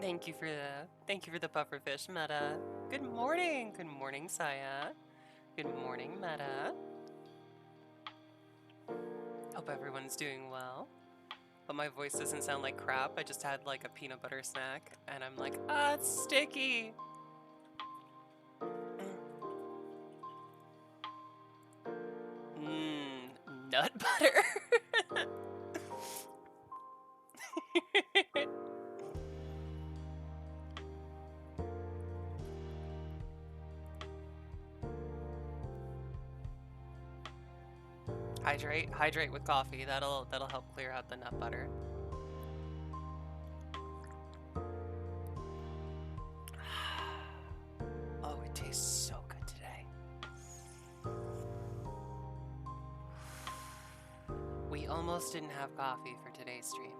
Thank you for the pufferfish, Meta. Good morning, Saya. Good morning, Meta. Hope everyone's doing well. But my voice doesn't sound like crap. I just had like a peanut butter snack, and I'm like, ah, it's sticky. Mmm, nut butter. Hydrate with coffee. That'll help clear out the nut butter. Oh, it tastes so good today. We almost didn't have coffee for today's stream.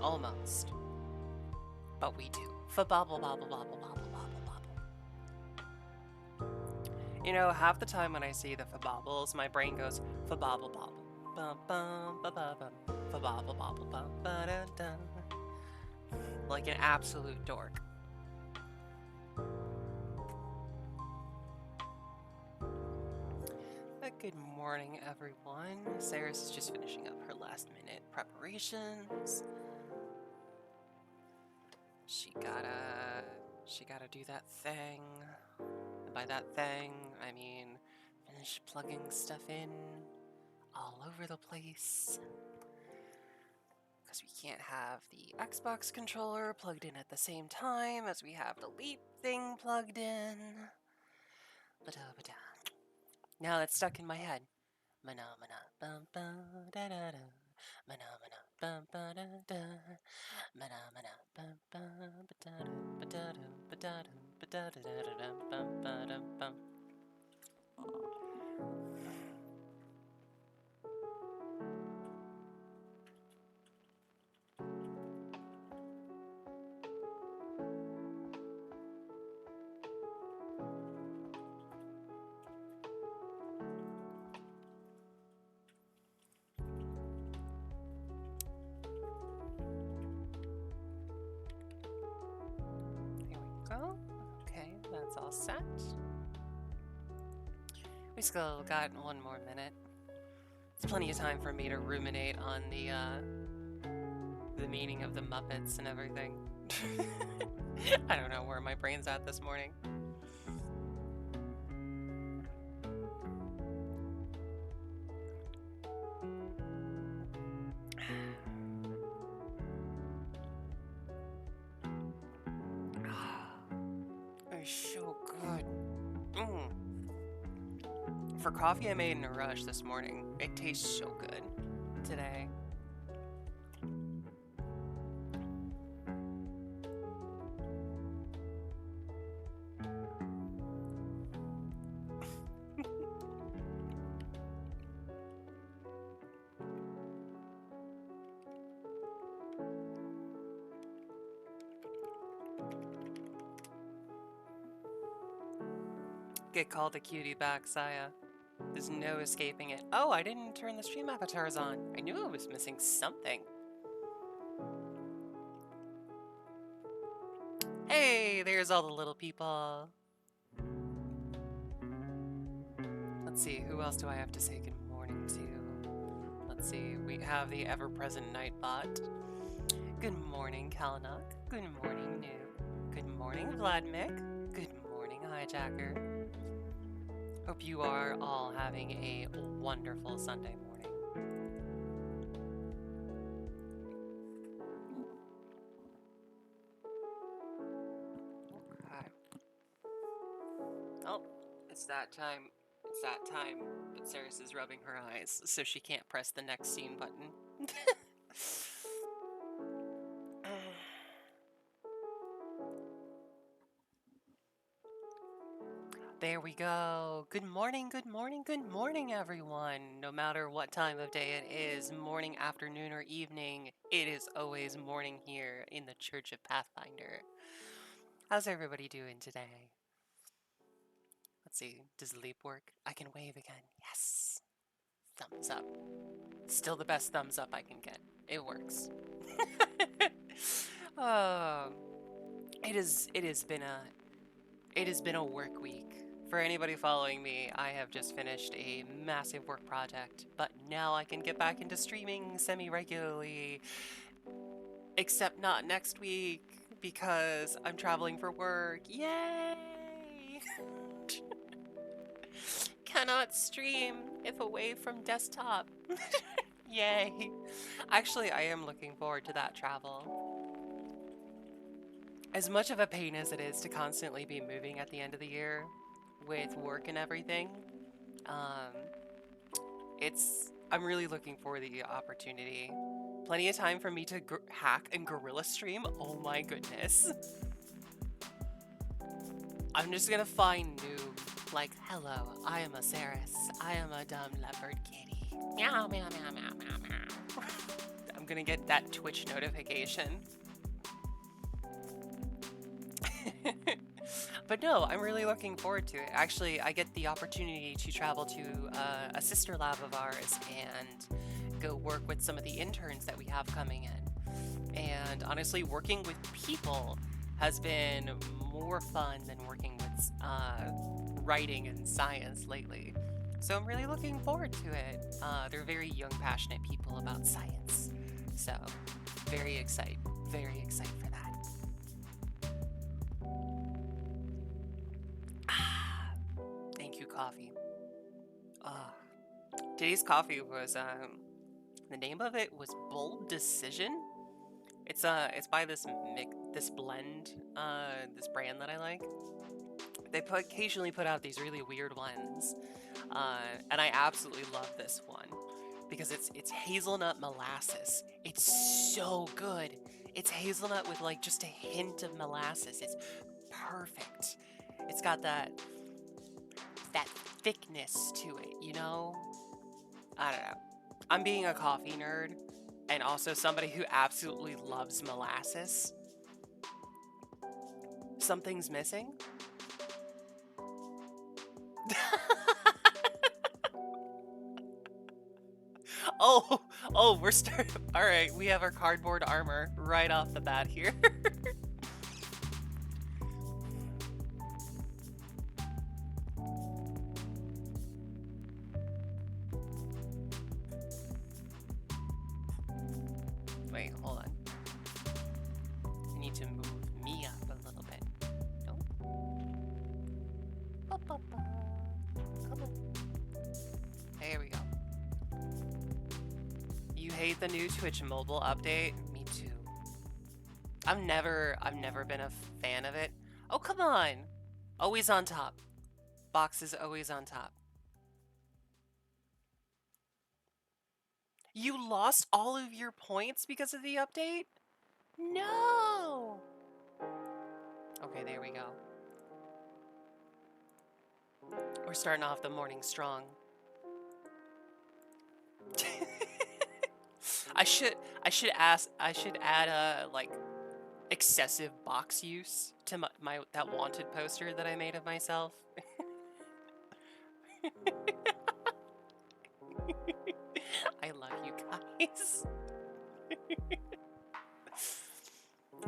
Almost. But we do. Fa-bobble, bobble, bobble, bobble, bobble, bobble. You know, half the time when I see the fa-bobbles, my brain goes fa-bobble, bobble. Bum, bum, ba-ba-bum. Fa-bobble, bobble, bum, ba-da-dum. Like an absolute dork. But good morning, everyone. Saris is just finishing up her last-minute preparations. She gotta do that thing. And by that thing, I mean finish plugging stuff in all over the place. Because we can't have the Xbox controller plugged in at the same time as we have the Leap thing plugged in. Now it's stuck in my head. Mana mana bum bum da da da. Mana mana bum ba da da. Mana mana bum bum ba da da ba da da ba da da ba da da da da bum ba dum bum. Here we go. Okay, that's all set. We still got one more minute. It's plenty of time for me to ruminate on the meaning of the Muppets and everything. I don't know where my brain's at this morning. It's so good. For coffee I made in a rush this morning, it tastes so good today. Get called a cutie back, Saya. There's no escaping it. Oh, I didn't turn the stream avatars on. I knew I was missing something. Hey, there's all the little people. Let's see, who else do I have to say good morning to? Let's see, we have the ever-present Nightbot. Good morning, Kalnok. Good morning, Noob. Good morning, Vladimik. Good morning, Hijacker. Hope you are all having a wonderful Sunday morning. Okay. Oh, it's that time. It's that time. But Saris is rubbing her eyes, so she can't press the next scene button. There we go. Good morning, good morning, good morning, everyone. No matter what time of day it is, morning, afternoon, or evening, it is always morning here in the Church of Pathfinder. How's everybody doing today? Let's see, does Leap work? I can wave again. Yes. Thumbs up. Still the best thumbs up I can get. It works. Oh. It has been a work week. For anybody following me, I have just finished a massive work project, but now I can get back into streaming semi-regularly, except not next week because I'm traveling for work. Yay! Cannot stream if away from desktop. Yay! Actually, I am looking forward to that travel. As much of a pain as it is to constantly be moving at the end of the year with work and everything, um, I'm really looking for the opportunity. Plenty of time for me to hack and gorilla stream. Oh my goodness. I'm just gonna find noob, like, hello, I am a Ceres. I am a dumb leopard kitty. Meow, meow, meow, meow, meow, meow. I'm gonna get that Twitch notification. But no, I'm really looking forward to it. Actually, I get the opportunity to travel to a sister lab of ours and go work with some of the interns that we have coming in. And honestly, working with people has been more fun than working with writing and science lately. So I'm really looking forward to it. They're very young, passionate people about science. So very excited for that. Thank you, coffee. Today's coffee was the name of it was Bold Decision. It's by this blend, this brand that I like. They occasionally put out these really weird ones, and I absolutely love this one because it's hazelnut molasses. It's so good. It's hazelnut with like just a hint of molasses. It's perfect. It's got that thickness to it, you know? I don't know. I'm being a coffee nerd and also somebody who absolutely loves molasses. Something's missing? Oh, we're starting. All right, we have our cardboard armor right off the bat here. Wait, hold on. I need to move me up a little bit. Nope. Come on. There we go. You hate the new Twitch mobile update? Me too. I've never been a fan of it. Oh, come on. Always on top. Box is always on top. You lost all of your points because of the update? No! Okay, there we go. We're starting off the morning strong. I should add like excessive box use to that wanted poster that I made of myself. I love you guys.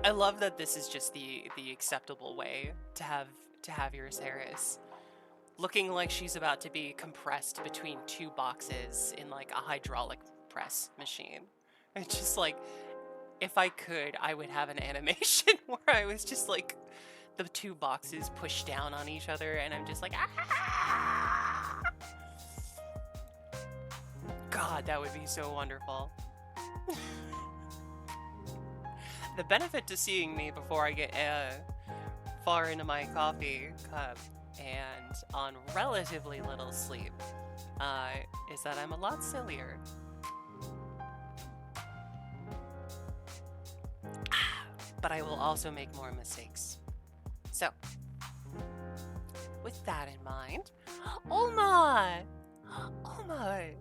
I love that this is just the acceptable way to have your Ceres. Looking like she's about to be compressed between two boxes in like a hydraulic press machine. It's just like, if I could, I would have an animation where I was just like the two boxes pushed down on each other and I'm just like, ah! God, that would be so wonderful. The benefit to seeing me before I get far into my coffee cup and on relatively little sleep is that I'm a lot sillier. But I will also make more mistakes. So, with that in mind, oh my! Oh my!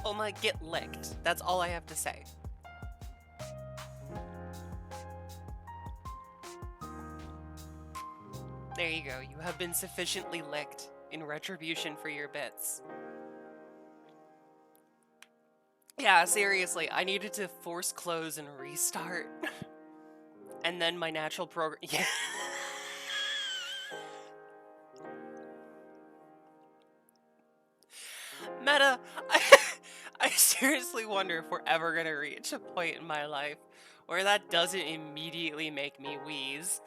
Oh my, get licked. That's all I have to say. There you go. You have been sufficiently licked in retribution for your bits. Yeah, seriously, I needed to force close and restart. And then my natural program. Yeah. Meta, I seriously wonder if we're ever gonna reach a point in my life where that doesn't immediately make me wheeze.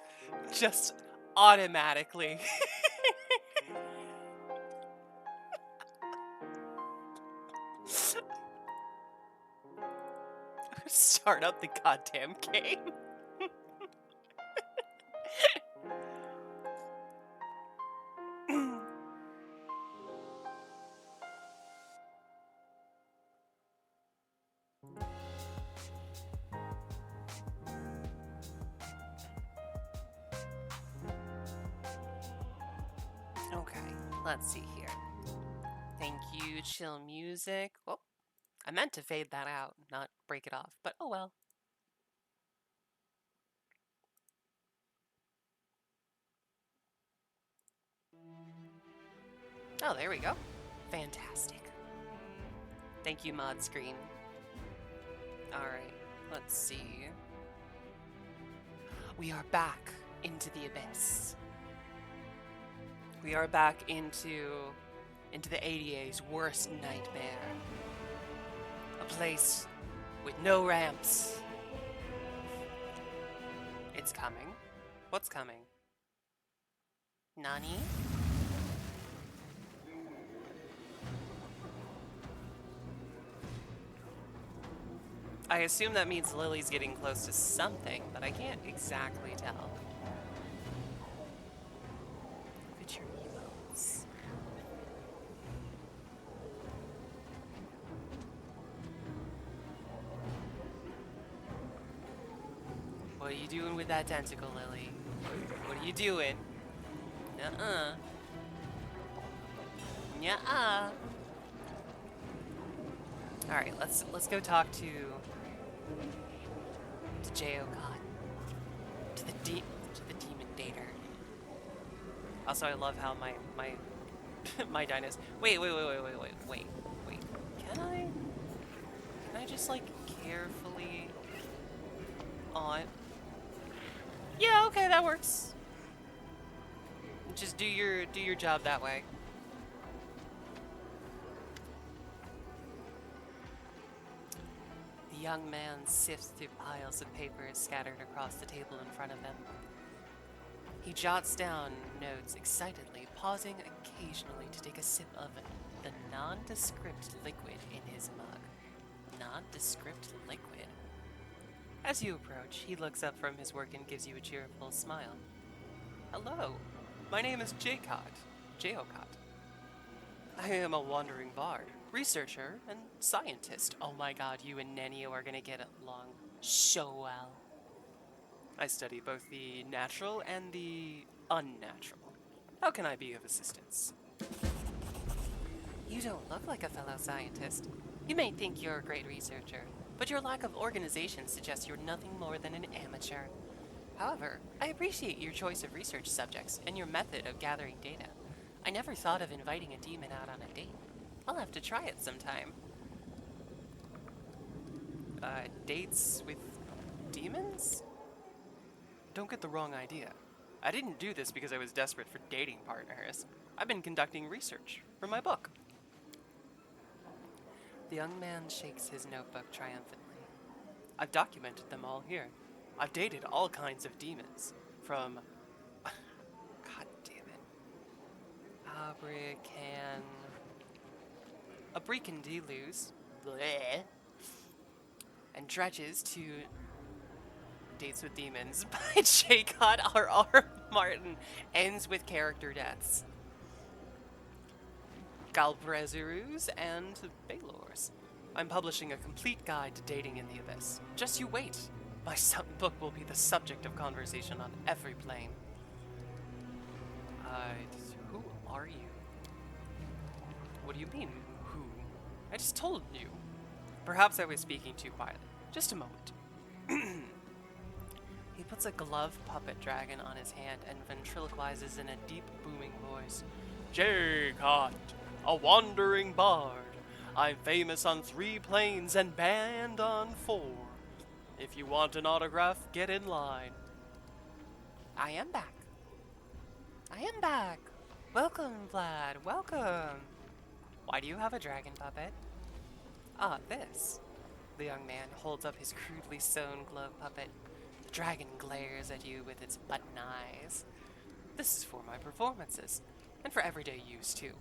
Just automatically. Start up the goddamn game. Okay, let's see here. Thank you, chill music. Oh, I meant to fade that out, not break it off, but oh well. Oh, there we go. Fantastic. Thank you, mod screen. Alright, let's see. We are back into the abyss. We are back into the ADA's worst nightmare. A place with no ramps. It's coming. What's coming? Nani? I assume that means Lily's getting close to something, but I can't exactly tell. Look at your emotes. What are you doing with that tentacle, Lily? What are you doing? Nuh-uh. Nuh-uh. Alright, let's go talk to J.O.God. To the demon dater. Also, I love how my my dynasty. Wait. Can I just like carefully on? Yeah, okay, that works. Just do your job that way. The young man sifts through piles of papers scattered across the table in front of him. He jots down notes excitedly, pausing occasionally to take a sip of the nondescript liquid in his mug. Nondescript liquid? As you approach, he looks up from his work and gives you a cheerful smile. Hello, my name is J.O.God. I am a wandering bard, researcher, and scientist. Oh my god, you and Nenio are gonna get along so well. I study both the natural and the unnatural. How can I be of assistance? You don't look like a fellow scientist. You may think you're a great researcher, but your lack of organization suggests you're nothing more than an amateur. However, I appreciate your choice of research subjects and your method of gathering data. I never thought of inviting a demon out on a date. I'll have to try it sometime. Dates with demons? Don't get the wrong idea. I didn't do this because I was desperate for dating partners. I've been conducting research for my book. The young man shakes his notebook triumphantly. I've documented them all here. I've dated all kinds of demons, from... God damn it. Abricandelus, bleh, and Dredges to Dates with Demons by J.God R.R. Martin ends with character deaths. Galbrezurus and Baylors. I'm publishing a complete guide to dating in the abyss. Just you wait. My book will be the subject of conversation on every plane. Who are you? What do you mean, who? I just told you. Perhaps I was speaking too quietly. Just a moment. He puts a glove puppet dragon on his hand and ventriloquizes in a deep, booming voice. J-Cot, a wandering bard. I'm famous on 3 planes and banned on 4. If you want an autograph, get in line. I am back. I am back. Welcome, Vlad. Welcome. Why do you have a dragon puppet? Ah, this. The young man holds up his crudely sewn glove puppet. The dragon glares at you with its button eyes. This is for my performances, and for everyday use, too.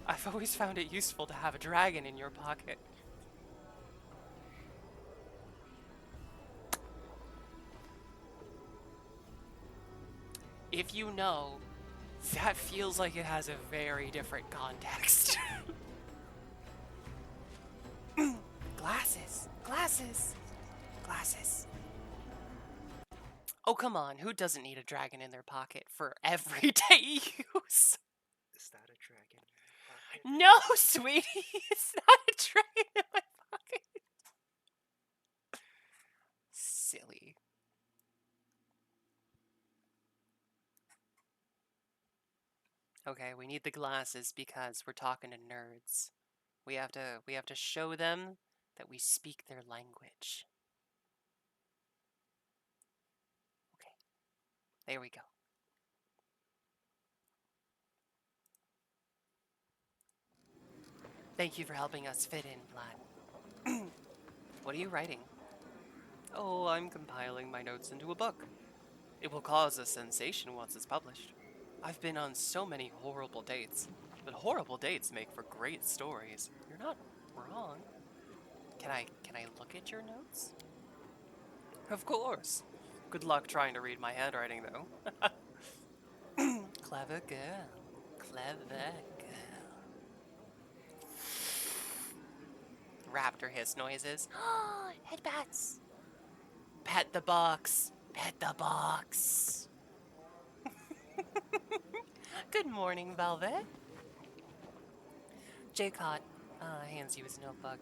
I've always found it useful to have a dragon in your pocket. If you know, that feels like it has a very different context. Glasses! Glasses! Glasses. Oh, come on. Who doesn't need a dragon in their pocket for everyday use? Is that a dragon in your pocket? No, sweetie! It's not a dragon in my pocket. Silly. Okay, we need the glasses because we're talking to nerds. We have to show them that we speak their language. Okay. There we go. Thank you for helping us fit in, Vlad. What are you writing? Oh, I'm compiling my notes into a book. It will cause a sensation once it's published. I've been on so many horrible dates, but horrible dates make for great stories. You're not wrong. Can I look at your notes? Of course. Good luck trying to read my handwriting, though. Clever girl. Clever girl. Raptor hiss noises. Headbats. Pet the box. Pet the box. Good morning, Velvet. J-Cot hands you his notebook.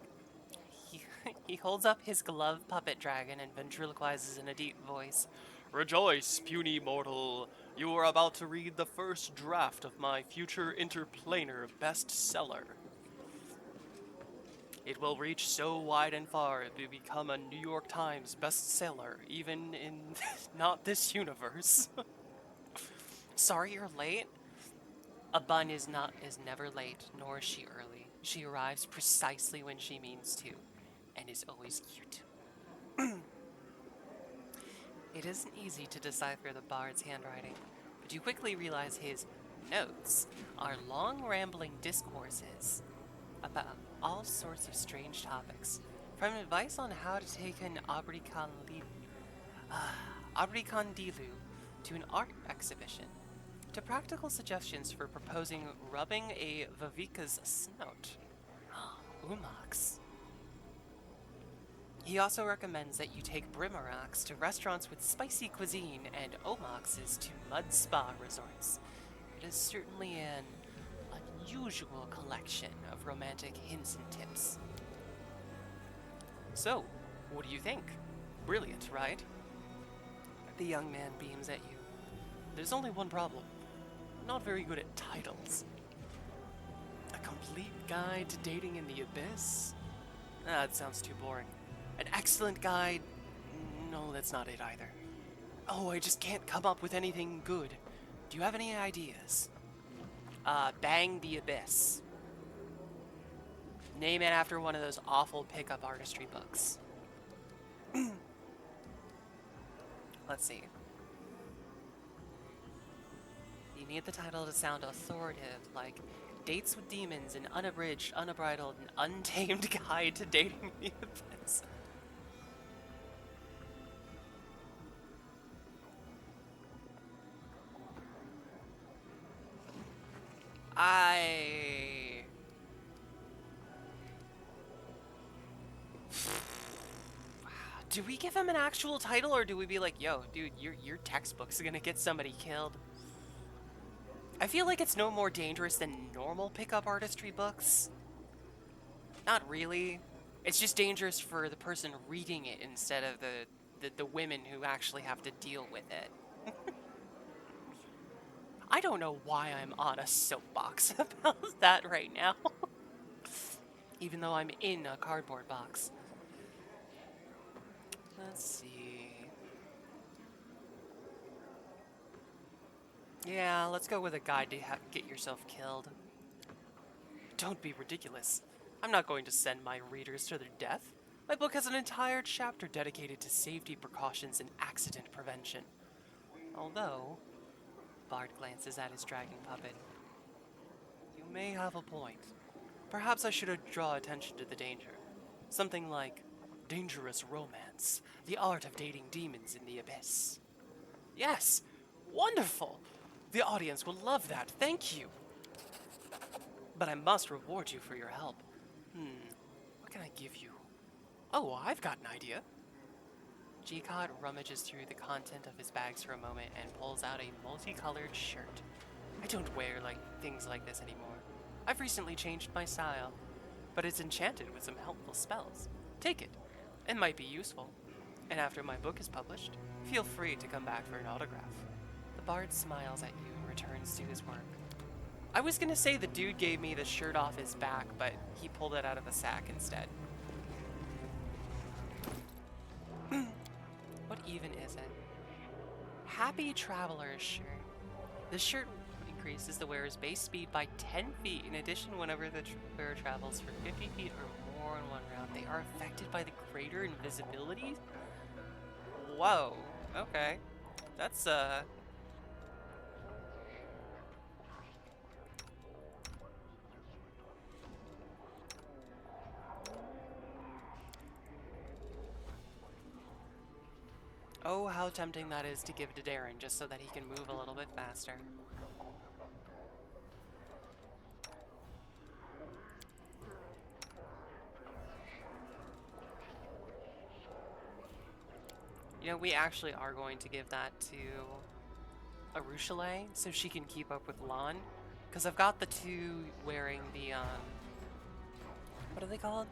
He holds up his glove puppet dragon and ventriloquizes in a deep voice. Rejoice, puny mortal. You are about to read the first draft of my future interplanar bestseller. It will reach so wide and far it will become a New York Times bestseller, even in not this universe. Sorry you're late. A bun is never late, nor is she early. She arrives precisely when she means to, and is always cute. It isn't easy to decipher the bard's handwriting, but you quickly realize his notes are long rambling discourses about all sorts of strange topics, from advice on how to take an abricondilu to an art exhibition, to practical suggestions for proposing rubbing a Viveka's snout. Umax. He also recommends that you take Brimarax to restaurants with spicy cuisine and Omaxes to mud spa resorts. It is certainly an unusual collection of romantic hints and tips. So, what do you think? Brilliant, right? The young man beams at you. There's only one problem. I'm not very good at titles. A complete guide to dating in the abyss? That sounds too boring. An excellent guide? No, that's not it either. Oh, I just can't come up with anything good. Do you have any ideas? Bang the Abyss. Name it after one of those awful pickup artistry books. Let's see. You need the title to sound authoritative, like Dates with Demons, an unabridged, unbridled, and untamed guide to dating the abyss. Do we give him an actual title, or do we be like, yo, dude, your textbook's gonna get somebody killed? I feel like it's no more dangerous than normal pickup artistry books. Not really. It's just dangerous for the person reading it instead of the the women who actually have to deal with it. I don't know why I'm on a soapbox about that right now. Even though I'm in a cardboard box. Let's see. Yeah, let's go with a guide to get yourself killed. Don't be ridiculous. I'm not going to send my readers to their death. My book has an entire chapter dedicated to safety precautions and accident prevention. Although, Bard glances at his dragon puppet. You may have a point. Perhaps I should draw attention to the danger. Something like dangerous romance, the art of dating demons in the abyss. Yes! Wonderful! The audience will love that, thank you! But I must reward you for your help. What can I give you? Oh, I've got an idea. Gcot rummages through the content of his bags for a moment and pulls out a multicolored shirt. I don't wear things like this anymore. I've recently changed my style, but it's enchanted with some helpful spells. Take it. It might be useful. And after my book is published, feel free to come back for an autograph. The bard smiles at you and returns to his work. I was gonna say the dude gave me the shirt off his back, but he pulled it out of a sack instead. What even is it? Happy Traveler's shirt. This shirt increases the wearer's base speed by 10 feet. In addition, whenever the wearer travels for 50 feet or more in one round, they are affected by the greater invisibility. Whoa. Okay. That's, Oh, how tempting that is to give to Darren, just so that he can move a little bit faster. You know, we actually are going to give that to Arushale, so she can keep up with Lon. Because I've got the two wearing the, what are they called?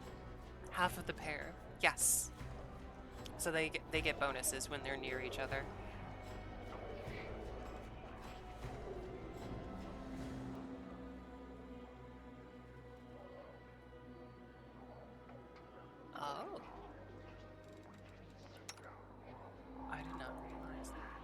Half of the pair. Yes. So they get bonuses when they're near each other. Oh. I did not realize that.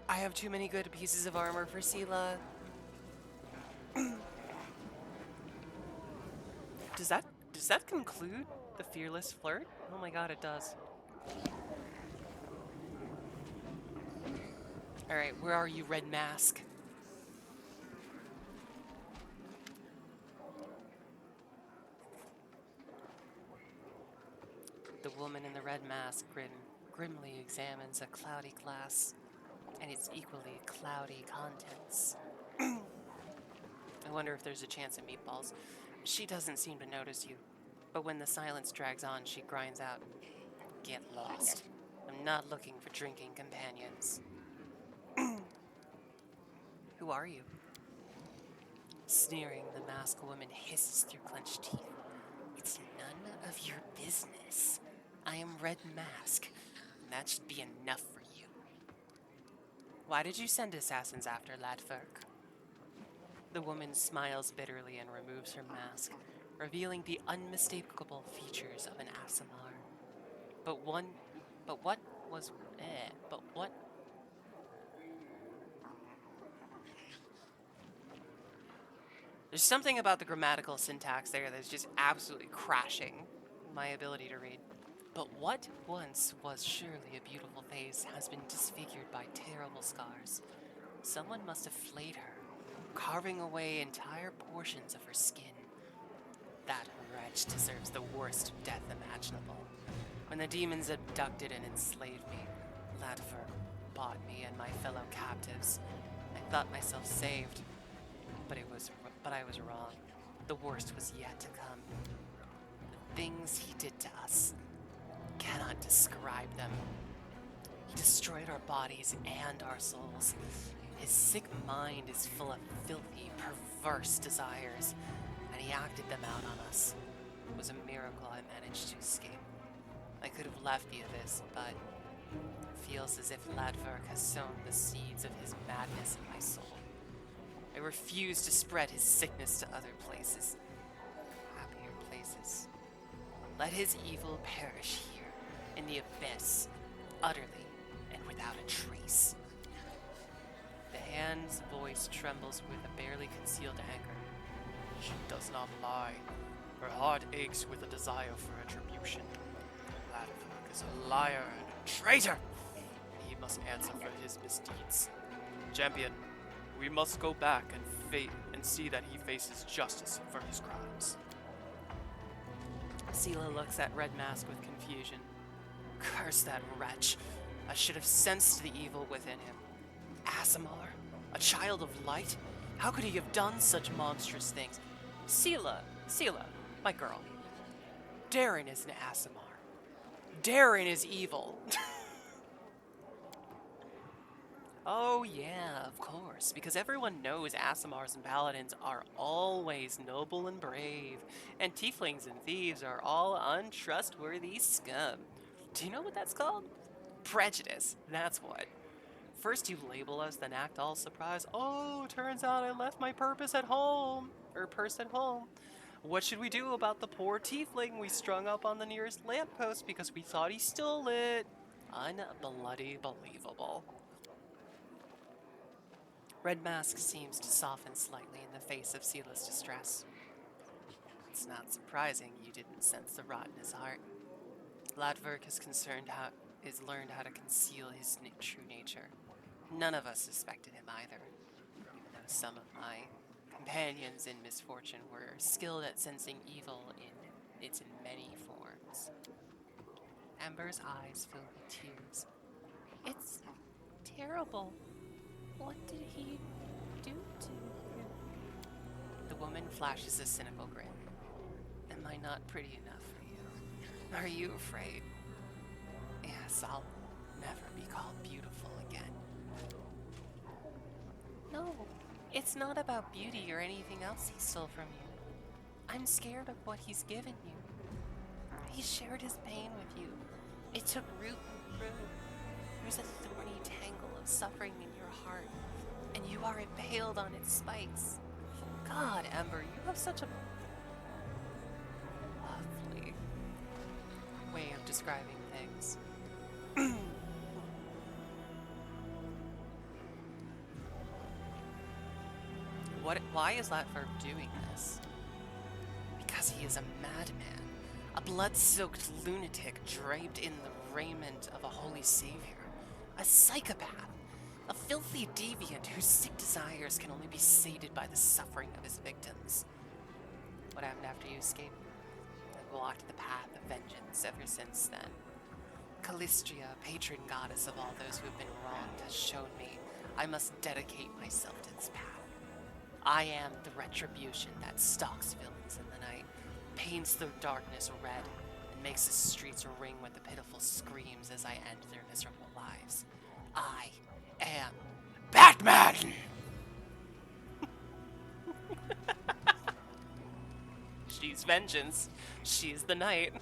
I have too many good pieces of armor for Sela. Does that conclude the fearless flirt? Oh my god, it does. Alright, where are you, Red Mask? The woman in the red mask grimly examines a cloudy glass and its equally cloudy contents. I wonder if there's a chance at meatballs. She doesn't seem to notice you, but when the silence drags on, she grinds out, "Get lost. I'm not looking for drinking companions." Who are you? Sneering, the masked woman hisses through clenched teeth. "It's none of your business. I am Red Mask, and that should be enough for you." "Why did you send assassins after Ladferk?" The woman smiles bitterly and removes her mask, revealing the unmistakable features of an Aasimar. But what? There's something about the grammatical syntax there that's just absolutely crashing my ability to read. But what once was surely a beautiful face has been disfigured by terrible scars. Someone must have flayed her, carving away entire portions of her skin. That wretch deserves the worst death imaginable. When the demons abducted and enslaved me, Ladfer bought me and my fellow captives. I thought myself saved, but I was wrong. The worst was yet to come. The things he did to us, cannot describe them. He destroyed our bodies and our souls. His sick mind is full of filthy, perverse desires, and he acted them out on us. It was a miracle I managed to escape. I could have left the abyss, but it feels as if Ladverk has sown the seeds of his madness in my soul. I refuse to spread his sickness to other places, happier places. Let his evil perish here, in the abyss, utterly and without a trace. The hand's voice trembles with a barely concealed anger. She does not lie. Her heart aches with a desire for retribution. Ladverk is a liar and a traitor. He must answer for his misdeeds. Champion, we must go back and see that he faces justice for his crimes. Sela looks at Red Mask with confusion. Curse that wretch. I should have sensed the evil within him. Aasimar? A child of light? How could he have done such monstrous things? Sela, my girl. Darren is an Aasimar. Darren is evil. Oh yeah, of course, because everyone knows Aasimars and paladins are always noble and brave, and tieflings and thieves are all untrustworthy scum. Do you know what that's called? Prejudice, that's what. First you label us, then act all surprised. Oh, turns out I left my purse at home. What should we do about the poor tiefling we strung up on the nearest lamppost because we thought he stole it? Unbloody believable. Red Mask seems to soften slightly in the face of Sela's distress. It's not surprising you didn't sense the rot in his heart. Ladverk has learned how to conceal his true nature. None of us suspected him either, even though some of my companions in misfortune were skilled at sensing evil in its many forms. Amber's eyes fill with tears. It's terrible. What did he do to you? The woman flashes a cynical grin. Am I not pretty enough for you? Are you afraid? Yes, I'll never be called beautiful again. No, it's not about beauty or anything else he stole from you. I'm scared of what he's given you. He shared his pain with you. It took root and grew. There's a thorny tangle of suffering in your heart, and you are impaled on its spikes. God, Ember, you have such a lovely way of describing things. Why is Latverb doing this? Because he is a madman, a blood-soaked lunatic draped in the raiment of a holy savior, a psychopath, a filthy deviant whose sick desires can only be sated by the suffering of his victims. What happened after you escaped? I've walked the path of vengeance ever since then. Callistria, patron goddess of all those who have been wronged, has shown me I must dedicate myself to this path. I am the retribution that stalks villains in the night, paints the darkness red, and makes the streets ring with the pitiful screams as I end their miserable lives. I am Batman! She's vengeance. She's the night.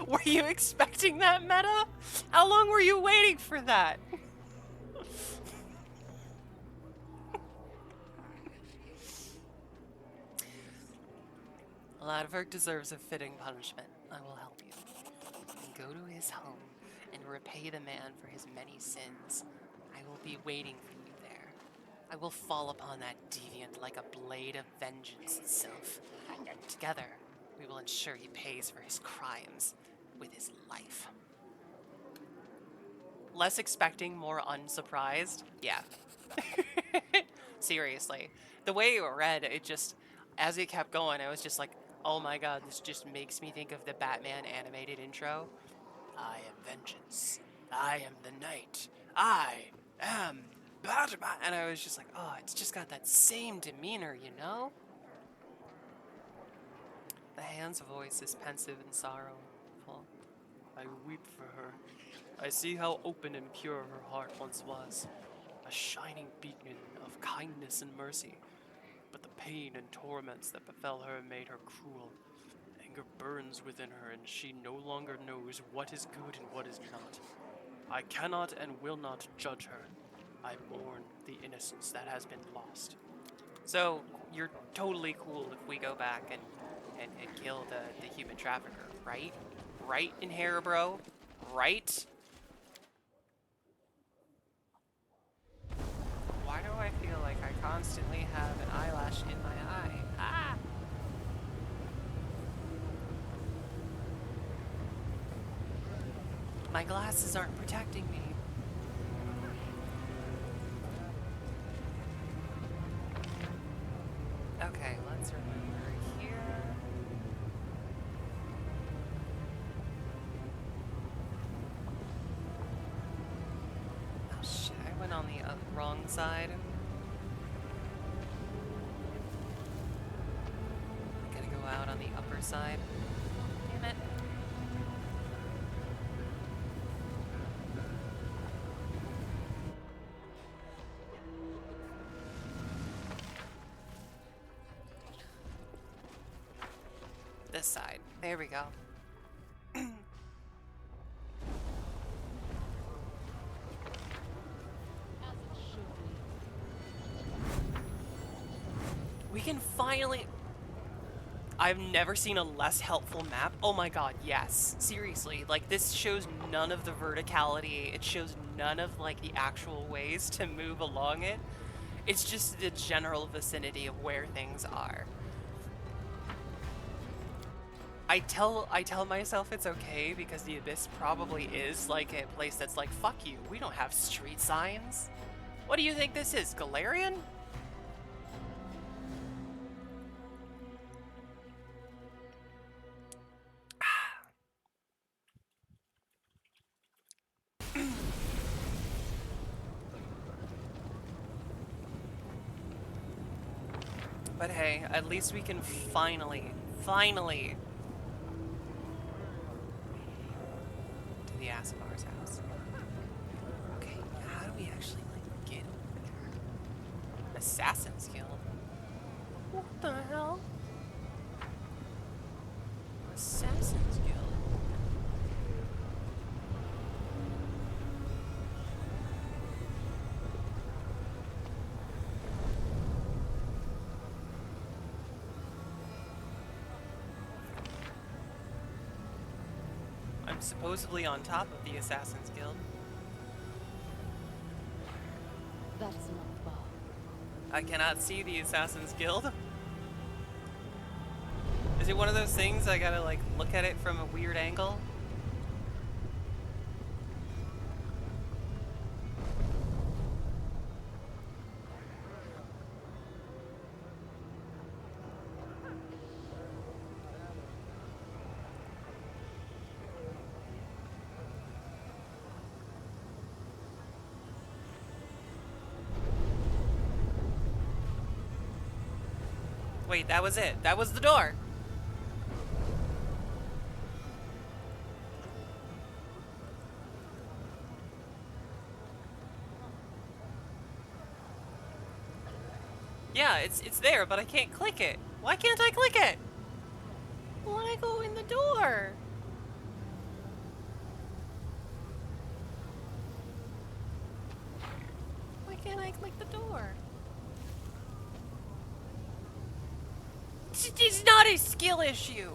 Were you expecting that, meta? How long were you waiting for that? Ladverk deserves a fitting punishment. I will help you. Go to his home and repay the man for his many sins. I will be waiting for you there. I will fall upon that deviant like a blade of vengeance itself. Together, we will ensure he pays for his crimes with his life. Less expecting, more unsurprised? Yeah. Seriously. The way it read, it just, as it kept going, I was just like, oh my god, this just makes me think of the Batman animated intro. I am vengeance. I am the night. I am Batman. And I was just like, oh, it's just got that same demeanor, you know? The hand's voice is pensive and sorrowful. I weep for her. I see how open and pure her heart once was, a shining beacon of kindness and mercy. But the pain and torments that befell her made her cruel. Anger burns within her, and she no longer knows what is good and what is not. I cannot and will not judge her. I mourn the innocence that has been lost. So you're totally cool if we go back and kill the human trafficker, right? Right in Haribro? Right? Why do I feel like I constantly have an eyelash in my eye? Ah! My glasses aren't protecting me. Okay, let's remember here. Oh shit, I went on the wrong side. I gotta go out on the upper side. Damn it. This side. There we go. We can finally... I've never seen a less helpful map. Oh my god, yes. Seriously, like this shows none of the verticality. It shows none of like the actual ways to move along it. It's just the general vicinity of where things are. I tell myself it's okay because the Abyss probably is like a place that's like, fuck you, we don't have street signs. What do you think this is, Galarian? But hey, at least we can finally to the Asimar's house. Okay, how do we actually like get over there? Assassin's Guild? What the hell? Assassin's Guild? I'm supposedly on top of the Assassin's Guild. That is not far. I cannot see the Assassin's Guild. Is it one of those things I gotta like look at it from a weird angle? Wait, that was it. That was the door. Yeah, it's there, but I can't click it. Why can't I click it? I wanna go in the door. Why can't I click the door? It's not a skill issue.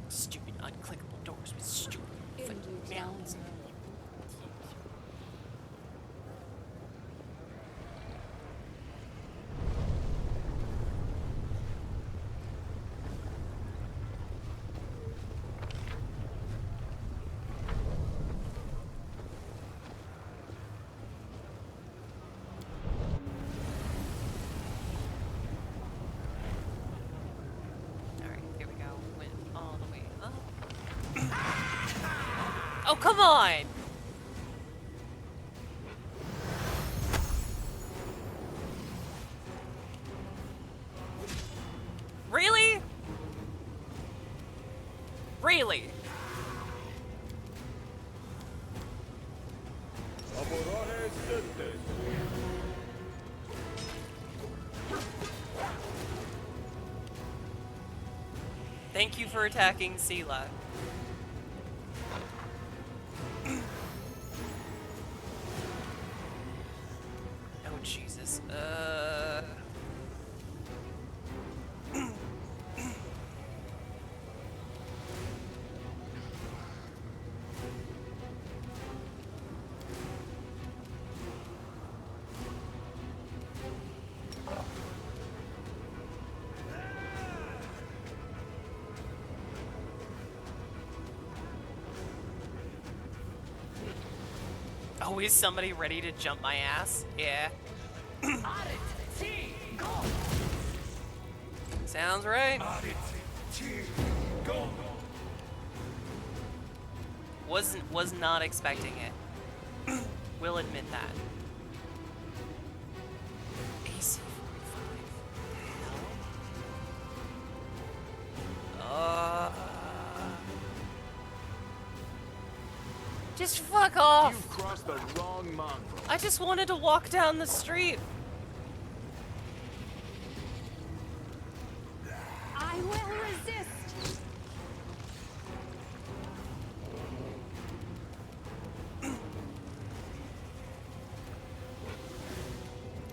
Stupid unclickable doors with stupid freaking mounts. Oh, come on! Really? Really? Thank you for attacking Sela. Oh, Jesus. Always somebody ready to jump my ass? Yeah. Sounds right. Was not expecting it. Will admit that. AC 45. Just fuck off. You've crossed the wrong mongrel. I just wanted to walk down the street. I will resist.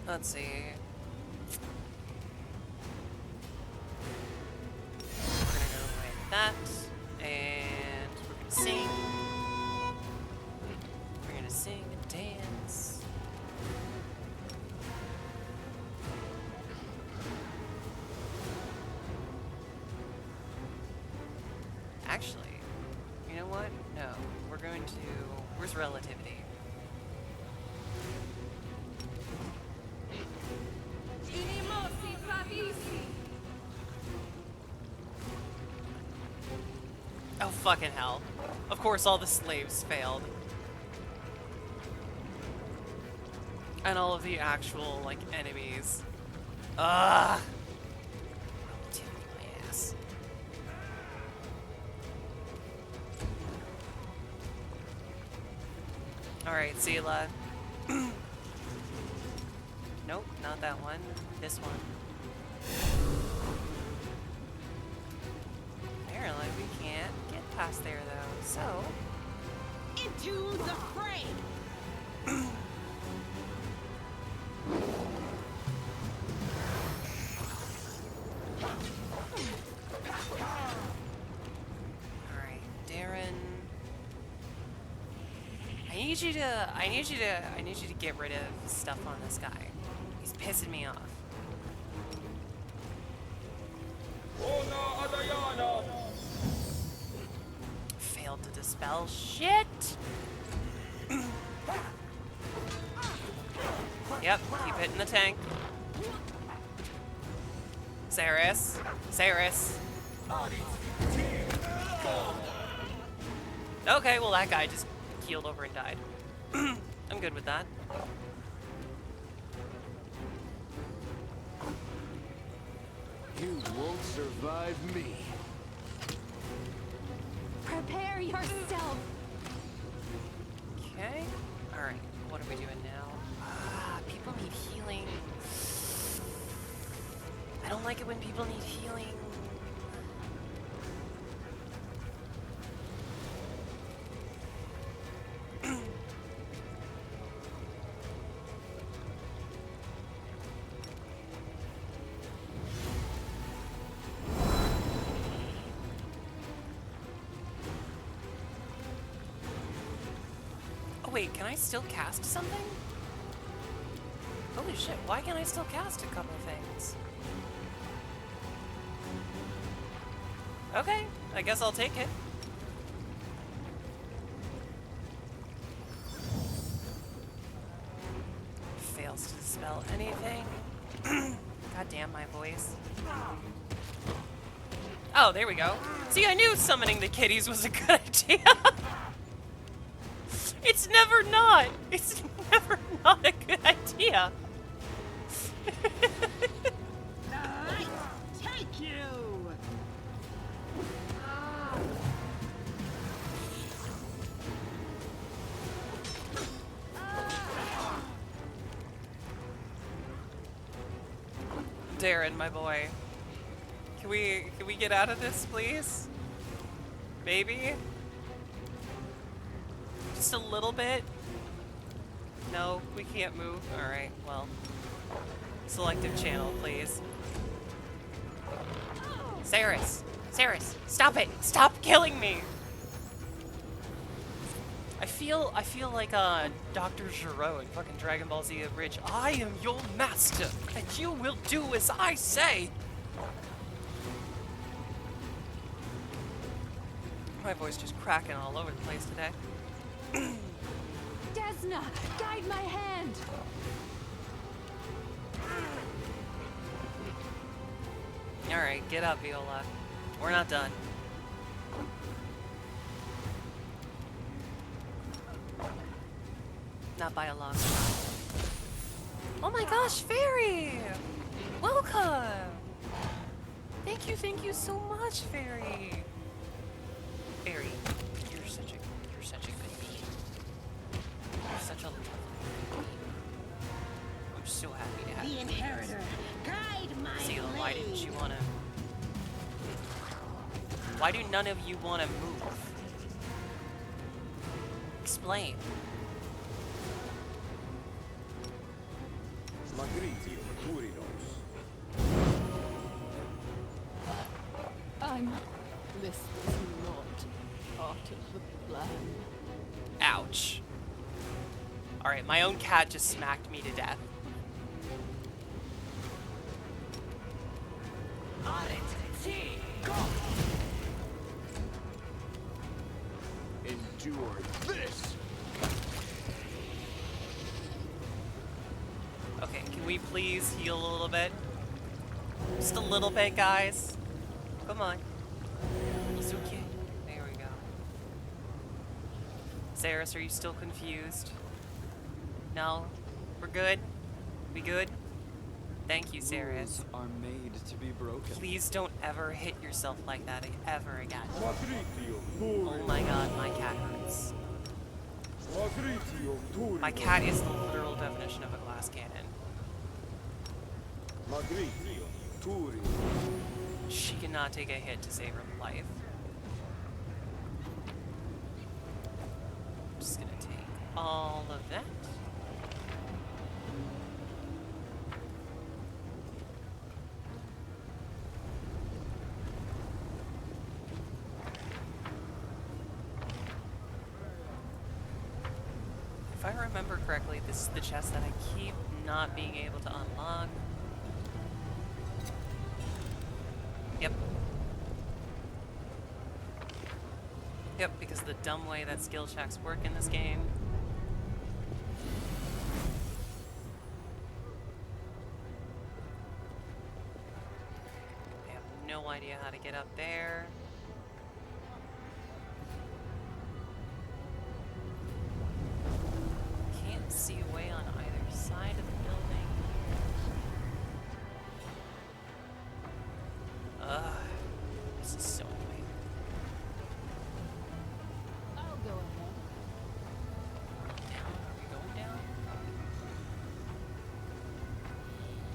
Let's see. We're gonna go with that, and we're gonna sing. We're gonna sing and dance. Actually, you know what? No, we're going to. Where's relativity? Oh, fucking hell. Of course, all the slaves failed. And all of the actual, like, enemies. Ugh! Relativity my ass. Alright, Sela. Nope, not that one. This one. Apparently we can't get past there though, so... Into the fray! Alright, Darren. I need you to get rid of stuff on this guy. He's pissing me off. Failed to dispel shit. Yep, keep hitting the tank. Saris. Saris. Okay, well that guy just keeled over and died. I'm good with that. You won't survive me. Prepare yourself. Okay. Alright, what are we doing now? People need healing. I don't like it when people need healing. Oh wait, can I still cast something? Holy shit, why can't I still cast a couple things? Okay, I guess I'll take it. Fails to dispel anything. God damn my voice. Oh, there we go. See, I knew summoning the kitties was a good idea. It's never not. It's never not a good idea. Take you! Darren, my boy. Can we get out of this, please? Maybe? Just a little bit? No, we can't move. Alright, well. Selective channel, please. Saris! Saris! Stop it! Stop killing me! I feel like Dr. Gero in fucking Dragon Ball Z Bridge. I am your master, and you will do as I say! My voice just cracking all over the place today. Desna, guide my hand. Alright, get up, Viola. We're not done. Not by a long shot. Oh my gosh, Fairy! Welcome! Thank you so much, Fairy. Fairy, you're such a good being. You're such a lovely being. I'm so happy to have you. The inheritor, guide my Seal, why didn't you blade. wanna... Why do none of you wanna move? Explain. This was not part of the plan. Ouch. Alright, my own cat just smacked me to death. Endure this! Okay, can we please heal a little bit? Just a little bit, guys. Come on. It's okay. There we go. Saris, are you still confused? No? We're good? We good? Thank you, Saris. Rules are made to be broken. Please don't ever hit yourself like that ever again. Oh my god, my cat hurts. My cat is the literal definition of a glass cannon. She cannot take a hit to save her life. I'm just gonna take all of that. If I remember correctly, this is the chest that I keep not being able to unlock. Yep. Yep, because of the dumb way that skill checks work in this game. I have no idea how to get up there. Can't see a way on either side of the building. Ugh, this is so annoying. I'll go ahead. Down? Are we going down?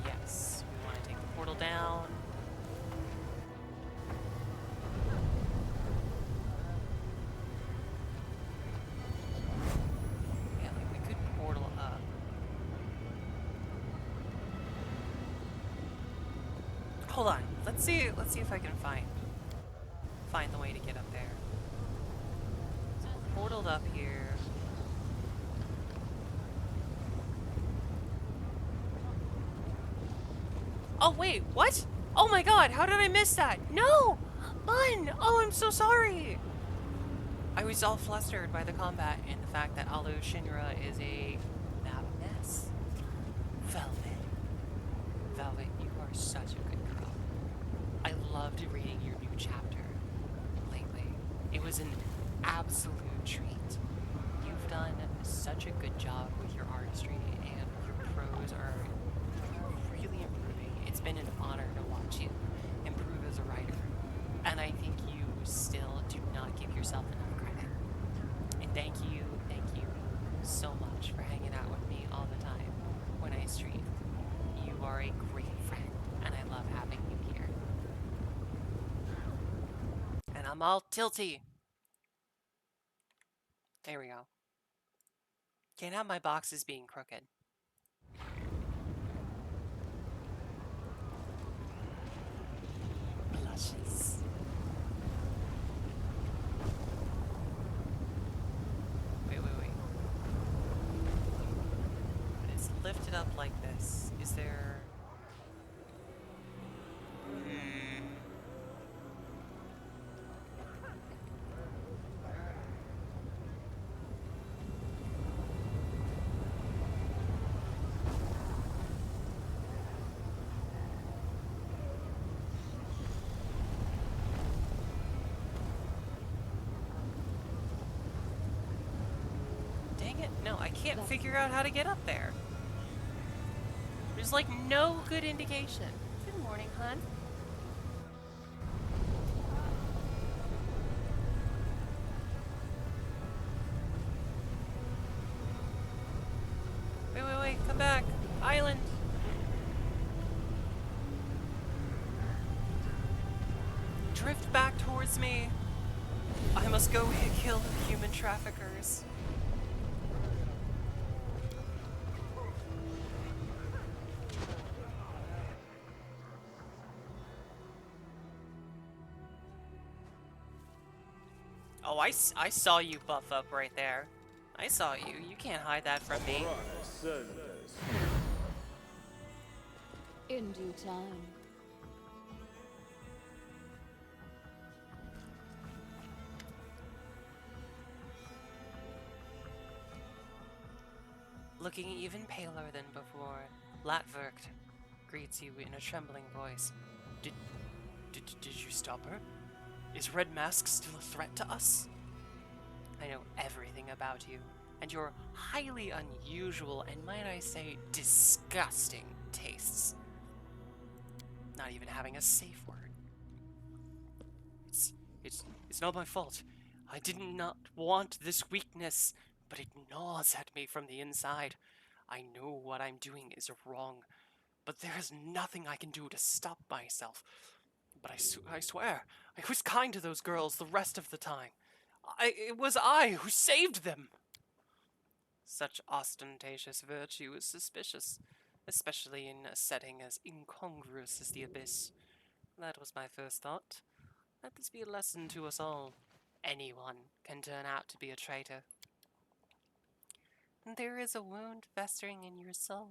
Yes, we want to take the portal down. Yeah, like we could portal up. Hold on. Let's see if I can find the way to get up there. So we're portaled up here. Oh wait, what? Oh my god, how did I miss that? No! Bun! Oh, I'm so sorry! I was all flustered by the combat and the fact that Alu Shinra is a map mess. Velvet. Velvet, you are such a good girl. I loved reading your new chapter lately. It was an absolute treat. You've done such a good job with your artistry and your prose are really improving. It's been an honor to watch you improve as a writer. And I think you still do not give yourself enough credit. And thank you so much for hanging out with me all the time when I stream. You are a great friend, and I I'm all tilty. There we go. Can't have my boxes being crooked. Blushes. Wait. When it's lifted up like this, is there... Dang it, no, I can't figure out how to get up there. There's like no good indication. Good morning, hon. Wait, come back. Island. Drift back towards me. I must go kill human traffickers. Oh, I saw you buff up right there. I saw you. You can't hide that from me. In due time. Looking even paler than before, Latverkt greets you in a trembling voice. Did you stop her? Is Red Mask still a threat to us? I know everything about you, and your highly unusual and, might I say, disgusting tastes. Not even having a safe word. It's not my fault. I did not want this weakness, but it gnaws at me from the inside. I know what I'm doing is wrong, but there is nothing I can do to stop myself. But I swear, I was kind to those girls the rest of the time. It was I who saved them. Such ostentatious virtue is suspicious, especially in a setting as incongruous as the Abyss. That was my first thought. Let this be a lesson to us all. Anyone can turn out to be a traitor. There is a wound festering in your soul.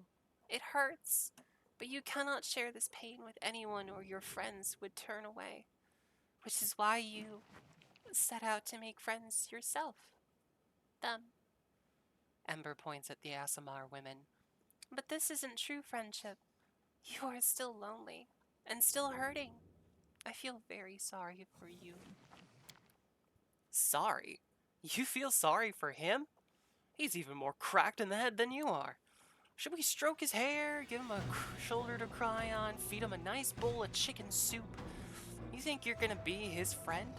It hurts, but you cannot share this pain with anyone or your friends would turn away, which is why you set out to make friends yourself. Them. Ember points at the Asimar women. But this isn't true friendship. You are still lonely and still hurting. I feel very sorry for you. Sorry? You feel sorry for him? He's even more cracked in the head than you are. Should we stroke his hair, give him a shoulder to cry on, feed him a nice bowl of chicken soup? You think you're gonna be his friend?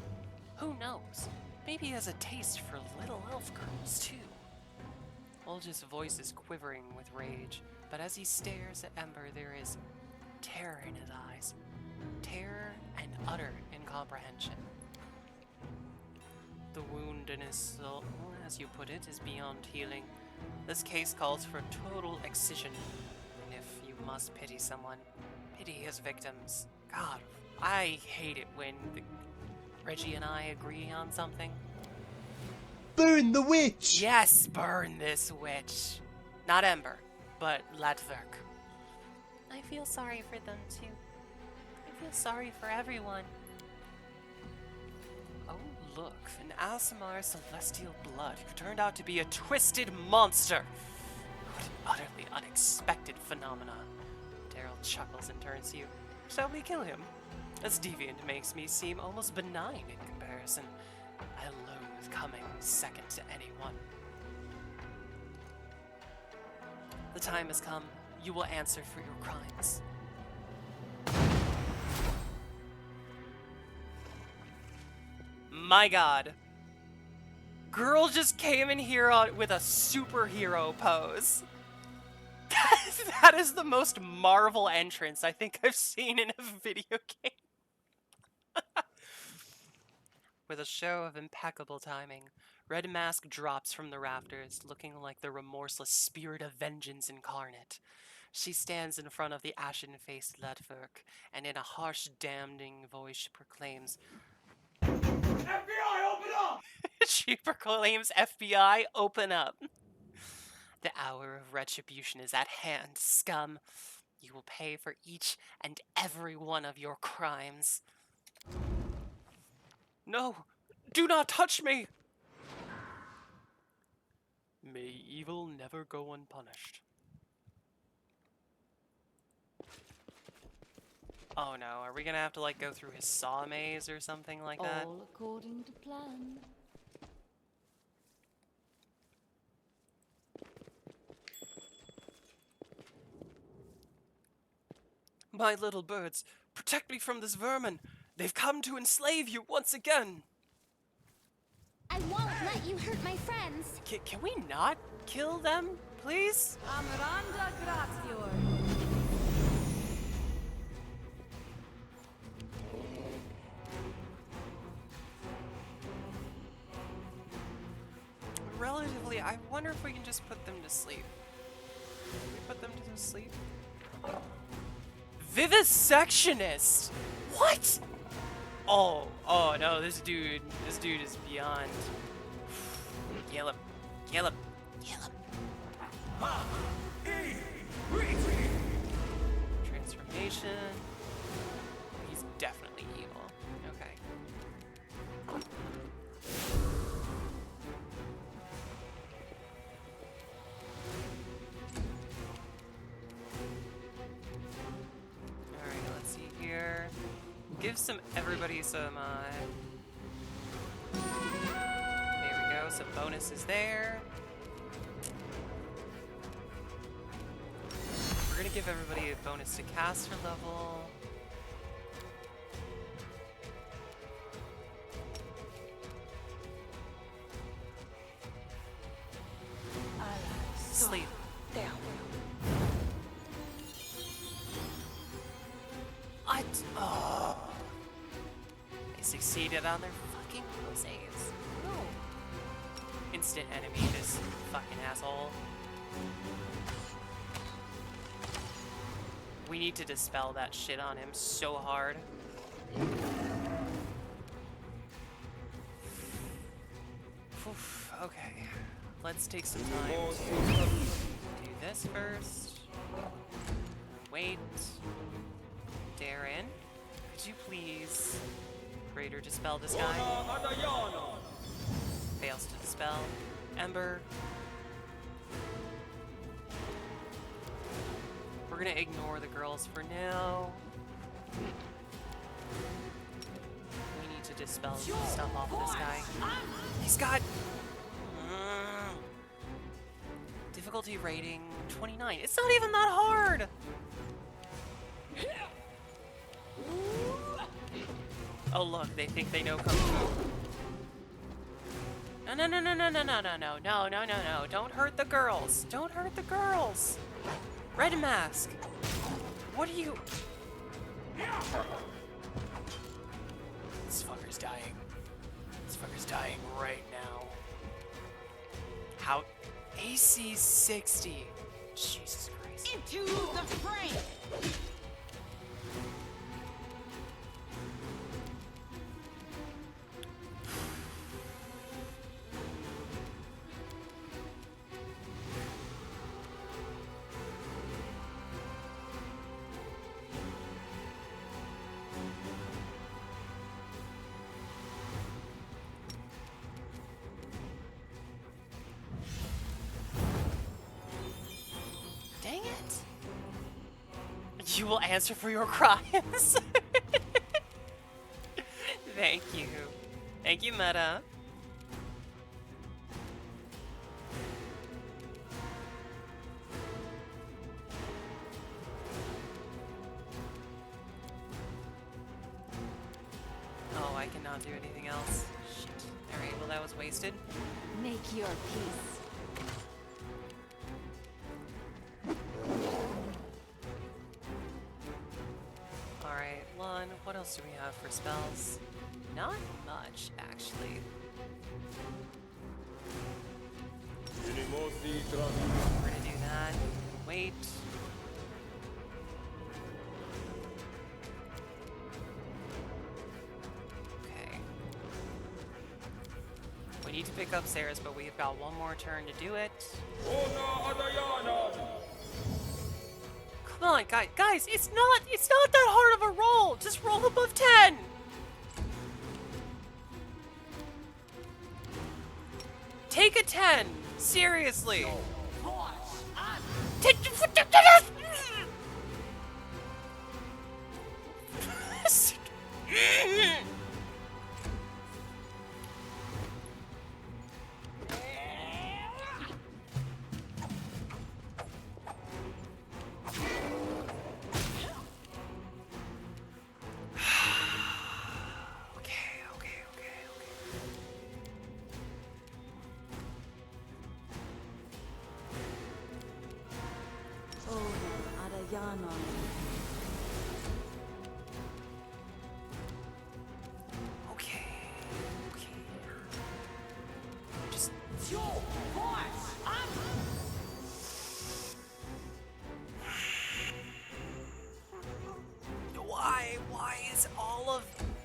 Who knows? Maybe he has a taste for little elf girls, too. Olge's voice is quivering with rage, but as he stares at Ember, there is terror in his eyes. Terror and utter incomprehension. The wound in his soul, as you put it, is beyond healing. This case calls for total excision. And if you must pity someone, pity his victims. God, I hate it when Reggie and I agree on something. Burn the witch! Yes, burn this witch. Not Ember, but Latverk. I feel sorry for them too. I feel sorry for everyone. Oh, look, an Asimar celestial blood who turned out to be a twisted monster. What an utterly unexpected phenomenon. Daryl chuckles and turns to you. Shall we kill him? This deviant makes me seem almost benign in comparison. I loathe coming second to anyone. The time has come. You will answer for your crimes. My god. Girl just came in here with a superhero pose. That is the most Marvel entrance I think I've seen in a video game. With a show of impeccable timing, Red Mask drops from the rafters, looking like the remorseless spirit of vengeance incarnate. She stands in front of the ashen-faced Ludwig, and in a harsh, damning voice she proclaims, FBI, open up! She proclaims, FBI, open up. The hour of retribution is at hand, scum. You will pay for each and every one of your crimes. No! Do not touch me! May evil never go unpunished. Oh no, are we gonna have to like go through his saw maze or something like that? All according to plan. My little birds, protect me from this vermin! They've come to enslave you once again! I won't let you hurt my friends. Can we not kill them, please? Amiranda Gratior. Relatively, I wonder if we can just put them to sleep. Can we put them to sleep? Vivisectionist! What? Oh no, this dude is beyond. Kill him. Kill him. Kill him. Transformation. He's definitely evil. Okay. Alright, let's see here. Give everybody some, there we go, some bonuses there. We're gonna give everybody a bonus to caster level. Sleep. What? Oh. They succeeded on their fucking will saves. No. Instant enemy, this fucking asshole. We need to dispel that shit on him so hard. Oof, okay. Let's take some time to do this first. Wait. Darren, could you please greater dispel this guy? Fails to dispel. Ember. We're gonna ignore the girls for now. We need to dispel stuff off of this guy. He's got difficulty rating 29. It's not even that hard. Oh look, they think they know Kung Fu. No. Don't hurt the girls. Don't hurt the girls. Red Mask. What are you? This fucker's dying. This fucker's dying right now. How? AC 60. Jesus Christ. Into the frame. Dang it! You will answer for your crimes. Thank you. Thank you, Meta. Oh, I cannot do anything else. Shit. Alright, well that was wasted. Make your peace. Alright, one. What else do we have for spells? Not much, actually. We're gonna do that. Wait. Okay. We need to pick up Sarah's, but we've got one more turn to do it. Come on, guys, it's not that hard of a roll. Just roll above 10. Take a 10. Seriously.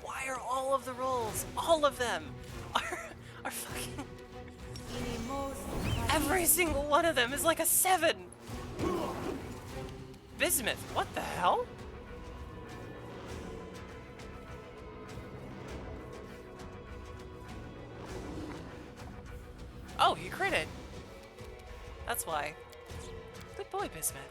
Why are all of the rolls, all of them, are fucking... Every single one of them is like a 7! Bismuth, what the hell? Oh, he critted. That's why. Good boy, Bismuth.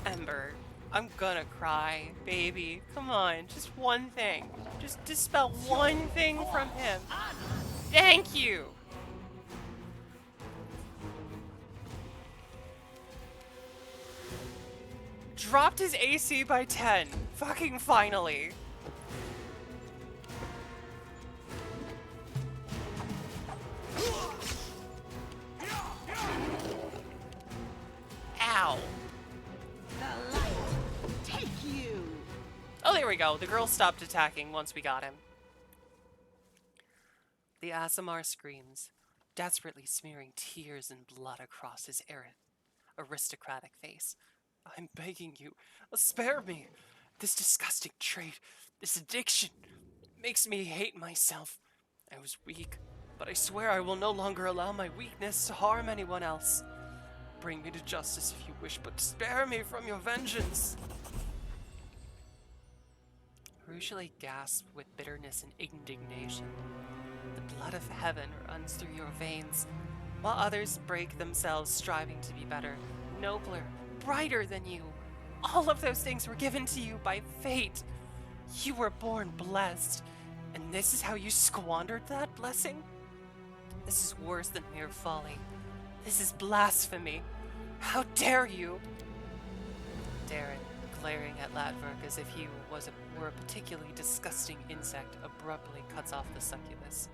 Ember, I'm gonna cry, baby. Come on, just one thing. Just dispel one thing from him. Thank you! Dropped his AC by 10. Fucking finally. Ow. Oh, there we go. The girl stopped attacking once we got him. The Aasimar screams, desperately smearing tears and blood across his aristocratic face. I'm begging you, spare me. This disgusting trait, this addiction, makes me hate myself. I was weak, but I swear I will no longer allow my weakness to harm anyone else. Bring me to justice if you wish, but spare me from your vengeance. Rushali gasped with bitterness and indignation. The blood of heaven runs through your veins, while others break themselves striving to be better, nobler, brighter than you. All of those things were given to you by fate. You were born blessed, and this is how you squandered that blessing? This is worse than mere folly. This is blasphemy. How dare you? Darren, glaring at Latverk as if he were a particularly disgusting insect, abruptly cuts off the succubus.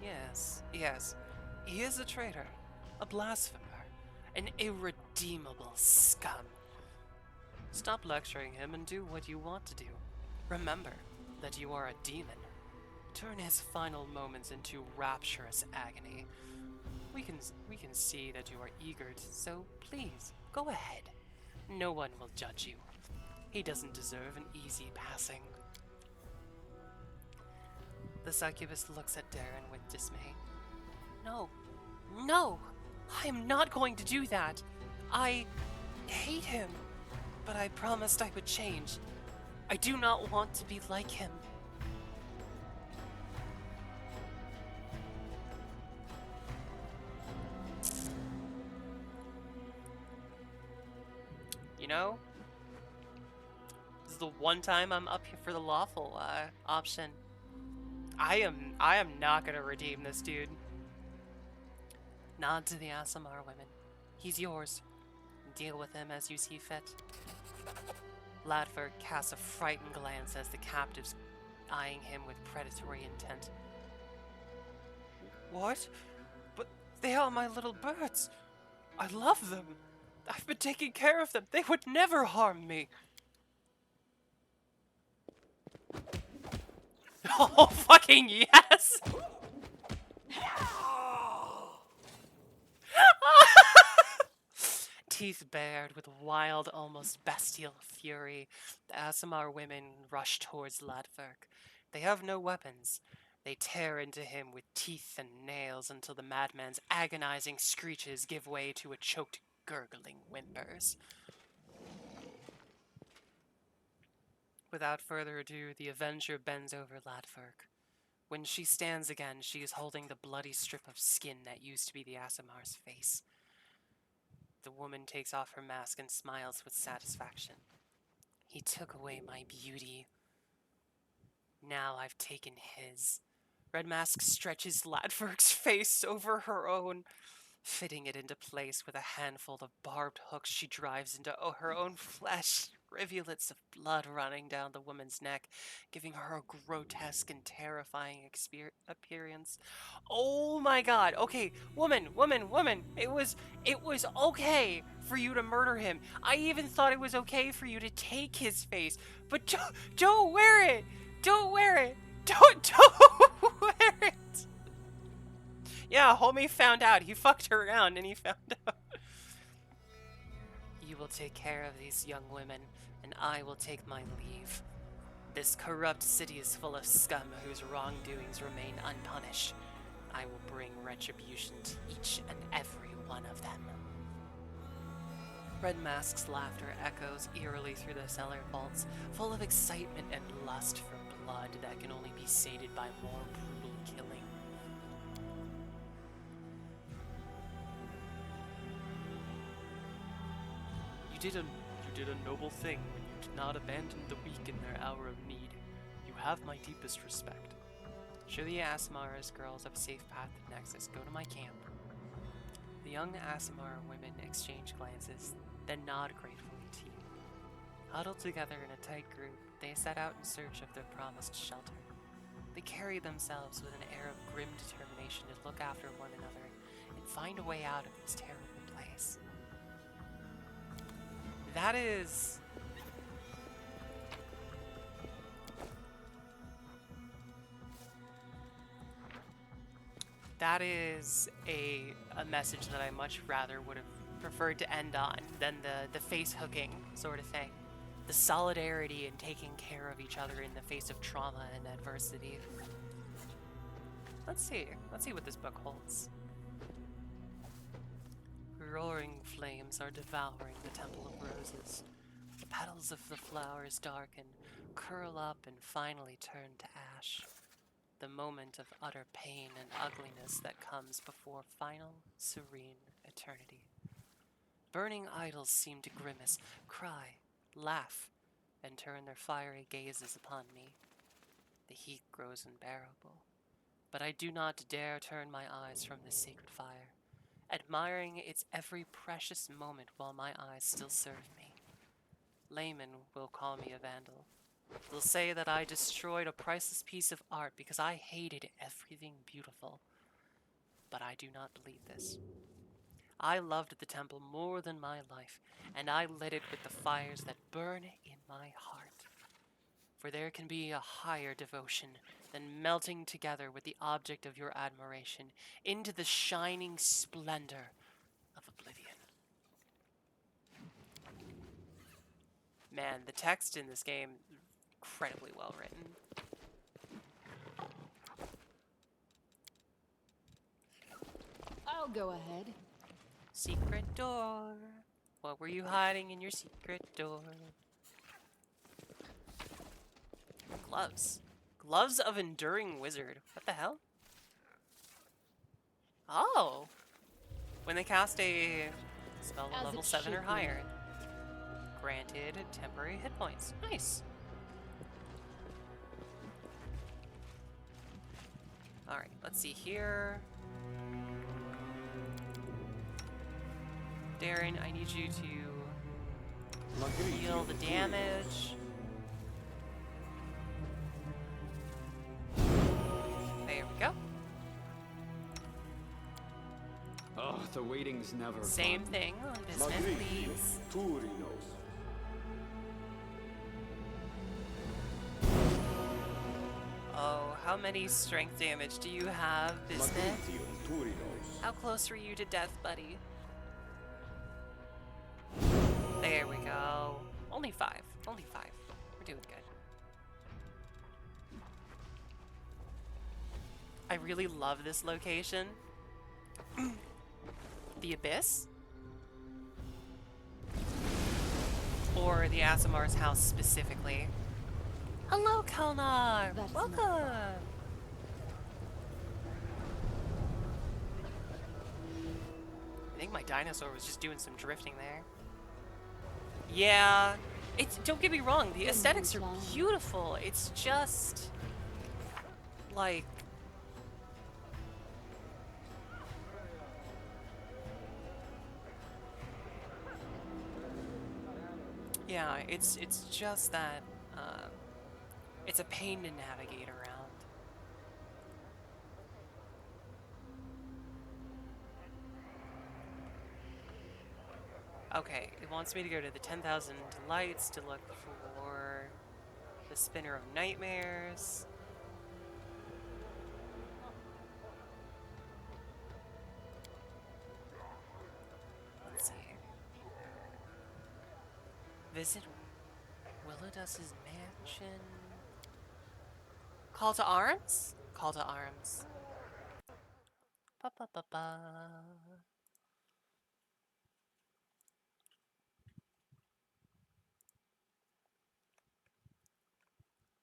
Yes, he is a traitor, a blasphemer, an irredeemable scum. Stop lecturing him and do what you want to do. Remember that you are a demon. Turn his final moments into rapturous agony. We can see that you are eager, so please, go ahead. No one will judge you. He doesn't deserve an easy passing. The succubus looks at Darren with dismay. No, I am not going to do that. I hate him, but I promised I would change. I do not want to be like him. You know, this is the one time I'm up here for the lawful option. I am not gonna redeem this dude. Nod to the Asimar women. He's yours. Deal with him as you see fit. Ladford casts a frightened glance as the captives eyeing him with predatory intent. What? But they are my little birds. I love them. I've been taking care of them. They would never harm me. Oh, fucking yes! Teeth bared with wild, almost bestial fury, the Asimar women rush towards Ladverk. They have no weapons. They tear into him with teeth and nails until the madman's agonizing screeches give way to a choked, gurgling whimpers. Without further ado, the Avenger bends over Ladverk. When she stands again, she is holding the bloody strip of skin that used to be the Asimar's face. The woman takes off her mask and smiles with satisfaction. He took away my beauty. Now I've taken his. Red Mask stretches Ladverk's face over her own, fitting it into place with a handful of barbed hooks she drives into her own flesh, rivulets of blood running down the woman's neck, giving her a grotesque and terrifying appearance. Oh my god, okay, woman, it was okay for you to murder him. I even thought it was okay for you to take his face, but don't wear it! Don't wear it! Don't wear it! Yeah, homie found out. He fucked around and he found out. You will take care of these young women, and I will take my leave. This corrupt city is full of scum whose wrongdoings remain unpunished. I will bring retribution to each and every one of them. Red Mask's laughter echoes eerily through the cellar vaults, full of excitement and lust for blood that can only be sated by more brutal killing. You did a noble thing when you did not abandon the weak in their hour of need. You have my deepest respect. Show the Asimara's girls of safe path to Nexus. Go to my camp. The young Asimara women exchange glances, then nod gratefully to you. Huddled together in a tight group, they set out in search of their promised shelter. They carry themselves with an air of grim determination to look after one another and find a way out of this terrible place. That is... a message that I much rather would have preferred to end on than the face hooking sort of thing. The solidarity and taking care of each other in the face of trauma and adversity. Let's see what this book holds. Roaring flames are devouring the Temple of Roses. The petals of the flowers darken, curl up, and finally turn to ash. The moment of utter pain and ugliness that comes before final, serene eternity. Burning idols seem to grimace, cry, laugh, and turn their fiery gazes upon me. The heat grows unbearable, but I do not dare turn my eyes from this sacred fire, admiring its every precious moment while my eyes still serve me. Laymen will call me a vandal. They'll say that I destroyed a priceless piece of art because I hated everything beautiful. But I do not believe this. I loved the temple more than my life, and I lit it with the fires that burn in my heart. For there can be a higher devotion than melting together with the object of your admiration into the shining splendor of oblivion. Man, the text in this game, incredibly well written. I'll go ahead. Secret door. What were you hiding in your secret door? Gloves. Gloves of Enduring Wizard. What the hell? Oh! When they cast a spell As level it 7 or should be. higher, granted temporary hit points. Nice. Alright, let's see here. Darren, I need you to heal the damage. There we go. Oh, the waiting's never Same fun. thing on Bismuth, please. Oh, how many strength damage do you have, Bismuth? How close were you to death, buddy? There we go. Only 5. Only 5. We're doing good. I really love this location. The Abyss? Or the Asimar's house specifically. Hello, Kalnar! That's Welcome! I think my dinosaur was just doing some drifting there. Yeah, it's, don't get me wrong, the aesthetics are beautiful. It's just like yeah, it's just that it's a pain to navigate around. Okay, it wants me to go to the 10,000 lights to look for the Spinner of Nightmares. Let's see. Visit Willowdust's mansion. Call to arms? Call to arms. Ba ba ba ba.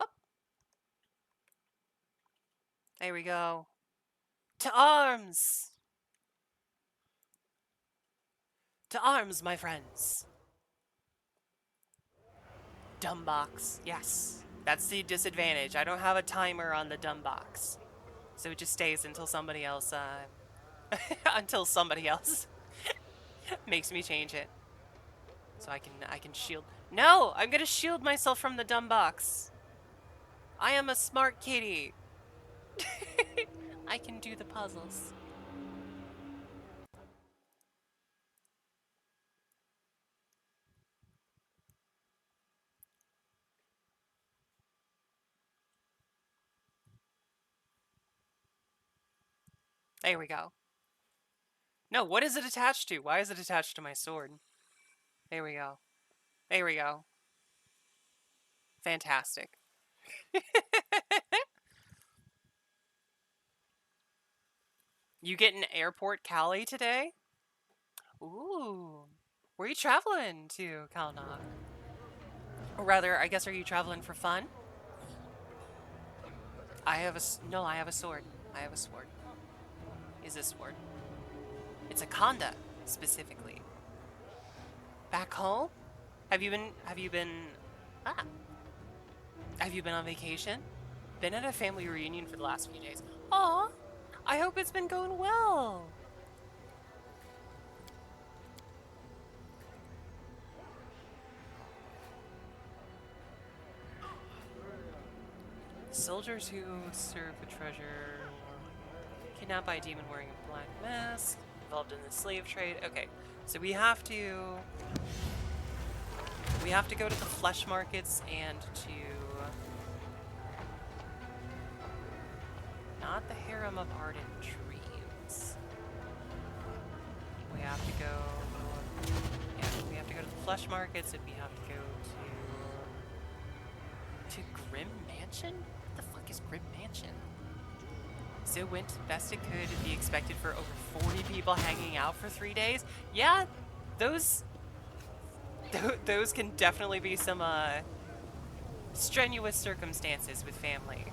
Up. There we go. To arms! To arms, my friends. Dumb box. Yes. That's the disadvantage. I don't have a timer on the dumb box. So it just stays until somebody else, until somebody else makes me change it. So I can shield. No! I'm gonna shield myself from the dumb box. I am a smart kitty. I can do the puzzles. There we go. No, what is it attached to? Why is it attached to my sword? There we go. There we go. Fantastic. You get an airport Cali today? Ooh. Where are you traveling to, Kalnog? Or rather, I guess, are you traveling for fun? I have a... No, I have a sword. I have a sword. Is a sword. It's a Kanda, specifically. Back home? Have you been... Ah. Have you been on vacation? Been at a family reunion for the last few days. Aw! I hope it's been going well! Soldiers who serve the treasure kidnapped by a demon wearing a black mask, involved in the slave trade. Okay, so we have to go to the flesh markets and to not the harem of ardent dreams. We have to go. Yeah, we have to go to the flesh markets, and we have to go to Grim Mansion. What the fuck is Grim Mansion? So it went best it could be expected for over 40 people hanging out for 3 days. Yeah, those can definitely be some strenuous circumstances with family.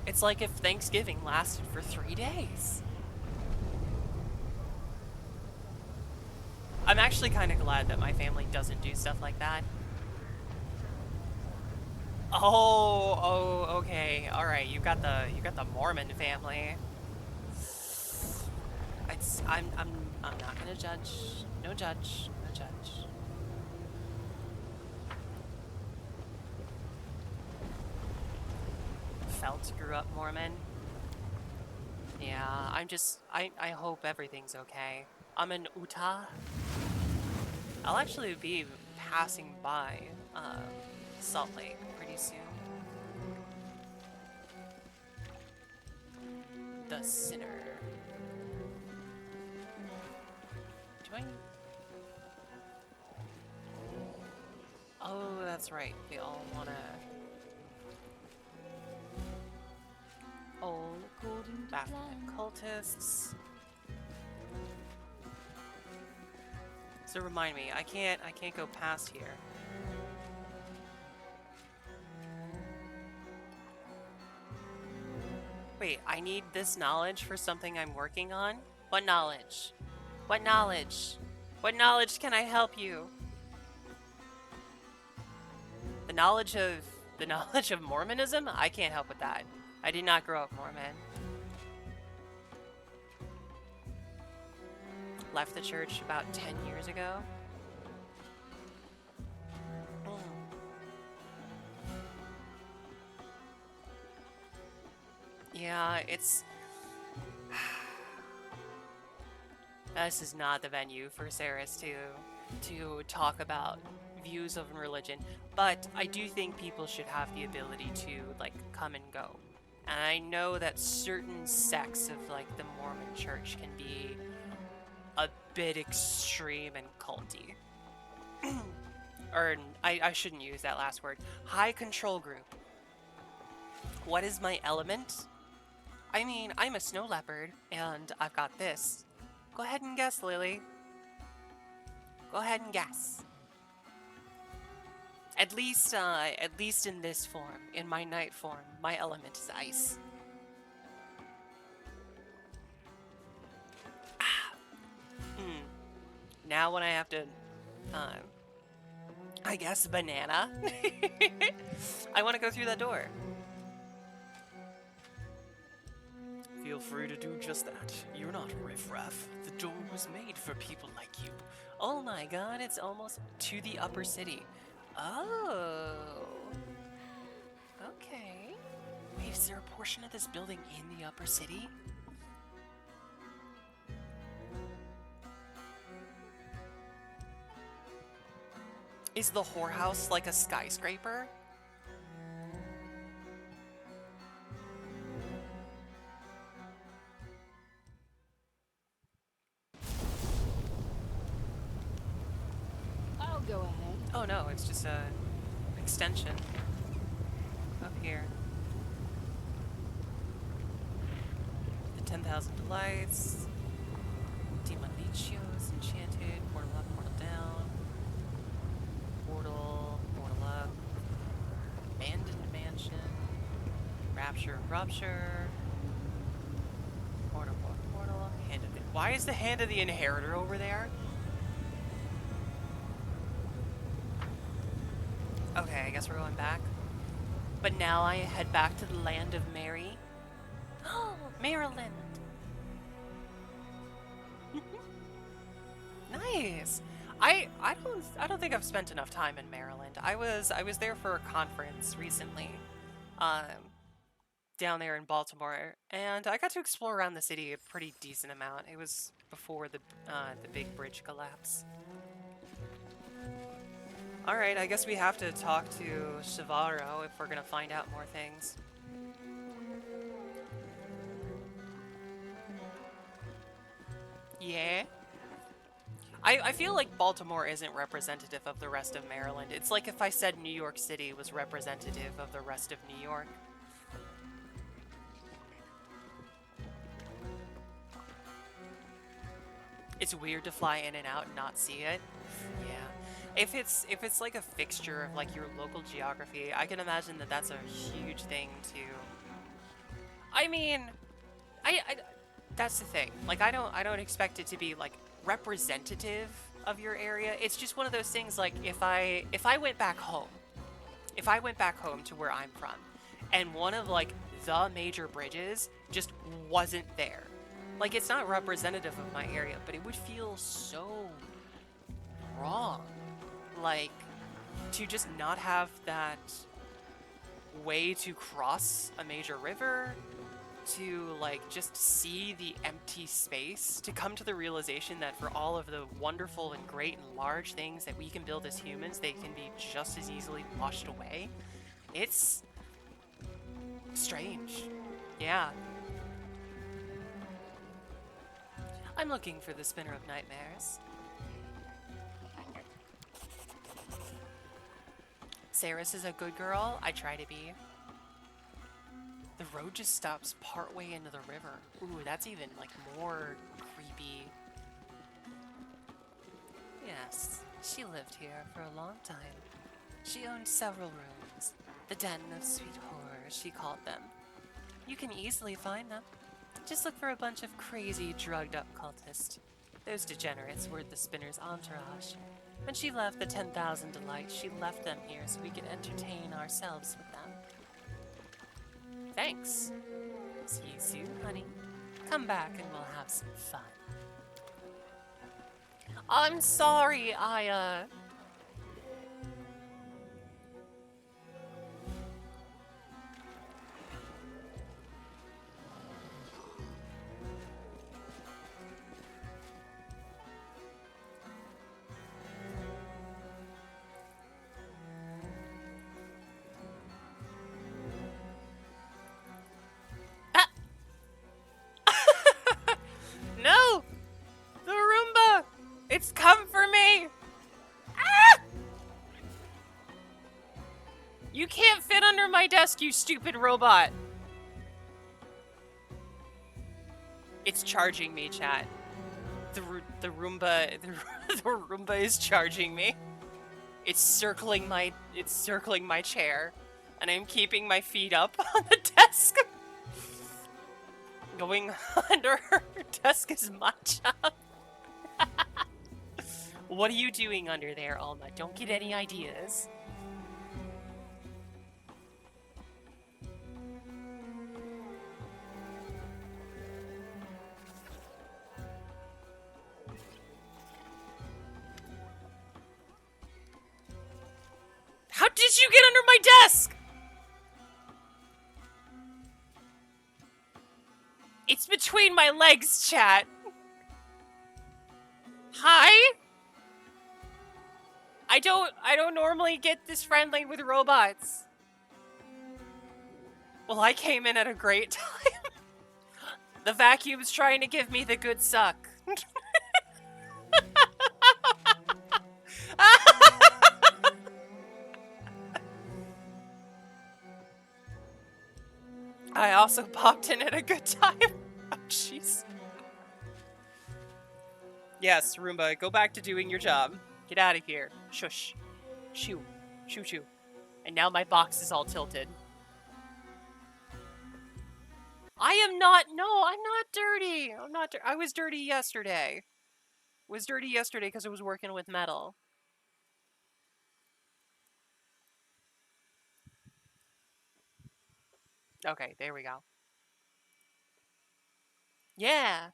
It's like if Thanksgiving lasted for 3 days. I'm actually kind of glad that my family doesn't do stuff like that. Oh, okay. All right. You got the Mormon family. I'm not gonna judge. No judge. No judge. Felt grew up Mormon. Yeah, I hope everything's okay. I'm in Utah. I'll actually be passing by Salt Lake pretty soon. The Sinner. Do I... Oh, that's right. They all wanna... Oh, According to Baphomet plan. cultists. So remind me, I can't go past here. Wait, I need this knowledge for something I'm working on? What knowledge? What knowledge? What knowledge can I help you? The knowledge of Mormonism? I can't help with that. I did not grow up Mormon. Left the church about 10 years ago. Yeah, it's... This is not the venue for Saris to talk about views of religion, but I do think people should have the ability to, like, come and go. And I know that certain sects of, like, the Mormon church can be a bit extreme and culty. Or, I shouldn't use that last word. High control group. What is my element? I mean, I'm a snow leopard, and I've got this. Go ahead and guess, Lily. Go ahead and guess. At least in this form, in my night form, my element is ice. Now when I have to, I guess banana. I want to go through that door. Feel free to do just that. You're not riffraff. The door was made for people like you. Oh my god, it's almost to the upper city. Oh. Okay. Wait, is there a portion of this building in the upper city? Is the whorehouse like a skyscraper? I'll go ahead. Oh no, it's just a extension up here. The 10,000 Delights, Demolichos, Enchanted, Portal Up, Portal Down, Portal, Portal Up, Abandoned Mansion, Rapture, Rupture, Portal, Portal, Portal, Hand of the... Why is the Hand of the Inheritor over there? Okay, I guess we're going back. But now I head back to the land of Mary. Oh, Maryland! Nice. I don't think I've spent enough time in Maryland. I was there for a conference recently, down there in Baltimore, and I got to explore around the city a pretty decent amount. It was before the big bridge collapse. All right, I guess we have to talk to Shivaro if we're gonna find out more things. Yeah. I feel like Baltimore isn't representative of the rest of Maryland. It's like if I said New York City was representative of the rest of New York. It's weird to fly in and out and not see it. Yeah. If it's like a fixture of like your local geography, I can imagine that that's a huge thing to... I mean, I that's the thing. Like I don't expect it to be like representative of your area. It's just one of those things like if I went back home, to where I'm from, and one of like the major bridges just wasn't there. Like it's not representative of my area, but it would feel so wrong. Like to just not have that way to cross a major river, to like just see the empty space, to come to the realization that for all of the wonderful and great and large things that we can build as humans, they can be just as easily washed away. It's strange. Yeah. I'm looking for the Spinner of Nightmares. Saris is a good girl. I try to be. The road just stops partway into the river. Ooh, that's even like more creepy. Yes, she lived here for a long time. She owned several rooms. The Den of Sweet Horrors, she called them. You can easily find them. Just look for a bunch of crazy, drugged-up cultists. Those degenerates were the Spinner's entourage. When she left the 10,000 Delights, she left them here so we could entertain ourselves with them. Thanks. See you soon, honey. Come back and we'll have some fun. I'm sorry, No! The Roomba! It's come for me! Ah! You can't fit under my desk, you stupid robot! It's charging me, chat. The Roomba... The Roomba is charging me. It's circling my chair. And I'm keeping my feet up on the desk. Going under her desk is my job. What are you doing under there, Alma? Don't get any ideas. How did you get under my desk? It's between my legs, chat. Hi? I don't normally get this friendly with robots. Well, I came in at a great time. The vacuum's trying to give me the good suck. I also popped in at a good time. Oh, jeez. Yes, Roomba, go back to doing your job. Get out of here. Shush. Shoo. Shoo shoo. And now my box is all tilted. I am not. No, I'm not dirty. I'm not. I was dirty yesterday. Was dirty yesterday because I was working with metal. Okay, there we go. Yeah.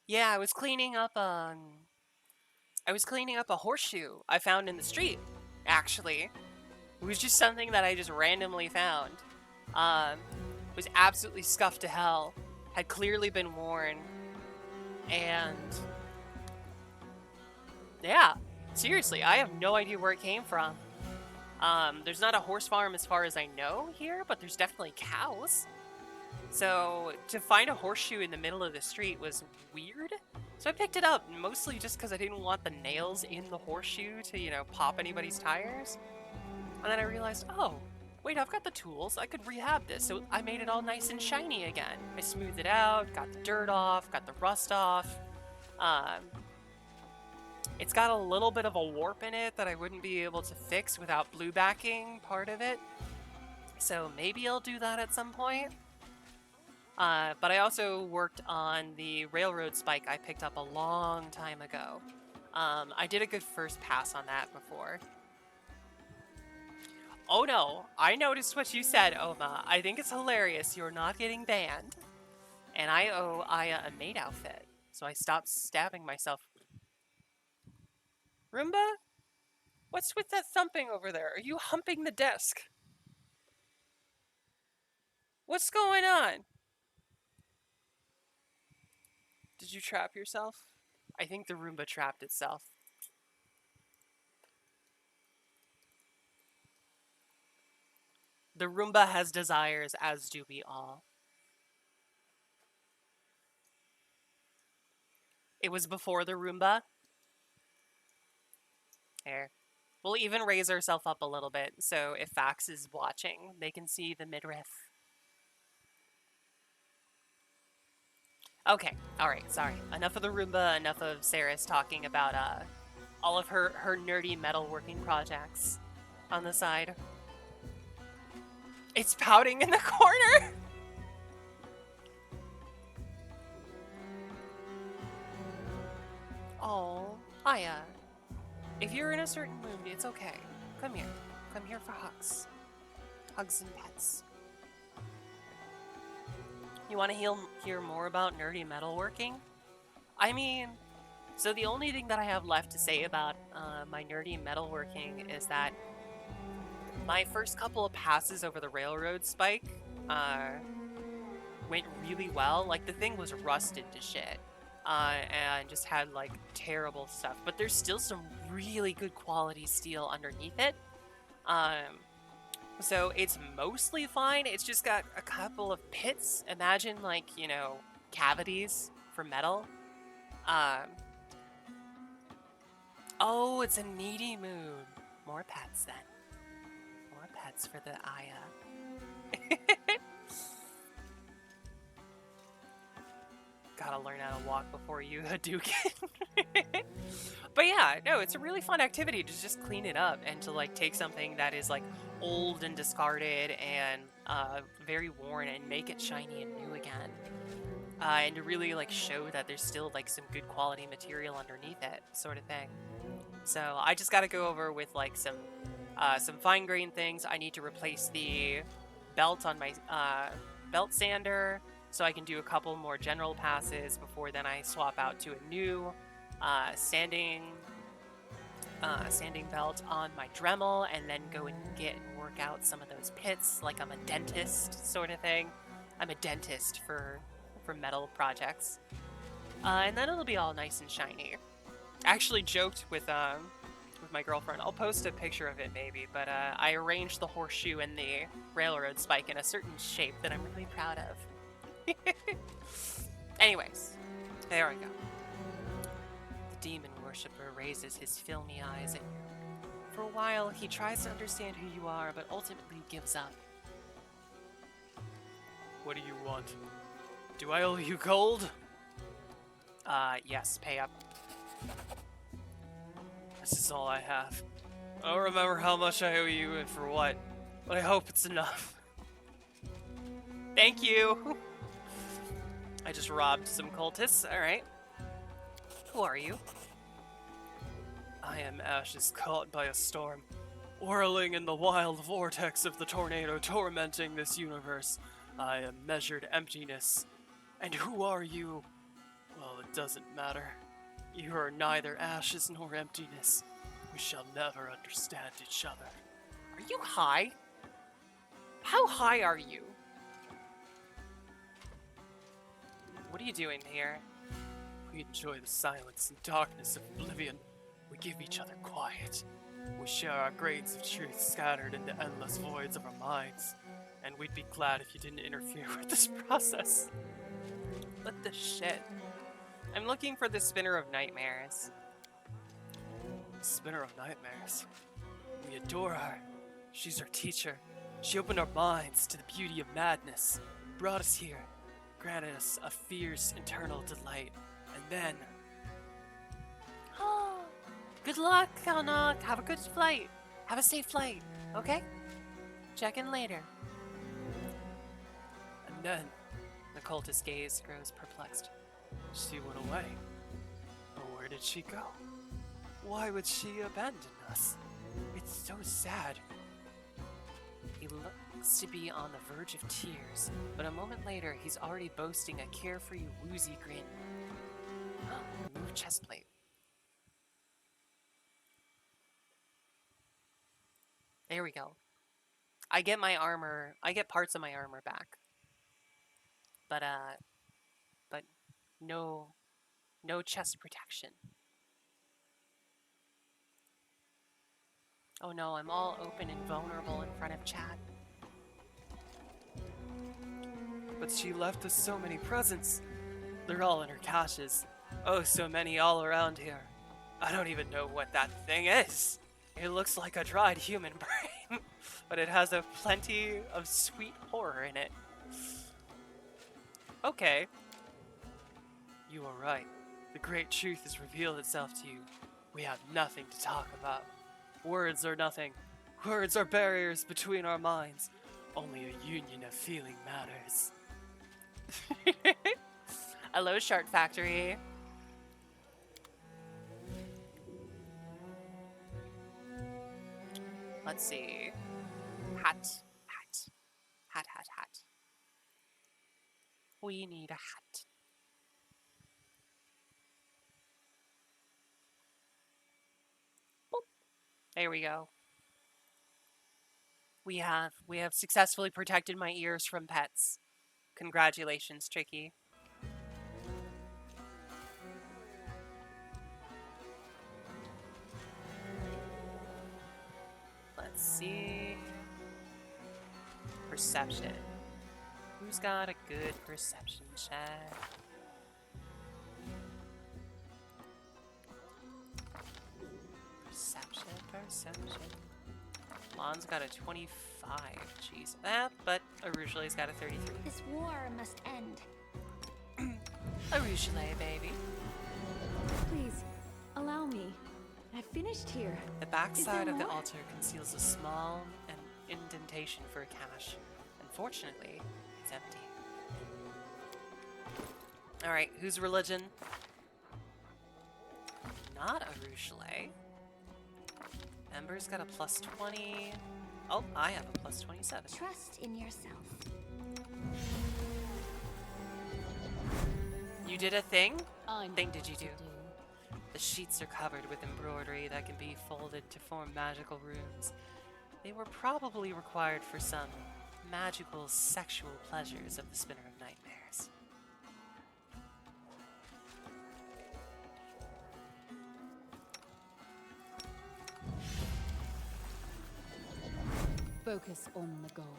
Yeah, I was cleaning up a horseshoe I found in the street, actually. It was just something that I just randomly found. Was absolutely scuffed to hell. Had clearly been worn. And yeah, seriously, I have no idea where it came from. There's not a horse farm as far as I know here, but there's definitely cows. So to find a horseshoe in the middle of the street was weird. So I picked it up, mostly just because I didn't want the nails in the horseshoe to, you know, pop anybody's tires. And then I realized, oh, wait, I've got the tools. I could rehab this. So I made it all nice and shiny again. I smoothed it out, got the dirt off, got the rust off. It's got a little bit of a warp in it that I wouldn't be able to fix without blue backing part of it. So maybe I'll do that at some point. But I also worked on the railroad spike I picked up a long time ago. I did a good first pass on that before. Oh no, I noticed what you said, Oma. I think it's hilarious you're not getting banned. And I owe Aya a maid outfit, so I stopped stabbing myself. Roomba? What's with that thumping over there? Are you humping the desk? What's going on? Did you trap yourself? I think the Roomba trapped itself. The Roomba has desires, as do we all. It was before the Roomba. There. We'll even raise ourselves up a little bit, so if Fax is watching, they can see the midriff. Okay, alright, sorry. Enough of the Roomba, enough of Saris talking about all of her nerdy metalworking projects on the side. It's pouting in the corner! Oh, Aya. If you're in a certain mood, it's okay. Come here. Come here for hugs. Hugs and pets. You want to hear more about nerdy metalworking? I mean, so the only thing that I have left to say about my nerdy metalworking is that my first couple of passes over the railroad spike went really well. Like, the thing was rusted to shit. And just had, like, terrible stuff. But there's still some really good quality steel underneath it. So it's mostly fine. It's just got a couple of pits. Imagine, like, you know, cavities for metal. Oh, it's a needy mood. More pets, then. More pets for the Aya. Gotta learn how to walk before you Hadouken. But yeah, no, it's a really fun activity to just clean it up and to like take something that is like old and discarded and very worn and make it shiny and new again. And to really like show that there's still like some good quality material underneath it, sort of thing. So I just gotta go over with like some fine grained things. I need to replace the belt on my belt sander, so I can do a couple more general passes before then I swap out to a new sanding belt on my Dremel, and then go and work out some of those pits like I'm a dentist sort of thing. I'm a dentist for metal projects. And then it'll be all nice and shiny. I actually joked with my girlfriend, I'll post a picture of it maybe, but I arranged the horseshoe and the railroad spike in a certain shape that I'm really proud of. Anyways, there we go. The demon worshipper raises his filmy eyes at you. For a while, he tries to understand who you are, but ultimately gives up. What do you want? Do I owe you gold? Yes, pay up. This is all I have. I don't remember how much I owe you and for what, but I hope it's enough. Thank you! I just robbed some cultists, alright. Who are you? I am ashes caught by a storm, whirling in the wild vortex of the tornado tormenting this universe. I am measured emptiness. And who are you? Well, it doesn't matter. You are neither ashes nor emptiness. We shall never understand each other. Are you high? How high are you? What are you doing here? We enjoy the silence and darkness of oblivion. We give each other quiet. We share our grains of truth scattered in the endless voids of our minds. And we'd be glad if you didn't interfere with this process. What the shit? I'm looking for the Spinner of Nightmares. Spinner of Nightmares. We adore her. She's our teacher. She opened our minds to the beauty of madness, brought us here, granted us a fierce internal delight, and then... Oh, good luck, Kalnok. Have a good flight. Have a safe flight, okay? Check in later. And then The cultist's gaze grows perplexed. she went away. But where did she go? Why would she abandon us? It's so sad. He looks to be on the verge of tears, but a moment later, he's already boasting a carefree, woozy grin. Remove chest plate. There we go. I get my armor. I get parts of my armor back, but no chest protection. Oh no, I'm all open and vulnerable in front of chat. But she left us so many presents. They're all in her caches. Oh, so many all around here. I don't even know what that thing is. It looks like a dried human brain, but it has a plenty of sweet horror in it. Okay. You are right. The great truth has revealed itself to you. We have nothing to talk about. Words are nothing. Words are barriers between our minds. Only a union of feeling matters. Hello, Shark Factory. Let's see. Hat. We need a hat. Boop. There we go. We have successfully protected my ears from pets. Congratulations, Tricky. Let's see. Perception. Who's got a good perception check? Perception. Lon's got a 25. Jeez. But Arugele's got a 33. This war must end. Arugele, baby. Please, allow me. I finished here. The backside of the more? altar conceals a small indentation for a cache. Unfortunately, it's empty. Alright, whose religion? Not Arugele. Ember's got a plus 20. Oh, I have a plus 27. Trust in yourself. You did a thing? I know Thing did you what to do? The sheets are covered with embroidery that can be folded to form magical runes. They were probably required for some magical sexual pleasures of the Spinner of Nightmares. Focus on the goal.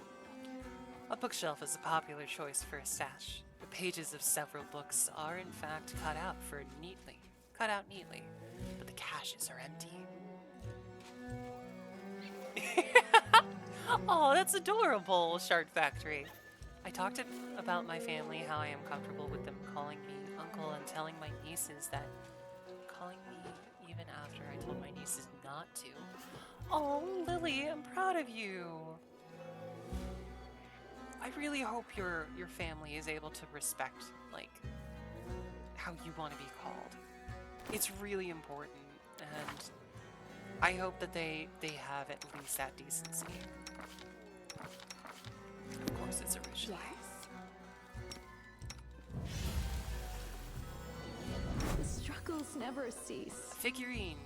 A bookshelf is a popular choice for a stash. The pages of several books are in fact cut out neatly, but the caches are empty. Oh, that's adorable, Shark Factory. I talked about my family, how I am comfortable with them calling me uncle, and telling my nieces that calling me even after I told my nieces not to. Oh, Lily, I'm proud of you. I really hope your family is able to respect, like, how you want to be called. It's really important, and I hope that they have at least that decency. Of course, it's original. Yes. The struggles never cease. A figurine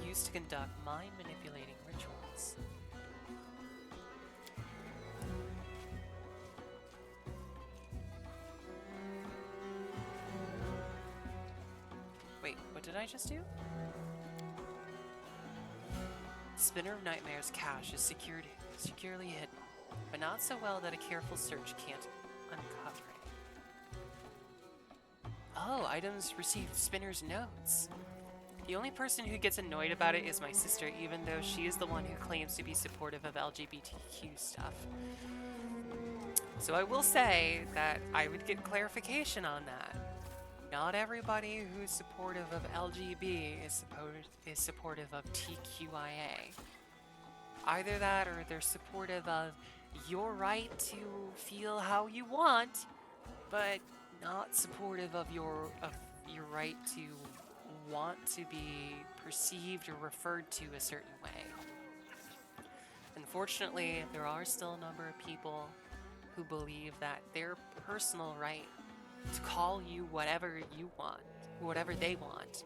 used to conduct mind manipulating rituals. Wait, what did I just do? Spinner of Nightmares cache is securely hidden, but not so well that a careful search can't uncover it. Oh, items received Spinner's notes. The only person who gets annoyed about it is my sister, even though she is the one who claims to be supportive of LGBTQ stuff. So I will say that I would get clarification on that. Not everybody who's supportive of LGB is supportive of TQIA. Either that, or they're supportive of your right to feel how you want, but not supportive of your right to want to be perceived or referred to a certain way. Unfortunately, there are still a number of people who believe that their personal right to call you whatever you want, whatever they want,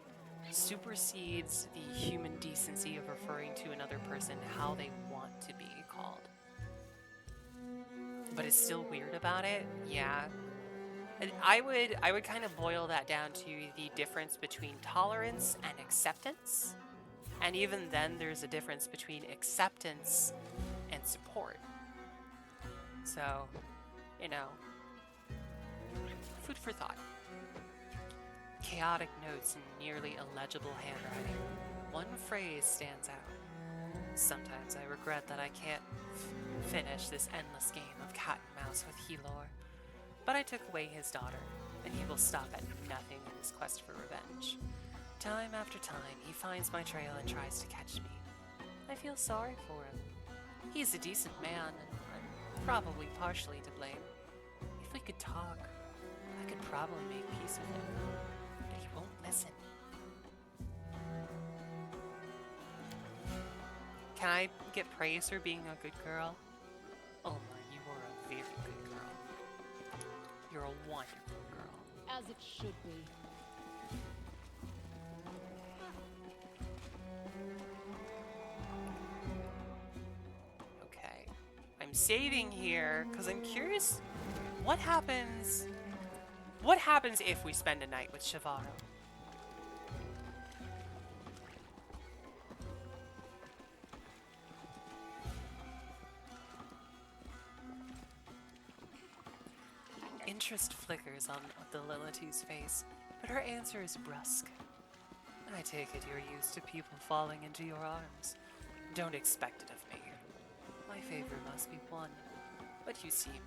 supersedes the human decency of referring to another person how they want to be called. But it's still weird about it, yeah. And I would kind of boil that down to the difference between tolerance and acceptance. And even then, there's a difference between acceptance and support. So, you know, food for thought. Chaotic notes in nearly illegible handwriting. One phrase stands out. Sometimes I regret that I can't finish this endless game of cat and mouse with Helor. But I took away his daughter, and he will stop at nothing in his quest for revenge. Time after time, he finds my trail and tries to catch me. I feel sorry for him. He's a decent man, and I'm probably partially to blame. If we could talk, I could probably make peace with him, but he won't listen. Can I get praise for being a good girl? Oma, you are a very good girl. You're a wonderful girl. As it should be. Okay. I'm saving here because I'm curious what happens if we spend a night with Shavaro? Interest flickers on the Lilitu's face, but her answer is brusque. I take it you're used to people falling into your arms. Don't expect it of me. My favor must be won, but you seem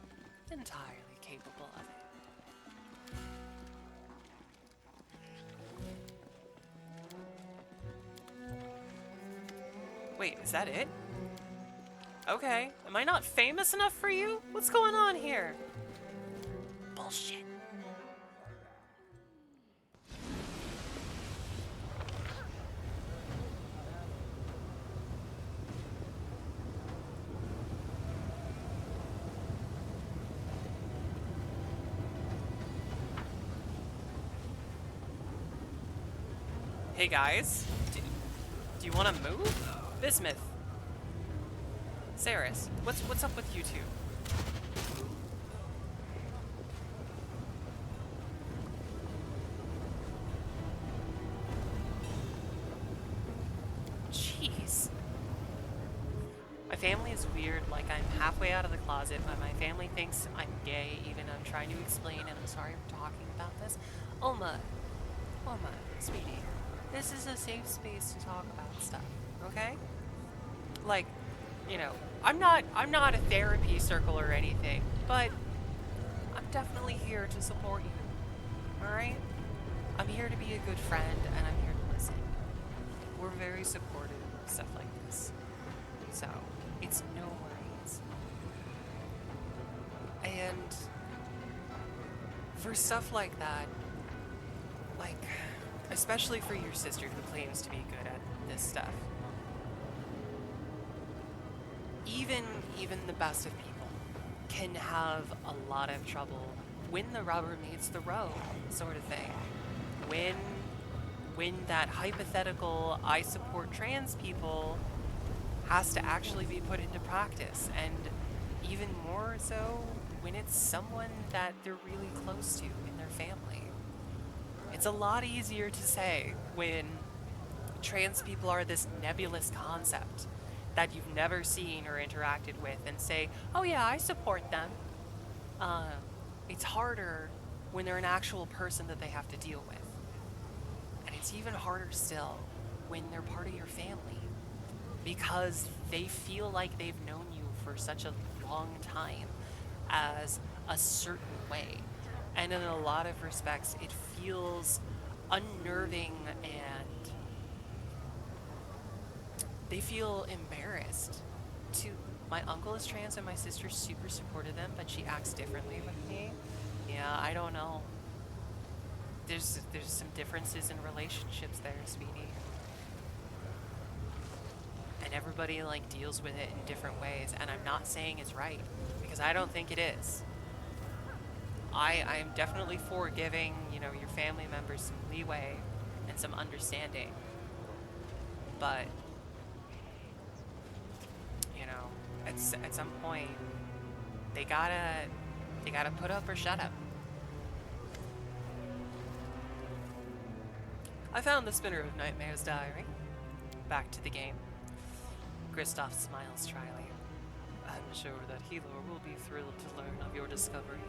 entirely capable of it. Wait, is that it? Okay, am I not famous enough for you? What's going on here? Bullshit. Hey guys, do you want to move? Bismuth, Saris, what's up with you two? Jeez. My family is weird, like I'm halfway out of the closet, but my family thinks I'm gay, even I'm trying to explain, and I'm sorry for talking about this. Oma, sweetie, this is a safe space to talk about stuff, okay? Like, you know, I'm not a therapy circle or anything, but I'm definitely here to support you, alright? I'm here to be a good friend, and I'm here to listen. We're very supportive of stuff like this, so it's no worries. And for stuff like that, like, especially for your sister who claims to be good at this stuff, even the best of people can have a lot of trouble when the rubber meets the road, sort of thing. When that hypothetical I support trans people has to actually be put into practice, and even more so when it's someone that they're really close to in their family. It's a lot easier to say when trans people are this nebulous concept that you've never seen or interacted with and say, oh yeah, I support them. It's harder when they're an actual person that they have to deal with. And it's even harder still when they're part of your family, because they feel like they've known you for such a long time as a certain way. And in a lot of respects, it feels unnerving, and they feel embarrassed. My uncle is trans and my sister's super supportive of them, but she acts differently with me. Yeah, I don't know. there's some differences in relationships there, Speedy. And everybody like deals with it in different ways, and I'm not saying it's right, because I don't think it is. I am definitely for giving, you know, your family members some leeway and some understanding. But, you know, at some point they gotta put up or shut up. I found the Spinner of Nightmares diary. Back to the game. Kristoff smiles tryly. I'm sure that Helor will be thrilled to learn of your discovery.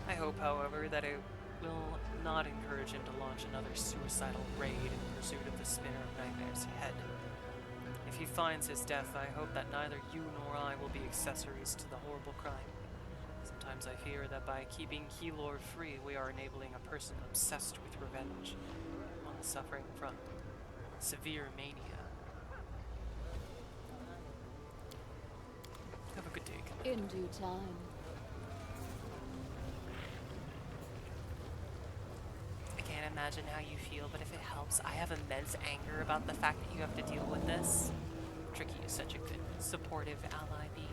I hope, however, that it will not encourage him to launch another suicidal raid in pursuit of the Spinner of Nightmares' head. If he finds his death, I hope that neither you nor I will be accessories to the horrible crime. Sometimes I fear that by keeping Helor free, we are enabling a person obsessed with revenge, one suffering from severe mania. Have a good day, Commander. In due time. I can't imagine how you feel, but if it helps, I have immense anger about the fact that you have to deal with this. Tricky is such a good, supportive ally being.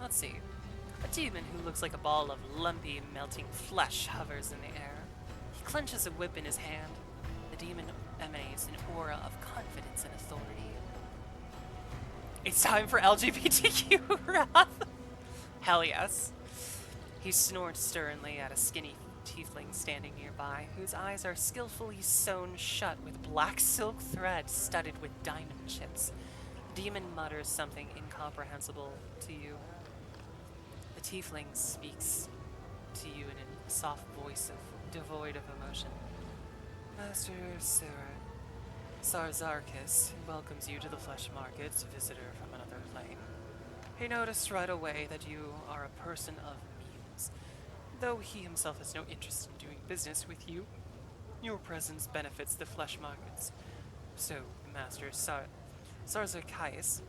Let's see. A demon who looks like a ball of lumpy, melting flesh hovers in the air. He clenches a whip in his hand. The demon emanates an aura of confidence and authority. It's time for LGBTQ wrath! Hell yes. He snorts sternly at a skinny tiefling standing nearby, whose eyes are skillfully sewn shut with black silk thread studded with diamond chips. The demon mutters something incomprehensible to you. The tiefling speaks to you in a soft voice devoid of emotion. Master Sarzarkis welcomes you to the flesh market, visitor from another plane. He noticed right away that you are a person of means. Though he himself has no interest in doing business with you, your presence benefits the flesh markets. So, Master Sarzakis,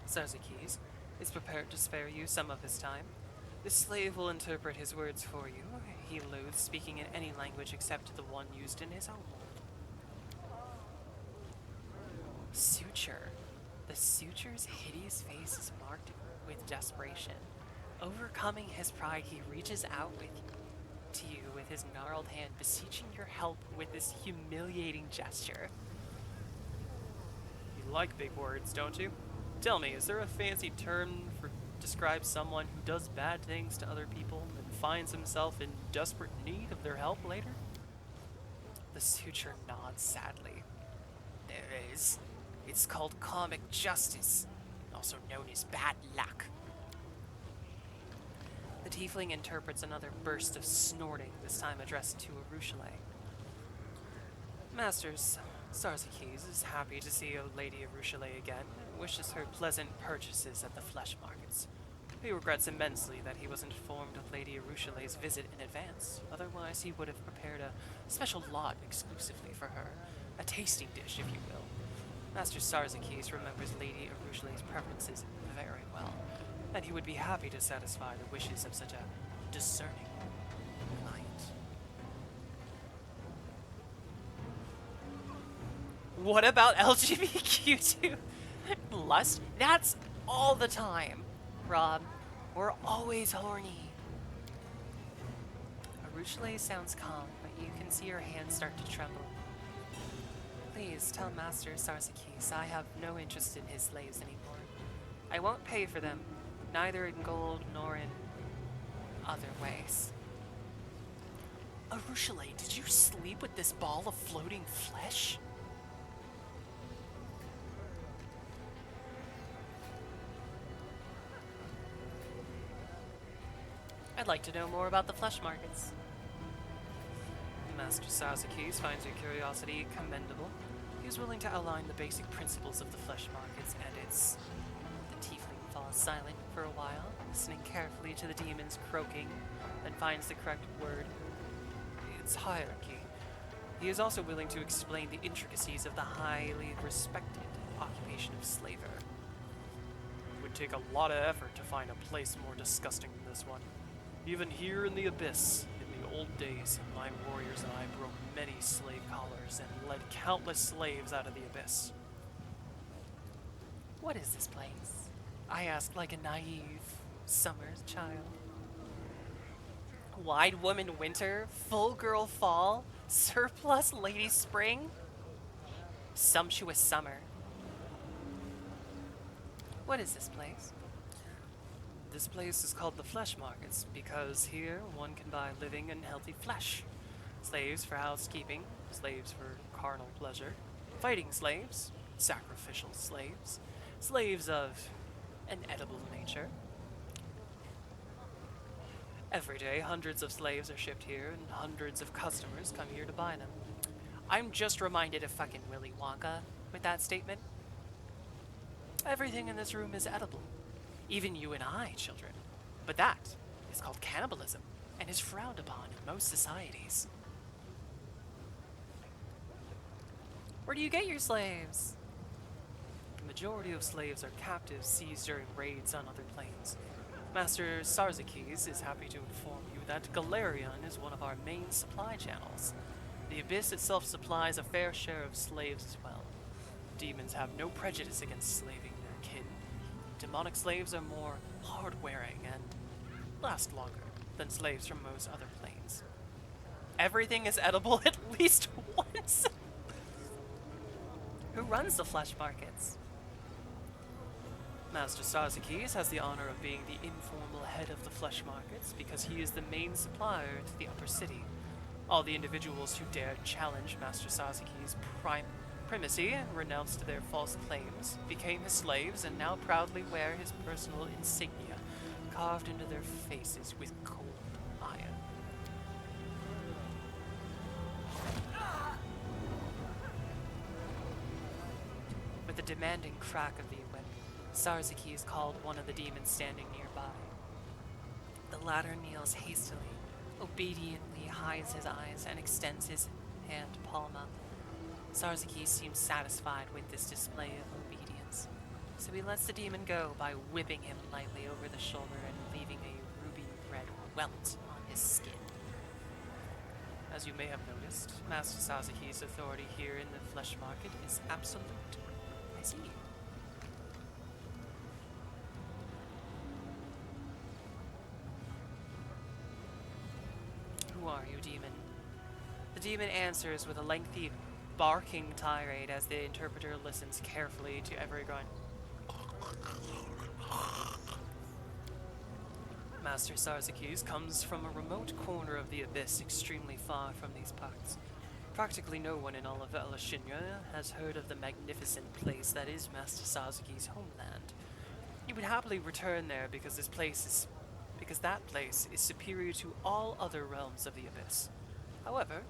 Sarzakis is prepared to spare you some of his time. The slave will interpret his words for you. He loathes speaking in any language except the one used in his own world. Suture. The suture's hideous face is marked with desperation. Overcoming his pride, he reaches out to you with his gnarled hand, beseeching your help with this humiliating gesture. You like big words, don't you? Tell me, is there a fancy term for describe someone who does bad things to other people and finds himself in desperate need of their help later? The suture nods sadly. There is. It's called comic justice, also known as bad luck. The tiefling interprets another burst of snorting, this time addressed to Arushale. Masters, Sarzakis is happy to see Lady Arushale again and wishes her pleasant purchases at the flesh markets. He regrets immensely that he wasn't informed of Lady Arushale's visit in advance. Otherwise, he would have prepared a special lot exclusively for her. A tasting dish, if you will. Master Sarzakis remembers Lady Arushale's preferences very well, and he would be happy to satisfy the wishes of such a discerning client. What about LGBTQ2? Lust? That's all the time, Rob. We're always horny. Arushale sounds calm, but you can see her hands start to tremble. Please tell Master Sarzakis I have no interest in his slaves anymore. I won't pay for them, neither in gold nor in other ways. Arushale, did you sleep with this ball of floating flesh? I'd like to know more about the flesh markets. Master Sarzakis finds your curiosity commendable. He is willing to outline the basic principles of the flesh markets and its... The tiefling falls silent for a while, listening carefully to the demon's croaking, then finds the correct word. Its hierarchy. He is also willing to explain the intricacies of the highly respected occupation of slaver. It would take a lot of effort to find a place more disgusting than this one. Even here in the Abyss, in the old days, my warriors and I broke many slave collars and led countless slaves out of the Abyss. What is this place? I asked like a naive summer's child. Wide woman winter, full girl fall, surplus lady spring, sumptuous summer. What is this place? This place is called the Flesh Markets because here one can buy living and healthy flesh. Slaves for housekeeping, slaves for carnal pleasure, fighting slaves, sacrificial slaves, slaves of an edible nature. Every day, hundreds of slaves are shipped here, and hundreds of customers come here to buy them. I'm just reminded of fucking Willy Wonka with that statement. Everything in this room is edible. Even you and I, children. But that is called cannibalism and is frowned upon in most societies. Where do you get your slaves? The majority of slaves are captives seized during raids on other planes. Master Sarzakis is happy to inform you that Galarion is one of our main supply channels. The Abyss itself supplies a fair share of slaves as well. Demons have no prejudice against slaving their kin. Demonic slaves are more hard-wearing and last longer than slaves from most other planes. Everything is edible at least once. Who runs the flesh markets? Master Sarzakis has the honor of being the informal head of the flesh markets because he is the main supplier to the upper city. All the individuals who dared challenge Master Sarzakis' primacy renounced their false claims, became his slaves, and now proudly wear his personal insignia, carved into their faces with cold iron. With a demanding crack of the whip, Sarzakis called one of the demons standing nearby. The latter kneels hastily, obediently hides his eyes, and extends his hand palm up. Sarzakis seems satisfied with this display of obedience, so he lets the demon go by whipping him lightly over the shoulder and leaving a ruby-red welt on his skin. As you may have noticed, Master Sarzakis' authority here in the flesh market is absolute. I see. Who are you, demon? The demon answers with a lengthy, barking tirade as the interpreter listens carefully to every grunt. Master Sarzakis comes from a remote corner of the Abyss extremely far from these parts. Practically no one in all of Elishinia has heard of the magnificent place that is Master Sarzakis' homeland. He would happily return there because that place is superior to all other realms of the Abyss. However,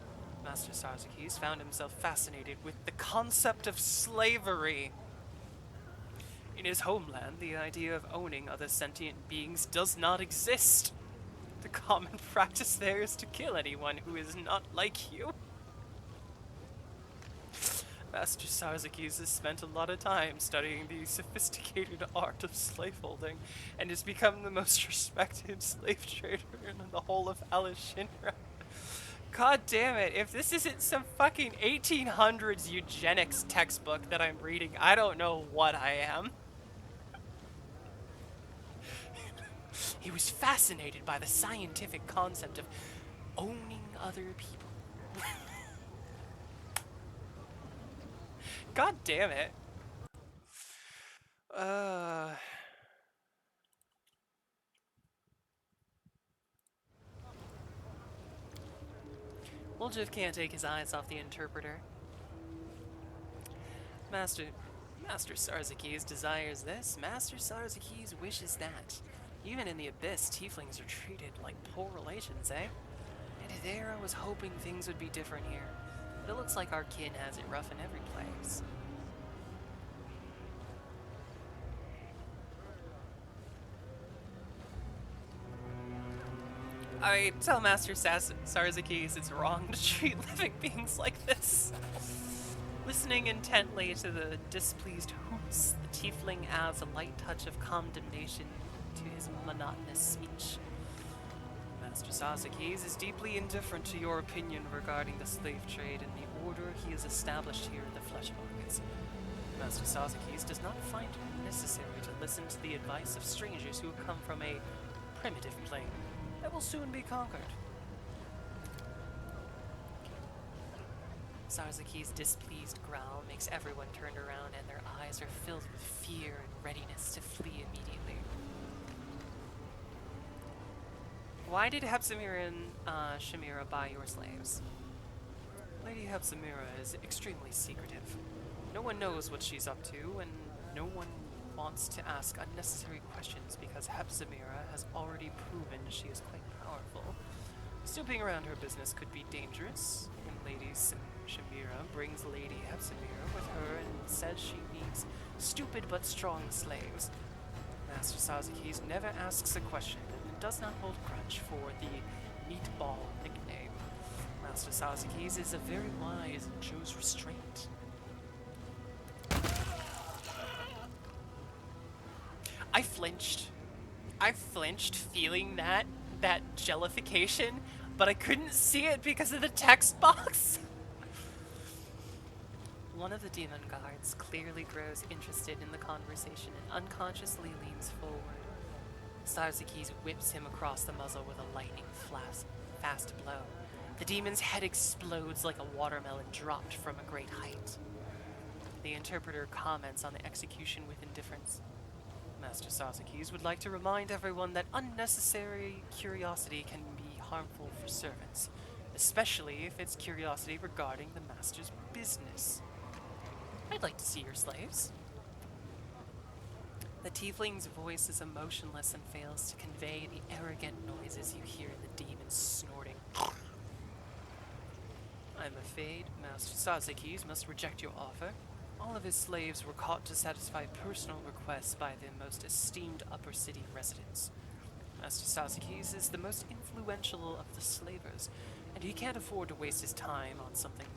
Master Sarzakis found himself fascinated with the concept of slavery. In his homeland, the idea of owning other sentient beings does not exist. The common practice there is to kill anyone who is not like you. Master Sarzakis has spent a lot of time studying the sophisticated art of slaveholding and has become the most respected slave trader in the whole of Alishinra. God damn it, if this isn't some fucking 1800s eugenics textbook that I'm reading, I don't know what I am. He was fascinated by the scientific concept of owning other people. God damn it. Woljif can't take his eyes off the interpreter. Master Sarzakis desires this. Master Sarzakis wishes that. Even in the Abyss, tieflings are treated like poor relations, eh? And there I was hoping things would be different here. But it looks like our kin has it rough in every place. I tell Master Sarzakis it's wrong to treat living beings like this. Listening intently to the displeased hoots, the tiefling adds a light touch of condemnation to his monotonous speech. Master Sazakis is deeply indifferent to your opinion regarding the slave trade and the order he has established here in the flesh markets. Master Sazakis does not find it necessary to listen to the advice of strangers who come from a primitive plane that will soon be conquered. Sarzaki's displeased growl makes everyone turn around and their eyes are filled with fear and readiness to flee immediately. Why did Hepzimira and Shamira buy your slaves? Lady Hepzimira is extremely secretive. No one knows what she's up to, and no one wants to ask unnecessary questions because Hepzimira has already proven she is quite powerful. Snooping around her business could be dangerous, and Lady Shamira brings Lady Hepzimira with her and says she needs stupid but strong slaves. Master Sazakis never asks a question and does not hold grudge for the meatball nickname. Master Sazakis is a very wise and shows restraint. I flinched feeling that jellification, but I couldn't see it because of the text box. One of the demon guards clearly grows interested in the conversation and unconsciously leans forward. Sarzakis whips him across the muzzle with a lightning fast blow. The demon's head explodes like a watermelon dropped from a great height. The interpreter comments on the execution with indifference. Master Sazakis would like to remind everyone that unnecessary curiosity can be harmful for servants, especially if it's curiosity regarding the master's business. I'd like to see your slaves. The tiefling's voice is emotionless and fails to convey the arrogant noises you hear the demon snorting. I'm afraid Master Sazakis must reject your offer. All of his slaves were caught to satisfy personal requests by the most esteemed upper city residents. Master Sazakis is the most influential of the slavers, and he can't afford to waste his time on something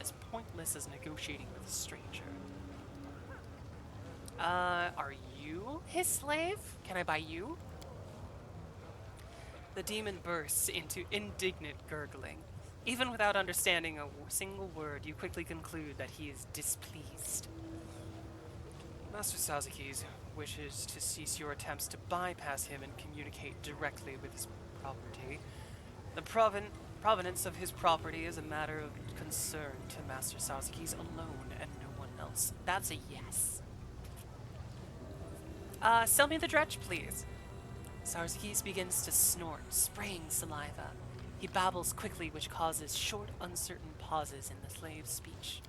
as pointless as negotiating with a stranger. Are you his slave? Can I buy you? The demon bursts into indignant gurgling. Even without understanding a single word, you quickly conclude that he is displeased. Master Sazakis wishes to cease your attempts to bypass him and communicate directly with his property. The provenance of his property is a matter of concern to Master Sazakis alone and no one else. That's a yes. Sell me the dredge, please. Sarzakis begins to snort, spraying saliva. He babbles quickly, which causes short, uncertain pauses in the slave's speech.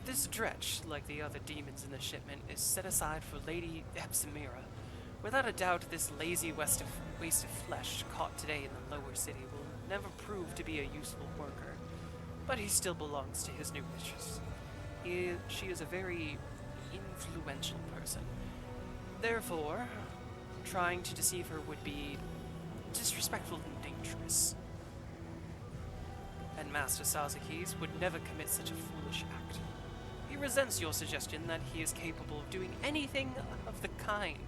This dredge, like the other demons in the shipment, is set aside for Lady Hepzimira. Without a doubt, this lazy waste of flesh caught today in the lower city will never prove to be a useful worker, but he still belongs to his new mistress. She is a very influential person. Therefore, trying to deceive her would be disrespectful and dangerous. And Master Sazakis would never commit such a foolish act. He resents your suggestion that he is capable of doing anything of the kind.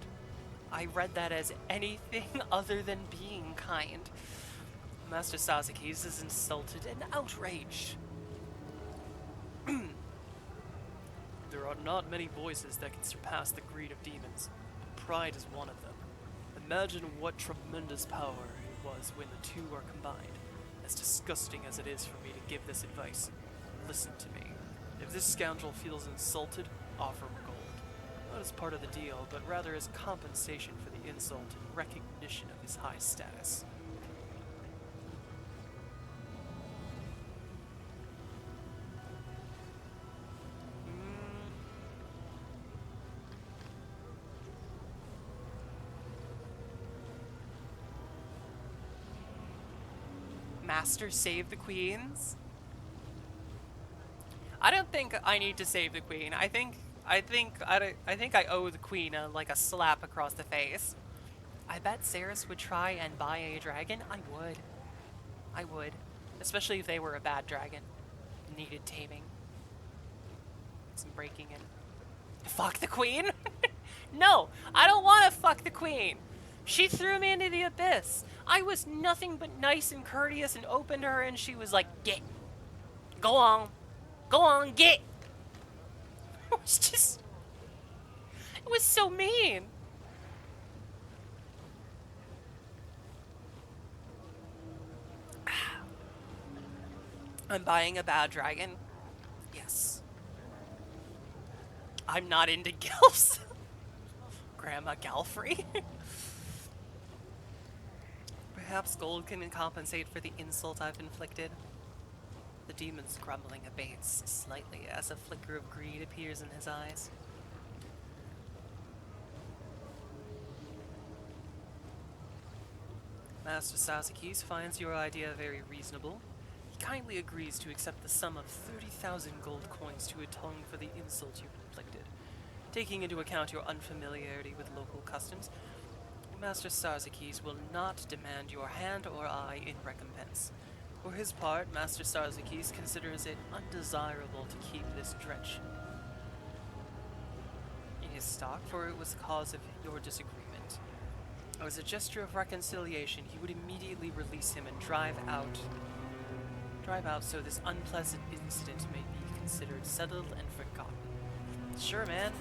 I read that as anything other than being kind. Master Sazakis is insulted and outraged. There are not many voices that can surpass the greed of demons. Pride is one of them. Imagine what tremendous power it was when the two are combined. As disgusting as it is for me to give this advice, listen to me. If this scoundrel feels insulted, offer him gold. Not as part of the deal, but rather as compensation for the insult and recognition of his high status. Master save the queens? I don't think I need to save the queen. I think I owe the queen like a slap across the face. I bet Saris would try and buy a dragon. I would. I would. Especially if they were a bad dragon. Needed taming. Some breaking in. Fuck the queen? No! I don't want to fuck the queen! She threw me into the abyss. I was nothing but nice and courteous and open to her, and she was like, get. Go on. Go on, get. It was just... It was so mean. I'm buying a bad dragon. Yes. I'm not into gilfs. Grandma Galfrey. Perhaps gold can compensate for the insult I've inflicted. The demon's grumbling abates slightly as a flicker of greed appears in his eyes. Master Sasakis finds your idea very reasonable. He kindly agrees to accept the sum of 30,000 gold coins to atone for the insult you've inflicted. Taking into account your unfamiliarity with local customs, Master Sarzakis will not demand your hand or eye in recompense. For his part, Master Sarzakis considers it undesirable to keep this dretch in his stock, for it was the cause of your disagreement. As a gesture of reconciliation, he would immediately release him and drive out so this unpleasant incident may be considered settled and forgotten. Sure, man.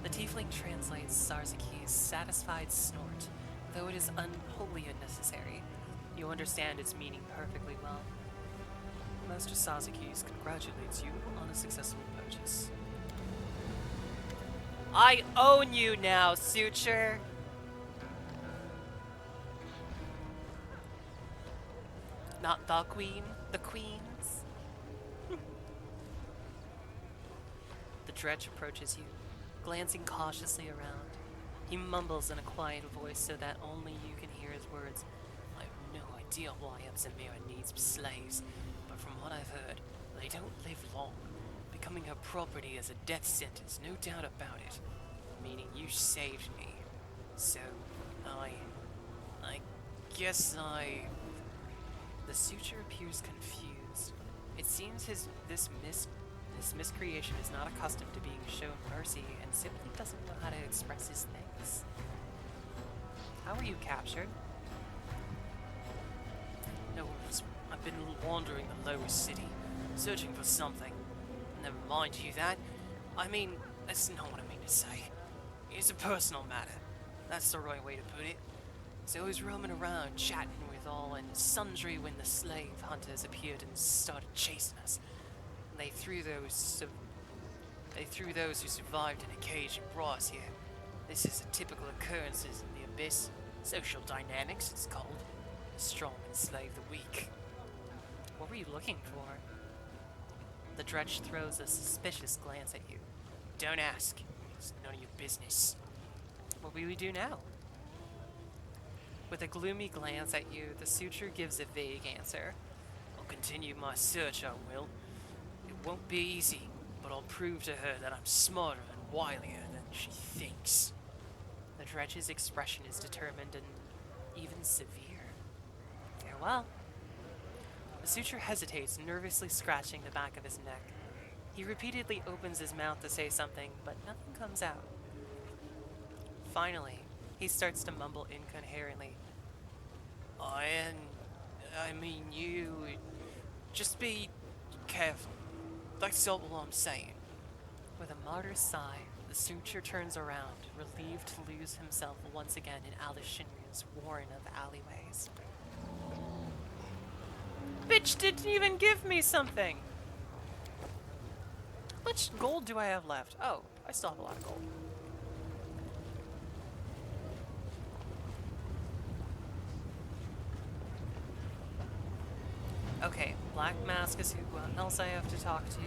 The tiefling translates Sarzaki's satisfied snort, though it is wholly unnecessary. You understand its meaning perfectly well. Master Sazakis congratulates you on a successful purchase. I own you now, Suture! Not the queen, the queens. The dredge approaches you, glancing cautiously around. He mumbles in a quiet voice so that only you can hear his words. I have no idea why Absamira needs slaves, but from what I've heard, they don't live long. Becoming her property is a death sentence, no doubt about it. Meaning you saved me. So, I guess The suture appears confused. It seems this miscreation is not accustomed to being shown mercy and simply doesn't know how to express his thanks. How were you captured? No, I've been wandering the lower city, searching for something. Never mind you that. I mean, that's not what I mean to say. It's a personal matter. That's the right way to put it. So I was roaming around, chatting with all and sundry when the slave hunters appeared and started chasing us. They threw those who survived in a cage and brought us here. This is a typical occurrence in the Abyss. Social dynamics, it's called. The strong enslave the weak. What were you looking for? The dredge throws a suspicious glance at you. Don't ask. It's none of your business. What will we do now? With a gloomy glance at you, the suture gives a vague answer. I'll continue my search, I will. It won't be easy, but I'll prove to her that I'm smarter and wilier than she thinks. The dredge's expression is determined and even severe. Farewell. The suture hesitates, nervously scratching the back of his neck. He repeatedly opens his mouth to say something, but nothing comes out. Finally, he starts to mumble incoherently. You... Just be careful. That's all I'm saying. With a martyr sigh, the suture turns around, relieved to lose himself once again in Alishinria's warren of alleyways. Bitch didn't even give me something! How much gold do I have left? Oh, I still have a lot of gold. Okay, Black Mask is who else I have to talk to.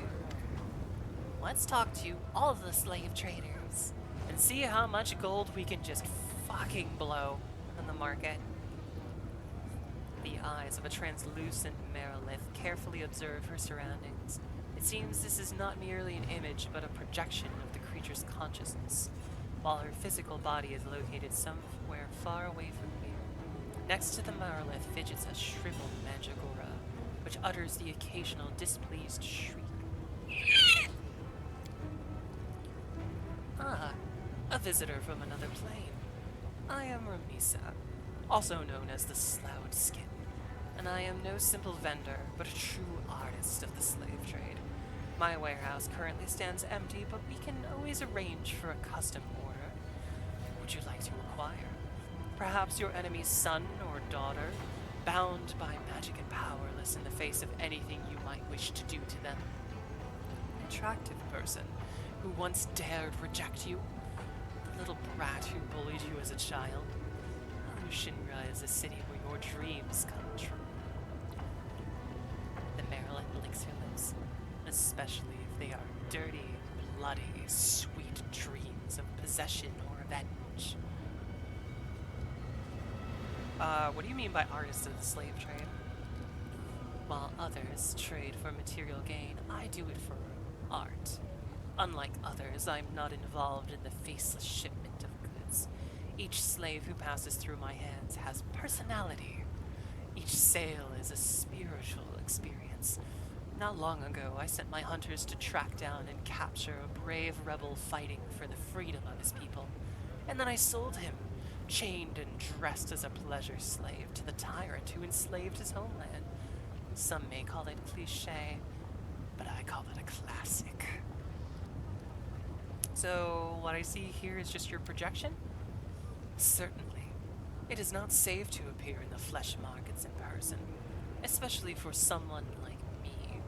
Let's talk to all of the slave traders and see how much gold we can just fucking blow on the market. The eyes of a translucent Merilith carefully observe her surroundings. It seems this is not merely an image, but a projection of the creature's consciousness. while her physical body is located somewhere far away from here. Next to the monolith fidgets a shriveled mandragora, which utters the occasional displeased shriek. Ah, a visitor from another plane. I am Ramisa, also known as the Sloughed Skin, and I am no simple vendor, but a true artist of the slave trade. My warehouse currently stands empty, but we can always arrange for a custom order. Would you like to acquire? Perhaps your enemy's son or daughter, bound by magic and powerless in the face of anything you might wish to do to them. An attractive person who once dared reject you, the little brat who bullied you as a child. Oh, Shinra is a city where your dreams come true. The Maryland licks her lips, especially if they are dirty, bloody, sweet dreams of possession or revenge. What do you mean by artists of the slave trade? While others trade for material gain, I do it for art. Unlike others, I'm not involved in the faceless shipment of goods. Each slave who passes through my hands has personality. Each sale is a spiritual experience. Not long ago, I sent my hunters to track down and capture a brave rebel fighting for the freedom of his people. And then I sold him, chained and dressed as a pleasure slave, to the tyrant who enslaved his homeland. Some may call it cliché, but I call it a classic. So, what I see here is just your projection? Certainly. It is not safe to appear in the flesh markets in person, especially for someone like me.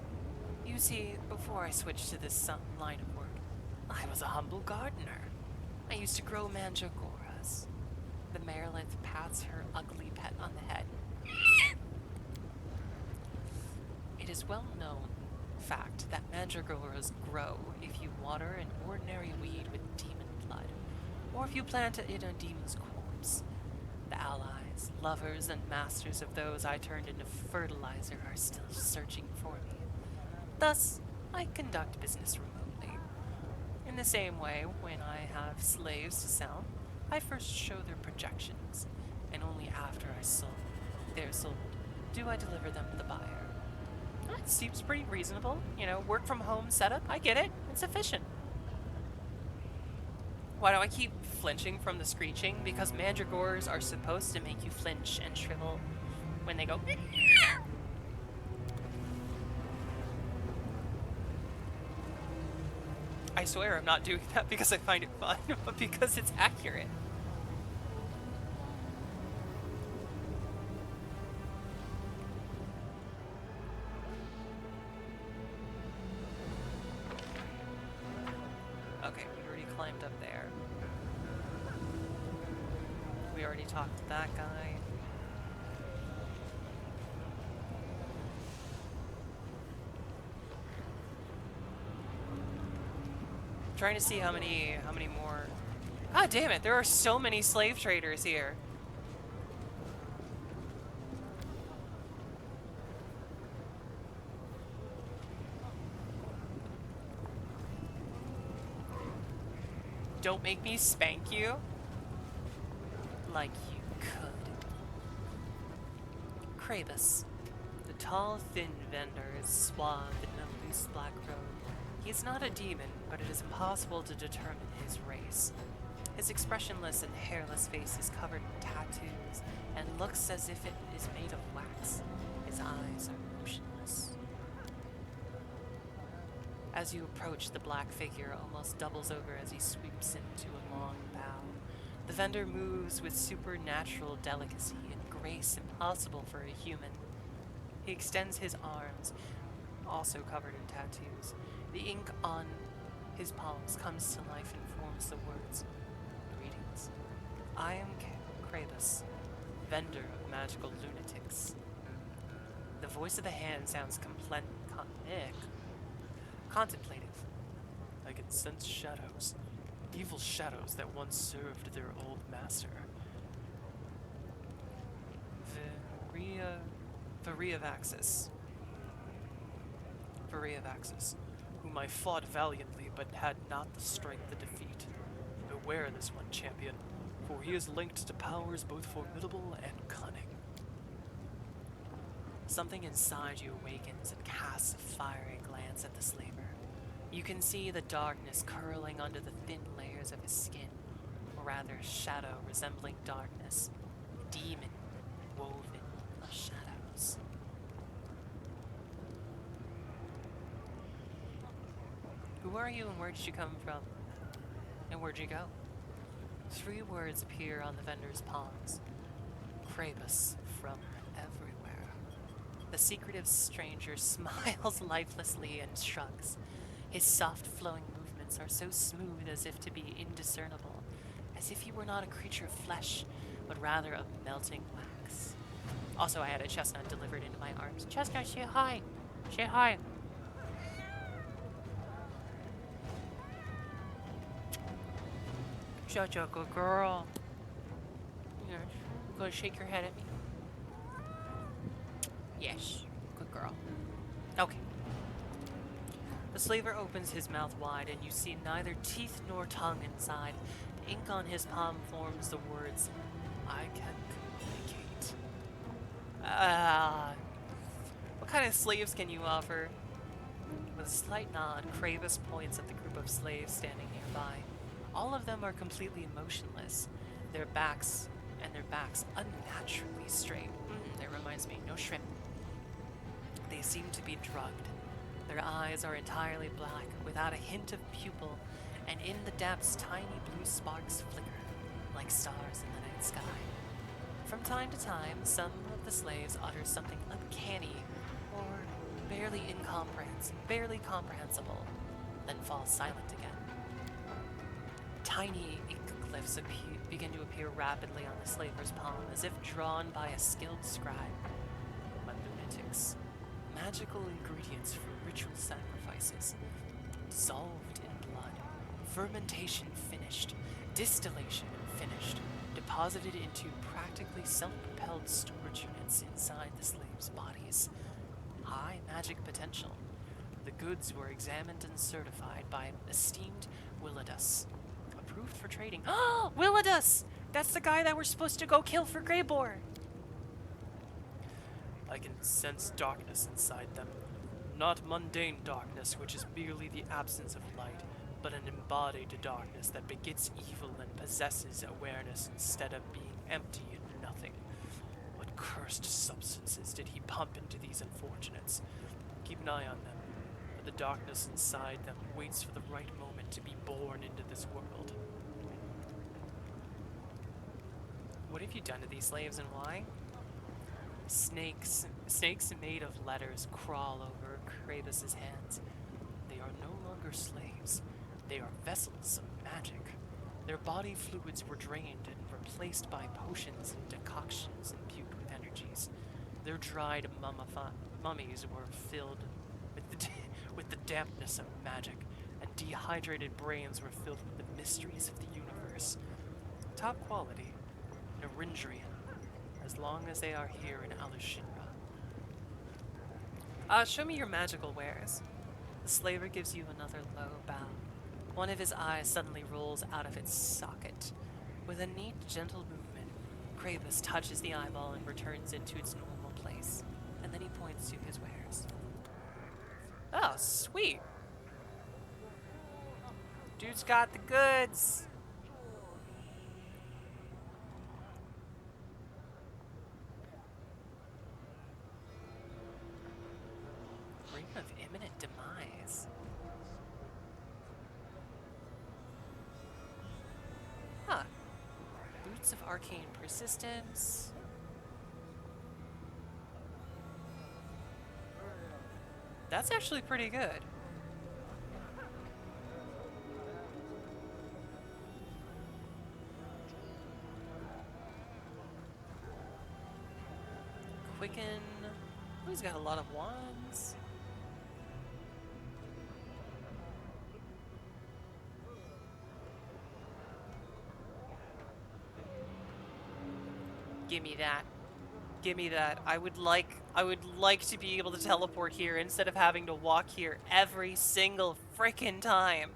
You see, before I switched to this line of work, I was a humble gardener. I used to grow mandragoras. The Maryland pats her ugly pet on the head. It is well known fact that mandragoras grow if you water an ordinary weed with demon blood, or if you plant it in a demon's corpse. The allies, lovers, and masters of those I turned into fertilizer are still searching for me. Thus, I conduct business remotely. In the same way, when I have slaves to sell, I first show their projections, and only after they're sold, do I deliver them to the buyer. That seems pretty reasonable. You know, work from home setup. I get it. It's efficient. Why do I keep flinching from the screeching? Because mandragores are supposed to make you flinch and shrivel when they go. I swear I'm not doing that because I find it fun, but because it's accurate. Okay, we already climbed up there. We already talked to that guy. Trying to see how many more. God damn it, there are so many slave traders here. Don't make me spank you like you could. Krabus, the tall, thin vendor, is swathed in a loose black robe. He is not a demon, but it is impossible to determine his race. His expressionless and hairless face is covered in tattoos and looks as if it is made of wax. His eyes are motionless. As you approach, the black figure almost doubles over as he sweeps into a long bow. The vendor moves with supernatural delicacy and grace impossible for a human. He extends his arms, also covered in tattoos. The ink on his palms comes to life and forms the words, "Greetings. I am Krabus, vendor of magical lunatics." The voice of the hand sounds contemplative. I can sense shadows, evil shadows that once served their old master. Variavaxis, whom I fought valiantly but had not the strength to defeat. No Beware this one, champion, for he is linked to powers both formidable and cunning. Something inside you awakens and casts a fiery glance at the slaver. You can see the darkness curling under the thin layers of his skin, or rather shadow resembling darkness, a demon woven of shadows. Who are you and where did you come from? And where'd you go? 3 words appear on the vendor's palms. Krabus from everywhere. The secretive stranger smiles lifelessly and shrugs. His soft flowing movements are so smooth as if to be indiscernible, as if he were not a creature of flesh, but rather of melting wax. Also, I had a chestnut delivered into my arms. Chestnut, say hi! Say hi! Such a good girl. Yes. Go shake your head at me. Yes. Good girl. Okay. The slaver opens his mouth wide, and you see neither teeth nor tongue inside. The ink on his palm forms the words, I can communicate. What kind of slaves can you offer? With a slight nod, Kravis points at the group of slaves standing nearby. All of them are completely motionless, their backs unnaturally straight. That reminds me, no shrimp. They seem to be drugged. Their eyes are entirely black, without a hint of pupil, and in the depths tiny blue sparks flicker, like stars in the night sky. From time to time, some of the slaves utter something uncanny, or barely comprehensible, then fall silent again. Tiny ink glyphs begin to appear rapidly on the slaver's palm, as if drawn by a skilled scribe. But lunatics. Magical ingredients for ritual sacrifices. Dissolved in blood. Fermentation finished. Distillation finished. Deposited into practically self-propelled storage units inside the slaves' bodies. High magic potential. The goods were examined and certified by esteemed Willidus. Approved for trading. Oh, Willidus! That's the guy that we're supposed to go kill for Greybor! I can sense darkness inside them. Not mundane darkness, which is merely the absence of light, but an embodied darkness that begets evil and possesses awareness instead of being empty and nothing. What cursed substances did he pump into these unfortunates? Keep an eye on them, for the darkness inside them waits for the right moment to be born into this world. What have you done to these slaves and why? Snakes made of letters crawl over Kravis' hands. They are no longer slaves. They are vessels of magic. Their body fluids were drained and replaced by potions and decoctions imbued with energies. Their dried mummies were filled with the dampness of magic, and dehydrated brains were filled with the mysteries of the universe. Top quality, Narindrian, as long as they are here in Alushinra. Show me your magical wares. The slaver gives you another low bow. One of his eyes suddenly rolls out of its socket. With a neat, gentle movement, Kravis touches the eyeball and returns it to its normal place, and then he points to his wares. Oh, sweet! Dude's got the goods! Ring of imminent demise. Huh. Boots of arcane persistence. That's actually pretty good. Quicken. Oh, he's got a lot of wands. Give me that. Give me that. I would like to be able to teleport here instead of having to walk here every single freaking time.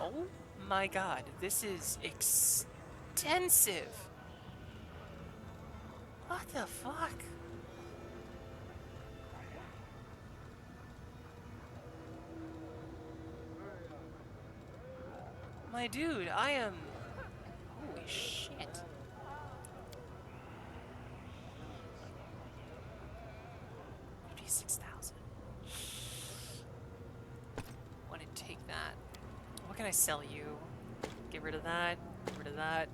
Oh my god, this is extensive. What the fuck? My dude, I am... Holy shit. $56,000. Want to take that. What can I sell you? Get rid of that. Get rid of that.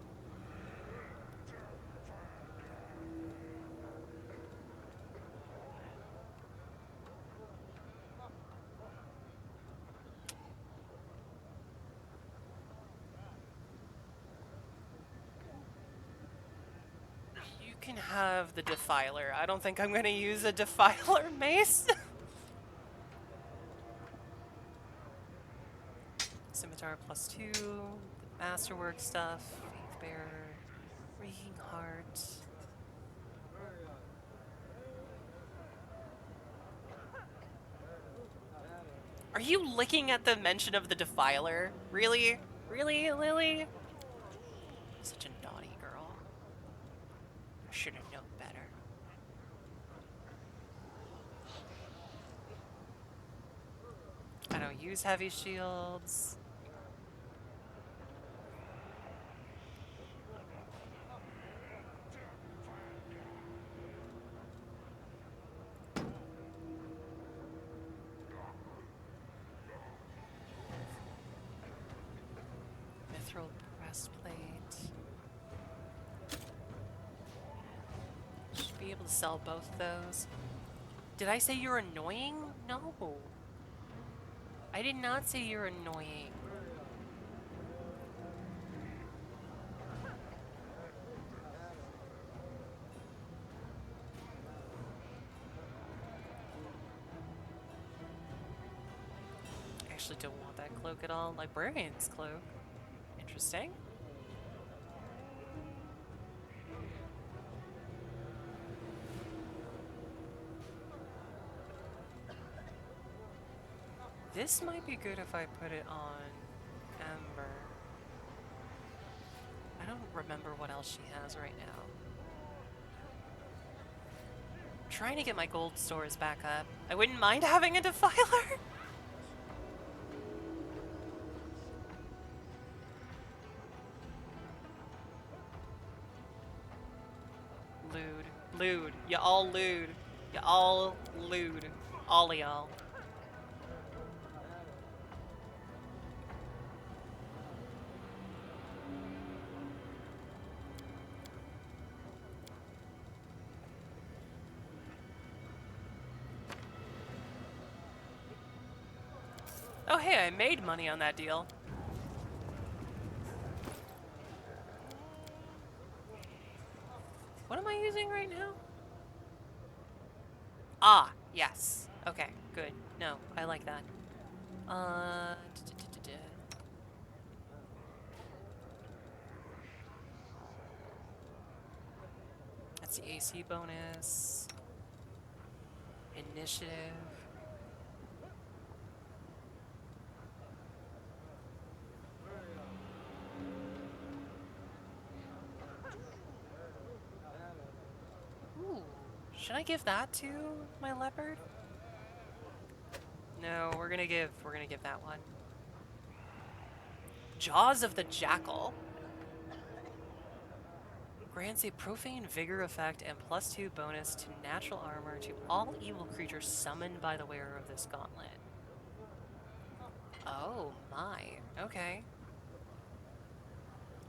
You can have the Defiler. I don't think I'm going to use a Defiler mace. Scimitar +2, the Masterwork stuff, Faith Bearer, Reeking Heart. Are you looking at the mention of the Defiler? Really? Really, Lily? Such a naughty girl. I should have known better. I don't use heavy shields. Mithril breastplate. Should be able to sell both of those. Did I say you're annoying? No. I did not say you're annoying. I actually don't want that cloak at all. Librarian's cloak. Interesting. This might be good if I put it on Ember. I don't remember what else she has right now. I'm trying to get my gold stores back up. I wouldn't mind having a Defiler. Lewd. You all lewd. You all lewd. All of y'all. Oh hey, I made money on that deal. What am I using right now? Ah, yes. Okay, good. No, I like that. That's the AC bonus. Initiative. Ooh, should I give that to my leopard? No, we're gonna give that one. Jaws of the Jackal. Grants a profane vigor effect and +2 bonus to natural armor to all evil creatures summoned by the wearer of this gauntlet. Oh my, okay.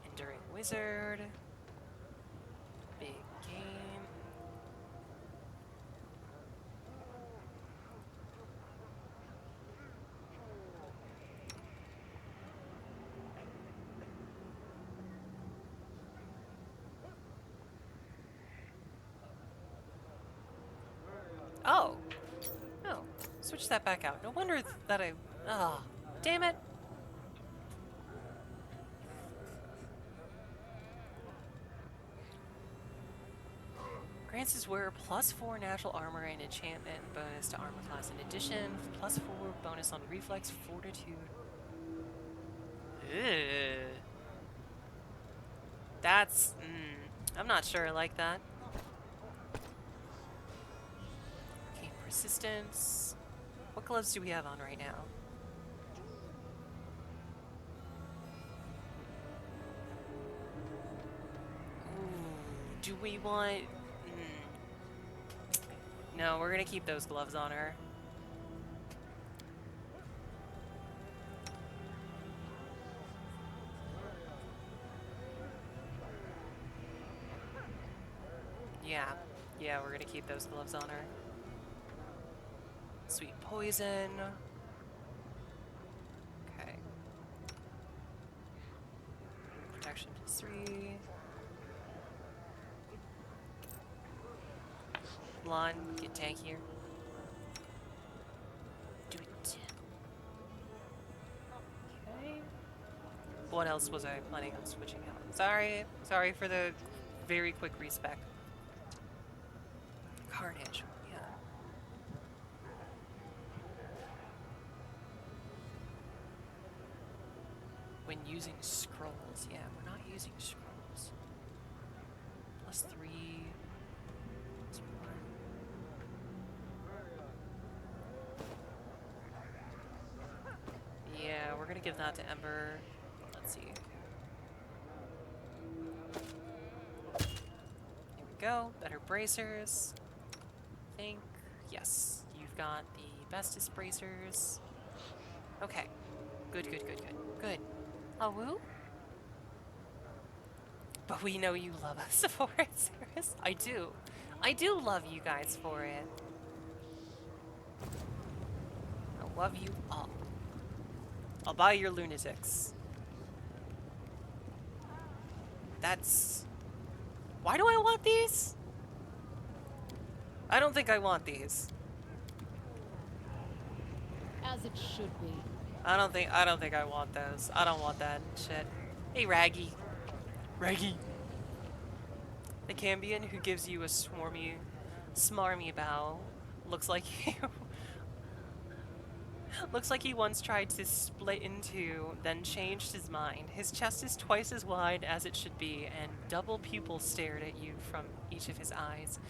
Enduring Wizard. Big game. Oh. Oh. Switch that back out. No wonder that I... Ah, damn it. Grants his wearer +4 natural armor and enchantment bonus to armor class. In addition, +4 bonus on reflex, fortitude, Ugh. That's... I'm not sure I like that. Okay, persistence. What gloves do we have on right now? Ooh, do we want... No, we're gonna keep those gloves on her. Yeah, we're gonna keep those gloves on her. Sweet poison. Okay. Protection +3. Blonde, get tankier. Do it. Okay. What else was I planning on switching out? Sorry for the very quick respec. Carnage, yeah. When using scrolls, yeah, we're not using scrolls. +3. Yeah, we're gonna give that to Ember. Let's see. Here we go. Better bracers. I think. Yes, you've got the bestest bracers. Okay. Good. Good. Oh, woo? But we know you love us for it, Cirrus. I do. I do love you guys for it. I love you all. I'll buy your lunatics. That's... Why do I want these? I don't think I want these. As it should be. I don't think I want those. I don't want that shit. Hey, Raggy. Raggy. The Cambion who gives you a smarmy bow looks like looks like he once tried to split in two, then changed his mind. His chest is twice as wide as it should be, and double pupils stared at you from each of his eyes.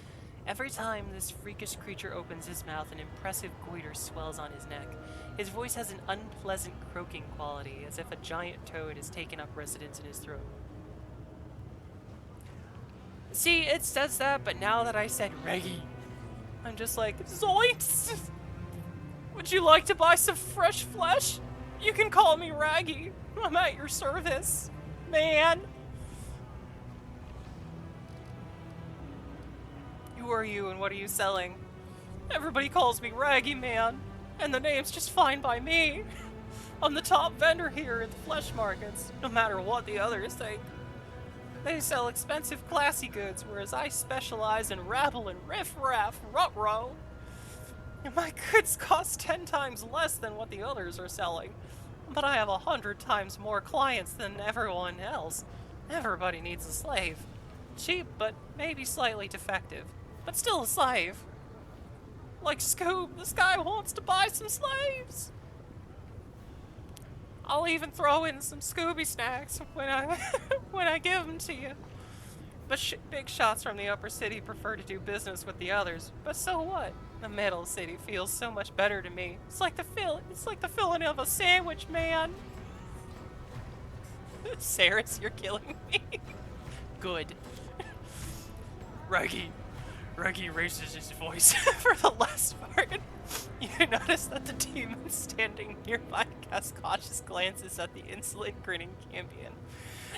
Every time this freakish creature opens his mouth, an impressive goiter swells on his neck. His voice has an unpleasant croaking quality, as if a giant toad has taken up residence in his throat. See, it says that, but now that I said Reggie, I'm just like, zoinks! Would you like to buy some fresh flesh? You can call me Raggy. I'm at your service, man. Who are you and what are you selling? Everybody calls me Raggy Man, and the name's just fine by me. I'm the top vendor here at the flesh markets, no matter what the others think. They sell expensive, classy goods, whereas I specialize in rabble and riff-raff, rut-row. My goods cost 10 times less than what the others are selling, but I have 100 times more clients than everyone else. Everybody needs a slave. Cheap, but maybe slightly defective, but still a slave. Like Scoob, this guy wants to buy some slaves. I'll even throw in some Scooby snacks when I give them to you. But big shots from the upper city prefer to do business with the others. But so what? The middle city feels so much better to me. It's like the filling of a sandwich, man. Saris, you're killing me. Good. Reggie raises his voice for the last part. You notice that the demon standing nearby casts cautious glances at the insolent, grinning Cambion.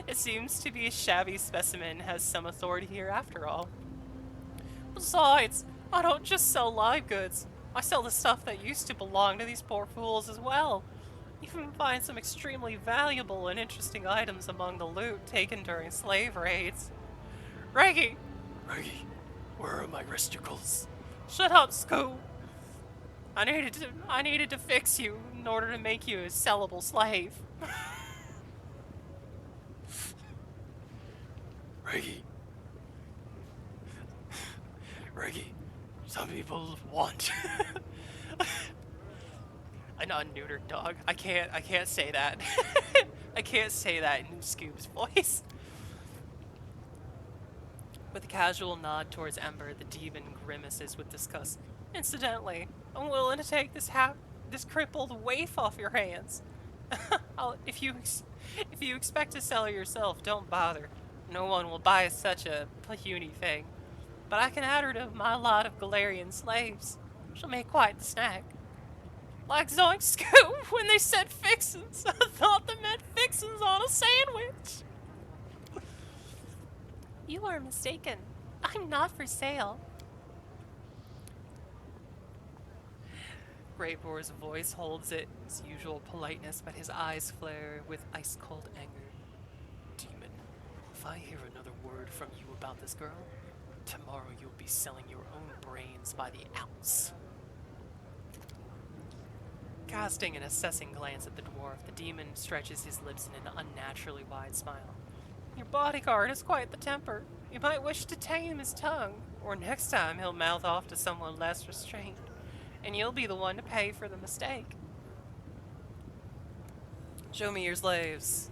It seems to be a shabby specimen has some authority here after all. Besides, I don't just sell live goods. I sell the stuff that used to belong to these poor fools as well. You can find some extremely valuable and interesting items among the loot taken during slave raids. Reggie, where are my wristicles? Shut up, Scoo. I needed to fix you in order to make you a sellable slave. Reggie, some people want a non-neutered dog. I can't say that. I can't say that in Scoob's voice. With a casual nod towards Ember, the demon grimaces with disgust. Incidentally, I'm willing to take this crippled waif off your hands. If you expect to sell her yourself, don't bother. No one will buy such a puny thing. But I can add her to my lot of Galarian slaves. She'll make quite the snack. Like Zoink Scoop when they said fixins. I thought they meant fixins on a sandwich. You are mistaken. I'm not for sale. Greyboar's voice holds its usual politeness, but his eyes flare with ice-cold anger. Demon, if I hear another word from you about this girl, tomorrow you'll be selling your own brains by the ounce. Casting an assessing glance at the dwarf, the demon stretches his lips in an unnaturally wide smile. Your bodyguard has quite the temper. You might wish to tame his tongue, or next time he'll mouth off to someone less restrained, and you'll be the one to pay for the mistake. Show me your slaves.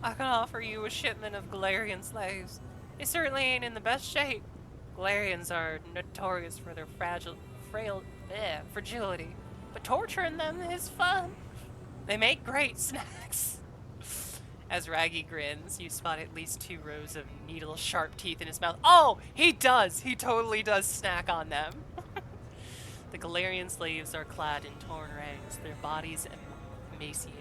I can offer you a shipment of Galarian slaves. They certainly ain't in the best shape. Galarians are notorious for their fragility, but torturing them is fun. They make great snacks. As Raggy grins, you spot at least 2 rows of needle-sharp teeth in his mouth. Oh, he does! He totally does snack on them. The Galarian slaves are clad in torn rags, their bodies emaciated.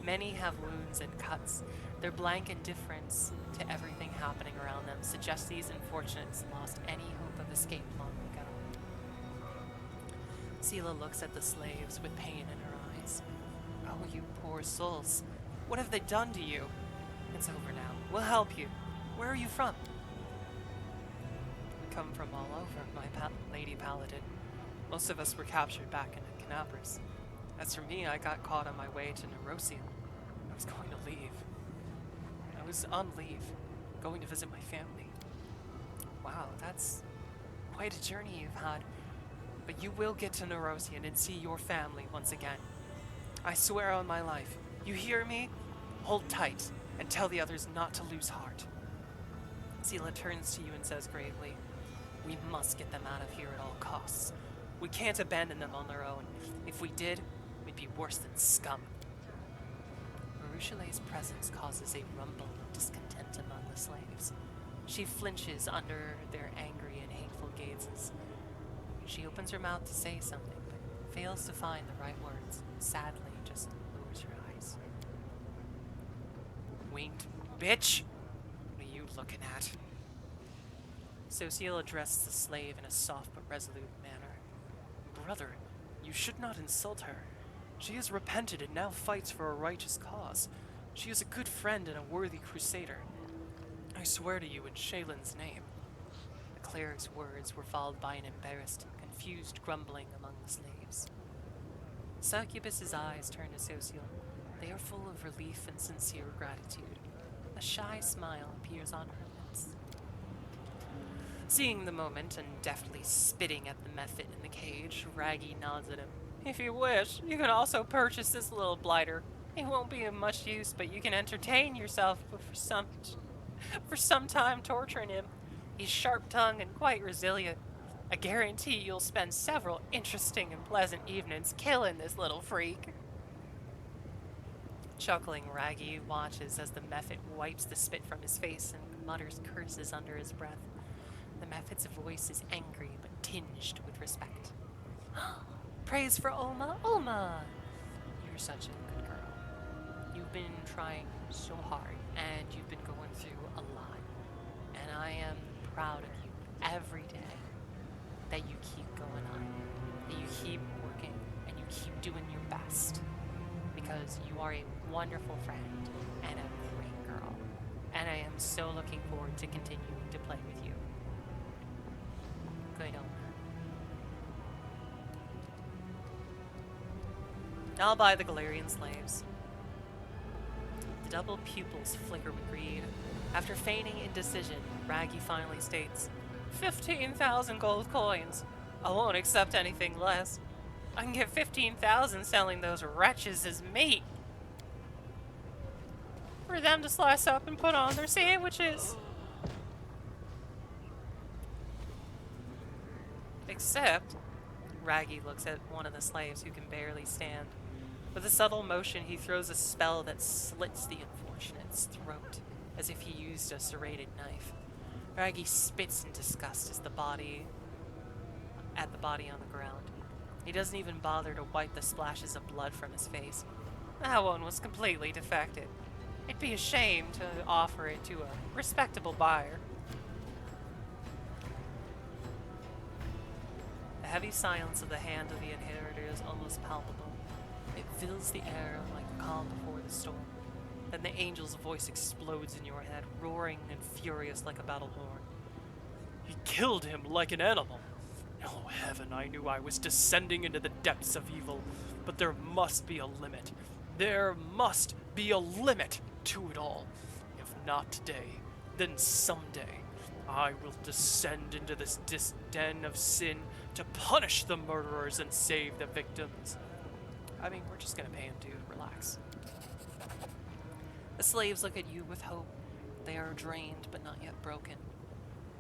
Many have wounds and cuts. Their blank indifference to everything happening around them suggests these unfortunates lost any hope of escape long ago. Sela looks at the slaves with pain in her eyes. Oh, you poor souls. What have they done to you? It's over now. We'll help you. Where are you from? We come from all over, my Lady Paladin. Most of us were captured back in Canabras. As for me, I got caught on my way to Nerosium. I was going to leave. I was on leave, going to visit my family. Wow, that's quite a journey you've had. But you will get to Nerosium and see your family once again. I swear on my life. You hear me? Hold tight and tell the others not to lose heart. Sela turns to you and says gravely, we must get them out of here at all costs. We can't abandon them on their own. If we did, we'd be worse than scum. Maruchalet's presence causes a rumble of discontent among the slaves. She flinches under their angry and hateful gazes. She opens her mouth to say something, but fails to find the right words. Sadly, just lowers her eyes. Winged bitch! What are you looking at? Sociel addressed the slave in a soft but resolute manner. Brother, you should not insult her. She has repented and now fights for a righteous cause. She is a good friend and a worthy crusader. I swear to you in Shaylin's name. The cleric's words were followed by an embarrassed, confused grumbling among the slaves. Succubus's eyes turn to Sociel. They are full of relief and sincere gratitude. A shy smile appears on her lips. Seeing the moment and deftly spitting at the mephit in the cage, Raggy nods at him. If you wish, you can also purchase this little blighter. It won't be of much use, but you can entertain yourself for some time torturing him. He's sharp-tongued and quite resilient. I guarantee you'll spend several interesting and pleasant evenings killing this little freak. Chuckling, Raggy watches as the mephit wipes the spit from his face and mutters curses under his breath. The mephit's voice is angry but tinged with respect. Praise for Oma! Oma! You're such a good girl. You've been trying so hard, and you've been going through a lot. And I am proud of you every day that you keep going on, that you keep working, and you keep doing your best. Because you are a wonderful friend and a great girl. And I am so looking forward to continuing to play with you. Good Oma. I'll buy the Galarian slaves. The double pupils flicker with greed. After feigning indecision, Raggy finally states, 15,000 gold coins. I won't accept anything less. I can get 15,000 selling those wretches as meat. for them to slice up and put on their sandwiches. Except, Raggy looks at one of the slaves who can barely stand. With a subtle motion, he throws a spell that slits the unfortunate's throat, as if he used a serrated knife. Raggy spits in disgust at the body on the ground. He doesn't even bother to wipe the splashes of blood from his face. That one was completely defective. It'd be a shame to offer it to a respectable buyer. The heavy silence of the hand of the inheritor is almost palpable. It fills the air like the calm before the storm. Then the angel's voice explodes in your head, roaring and furious like a battle horn. He killed him like an animal. Oh heaven, I knew I was descending into the depths of evil, but there must be a limit. There must be a limit to it all. If not today, then someday, I will descend into this den of sin to punish the murderers and save the victims. I mean, we're just gonna pay him, dude. Relax. The slaves look at you with hope. They are drained, but not yet broken.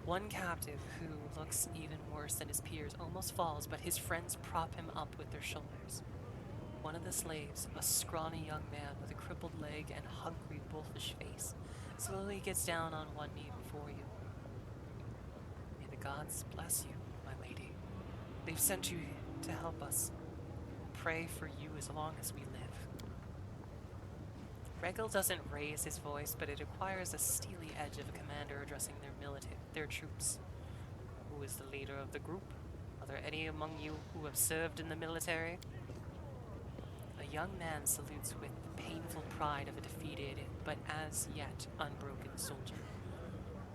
One captive, who looks even worse than his peers, almost falls, but his friends prop him up with their shoulders. One of the slaves, a scrawny young man with a crippled leg and hungry, wolfish face, slowly gets down on one knee before you. May the gods bless you, my lady. They've sent you to help us. Pray for you as long as we live. Regal doesn't raise his voice, but it acquires a steely edge of a commander addressing their troops. Who is the leader of the group? Are there any among you who have served in the military? A young man salutes with the painful pride of a defeated, but as yet unbroken soldier.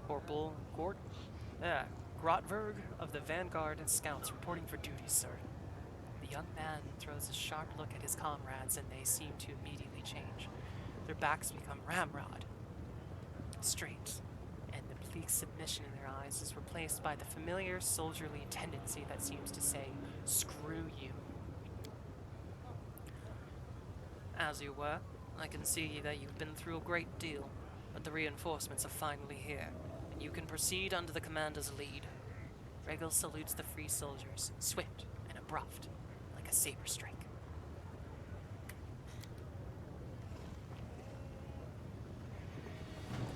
Corporal Gort? Grotberg of the Vanguard and Scouts reporting for duty, sir. The young man throws a sharp look at his comrades, and they seem to immediately change. Their backs become ramrod, straight, and the bleak submission in their eyes is replaced by the familiar soldierly tendency that seems to say, "Screw you." As you were, I can see that you've been through a great deal, but the reinforcements are finally here, and you can proceed under the commander's lead. Regal salutes the free soldiers, swift and abrupt, like a saber strike.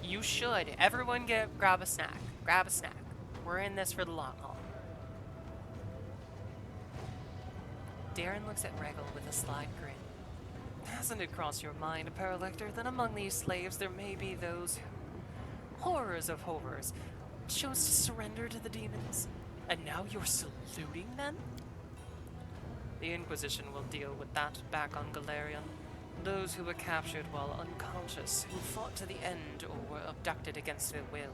You should. Everyone grab a snack. Grab a snack. We're in this for the long haul. Darren looks at Regal with a sly grin. Hasn't it crossed your mind, Paralector, that among these slaves there may be those who, horrors of horrors, chose to surrender to the demons? And now you're saluting them? The Inquisition will deal with that back on Galarian. Those who were captured while unconscious, who fought to the end or were abducted against their will,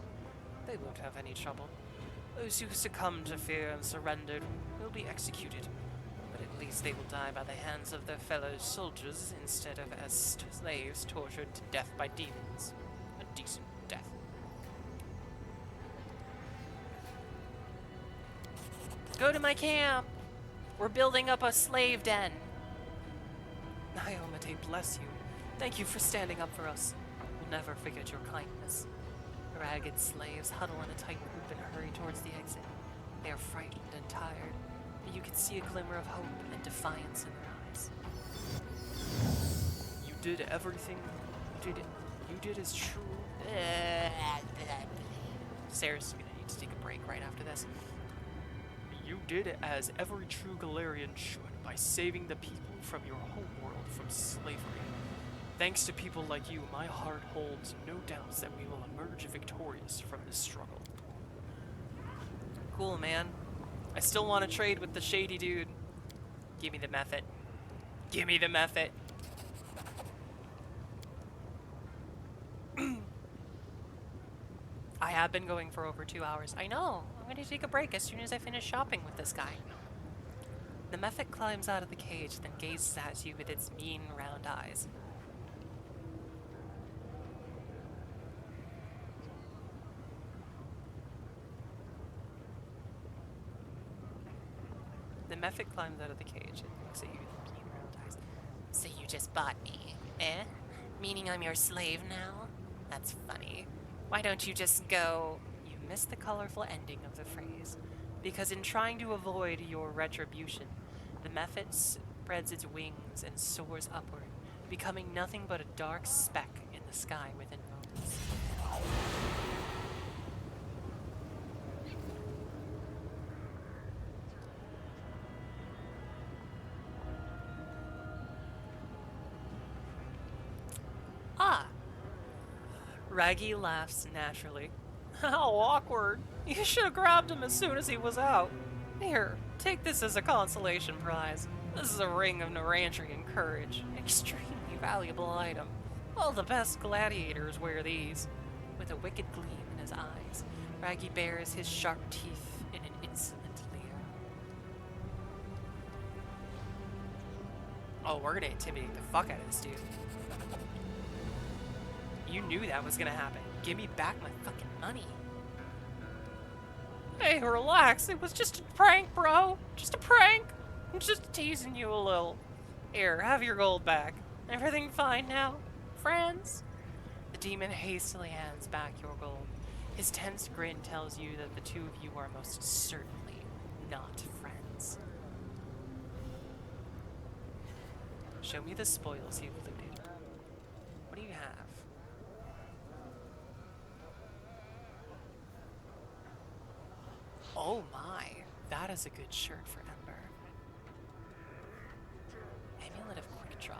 they won't have any trouble. Those who succumbed to fear and surrendered will be executed, but at least they will die by the hands of their fellow soldiers instead of as slaves tortured to death by demons. A decent death. Go to my camp! We're building up a slave den! Iomate, bless you. Thank you for standing up for us. We'll never forget your kindness. The ragged slaves huddle in a tight group and hurry towards the exit. They are frightened and tired, but you can see a glimmer of hope and defiance in their eyes. You did everything you did as true. Sarah's gonna need to take a break right after this. You did it as every true Galarian should, by saving the people from your homeworld from slavery. Thanks to people like you, my heart holds no doubts that we will emerge victorious from this struggle. Cool, man. I still want to trade with the shady dude. Give me the method. Give me the method. I have been going for over 2 hours. I know. I'm going to take a break as soon as I finish shopping with this guy. The Mephit climbs out of the cage, then gazes at you with its mean, round eyes. The Mephit climbs out of the cage and looks at you with mean, round eyes. So you just bought me, eh? Meaning I'm your slave now? That's funny. Why don't you just go... You missed the colorful ending of the phrase. Because in trying to avoid your retribution, the method spreads its wings and soars upward, becoming nothing but a dark speck in the sky within moments. Ah! Raggy laughs naturally. How awkward! You should have grabbed him as soon as he was out. Here, take this as a consolation prize. This is a ring of Narantrian courage. Extremely valuable item. All the best gladiators wear these. With a wicked gleam in his eyes, Raggy bares his sharp teeth in an insolent leer. Oh, we're gonna intimidate the fuck out of this dude. You knew that was gonna happen. Give me back my fucking money. Hey, relax. It was just a prank, bro. Just a prank. I'm just teasing you a little. Here, have your gold back. Everything fine now? Friends? The demon hastily hands back your gold. His tense grin tells you that the two of you are most certainly not friends. Show me the spoils you've looted. What do you have? Oh my, that is a good shirt for Ember. Amulet of Quick Draw.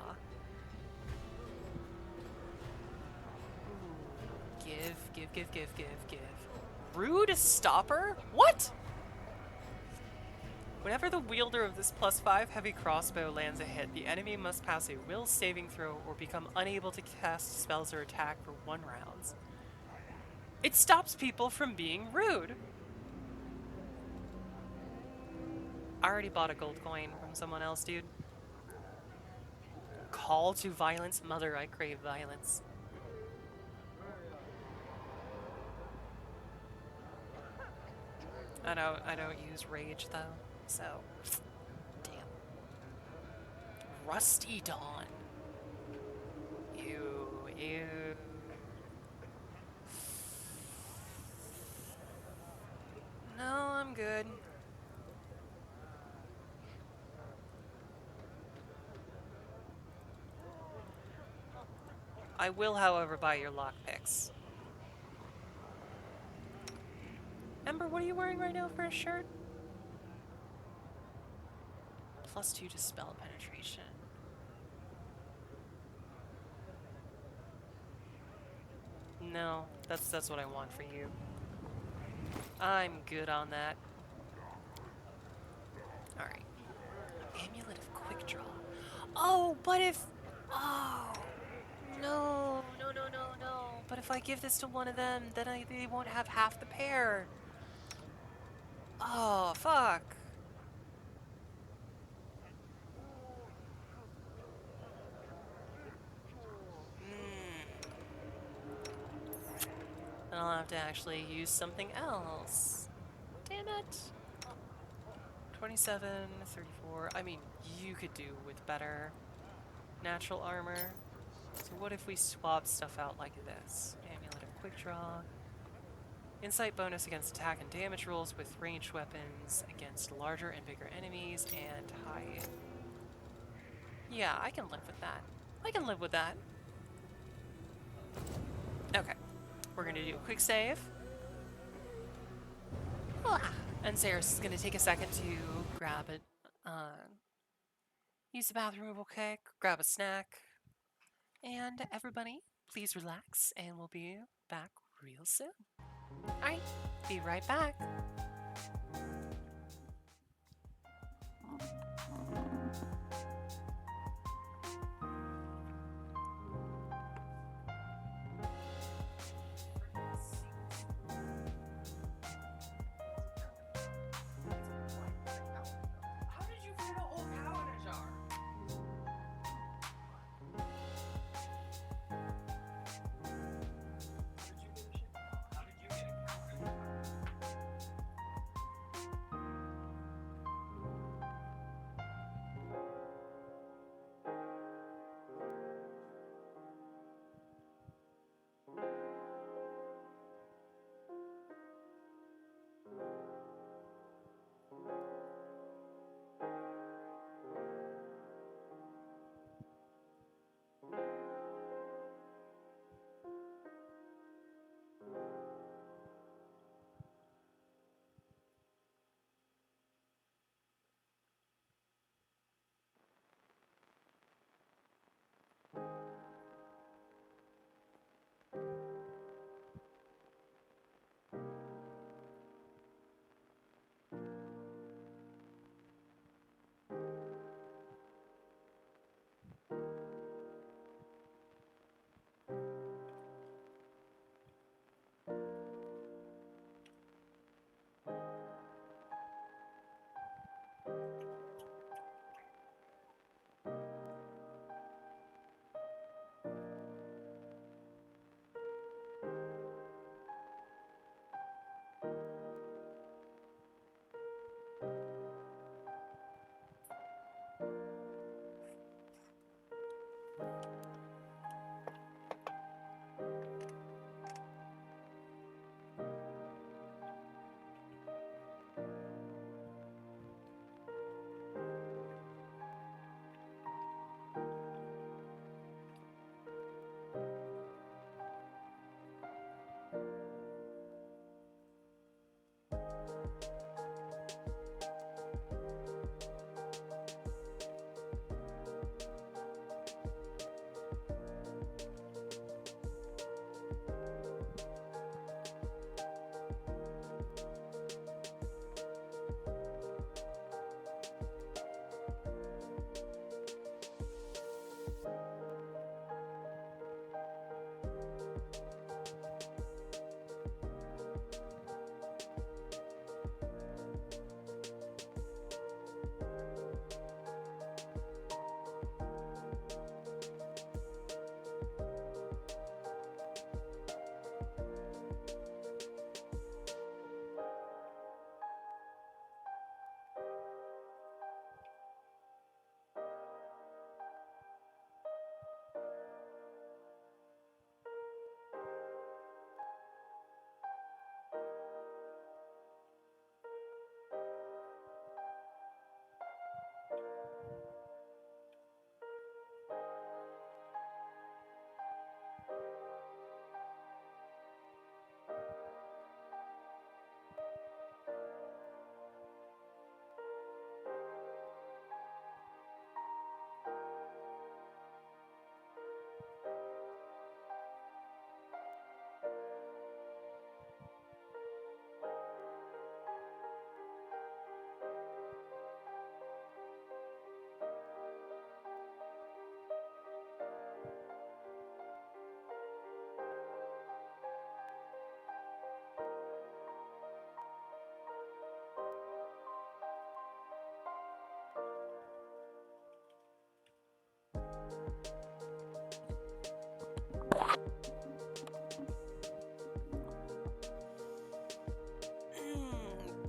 Ooh, give. Rude Stopper? What? Whenever the wielder of this +5 heavy crossbow lands a hit, the enemy must pass a will saving throw or become unable to cast spells or attack for 1 round. It stops people from being rude. I already bought a gold coin from someone else, dude. Call to violence, mother, I crave violence. I don't use rage though, so damn. Rusty Dawn. Ew. No, I'm good. I will, however, buy your lockpicks. Ember, what are you wearing right now for a shirt? +2 to spell penetration. No, that's what I want for you. I'm good on that. Alright. Amulet of Quick Draw. Oh, but if... Oh... No. But if I give this to one of them, then they won't have half the pair. Oh, fuck. Then I'll have to actually use something else. Damn it. 27, 34. I mean, you could do with better natural armor. So what if we swap stuff out like this? Amulet of Quick Draw. Insight bonus against attack and damage rolls with ranged weapons against larger and bigger enemies, and high... Yeah, I can live with that. Okay. We're gonna do a quick save. And Sarah's is gonna take a second to grab it. Use the bathroom real quick, grab a snack. And everybody, please relax, and we'll be back real soon. Alright, be right back.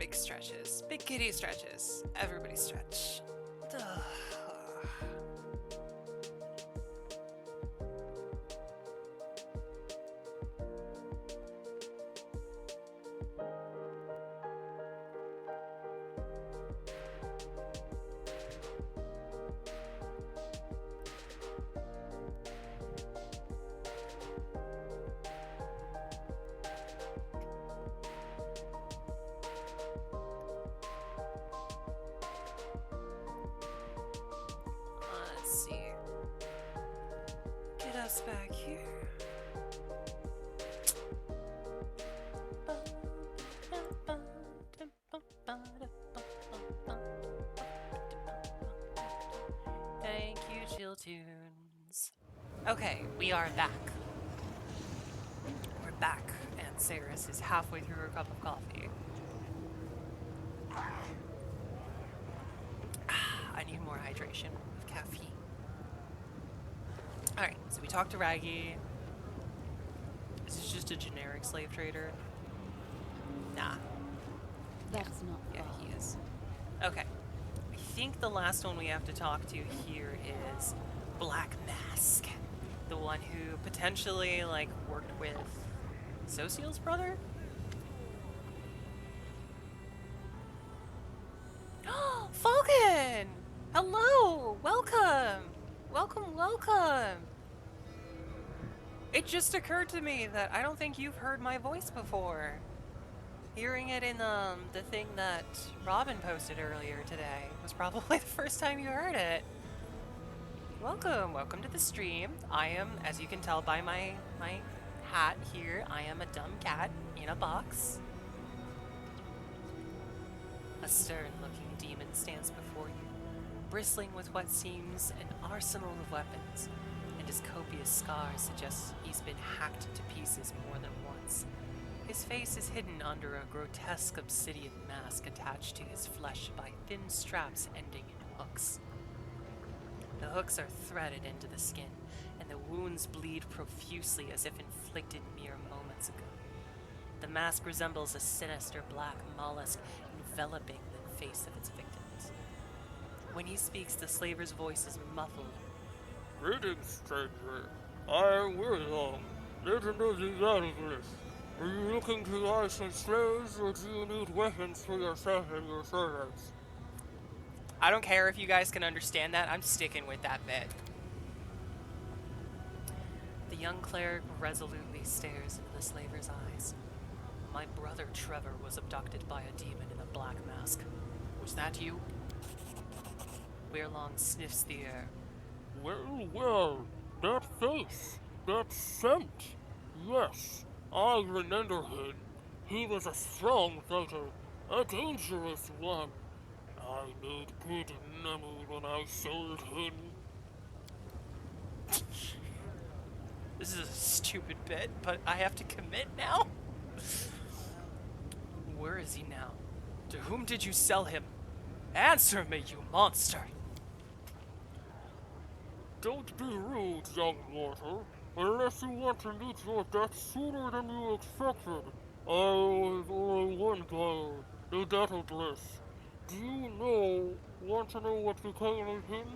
big stretches. Big kitty stretches. Everybody stretch. Let's see. Get us back here. Thank you, Chill Tunes. Okay, we are back. We're back, and Saris is halfway through her cup of coffee. I need more hydration with caffeine. Alright, so we talked to Raggy. Is this just a generic slave trader? Nah. That's not Yeah, far. he is. Okay. I think the last one we have to talk to here is Black Mask. The one who potentially, like, worked with Social's brother? Falcon! Hello! Welcome! Welcome! It just occurred to me that I don't think you've heard my voice before. Hearing it in the thing that Robin posted earlier today was probably the first time you heard it. Welcome to the stream. I am, as you can tell by my hat here, I am a dumb cat in a box. A stern-looking demon stands before you, bristling with what seems an arsenal of weapons, and his copious scars suggest he's been hacked to pieces more than once. His face is hidden under a grotesque obsidian mask attached to his flesh by thin straps ending in hooks. The hooks are threaded into the skin, and the wounds bleed profusely as if inflicted mere moments ago. The mask resembles a sinister black mollusk enveloping the face of its victims. When he speaks, the slaver's voice is muffled. Greetings, stranger. I am William, legend of the Evangelist. Are you looking to buy some slaves, or do you need weapons for yourself and your servants? I don't care if you guys can understand that, I'm sticking with that bit. The young cleric resolutely stares into the slaver's eyes. My brother Trevor was abducted by a demon in a black mask. Was that you? Weirlong sniffs the air. Well, that face, that scent. Yes, I remember him. He was a strong fighter, a dangerous one. I made good money when I sold him. This is a stupid bit, but I have to commit now? Where is he now? To whom did you sell him? Answer me, you monster! Don't be rude, young mortal. Unless you want to meet your death sooner than you expected. I was only one guy, the Battle Bliss. Do you want to know what became of him?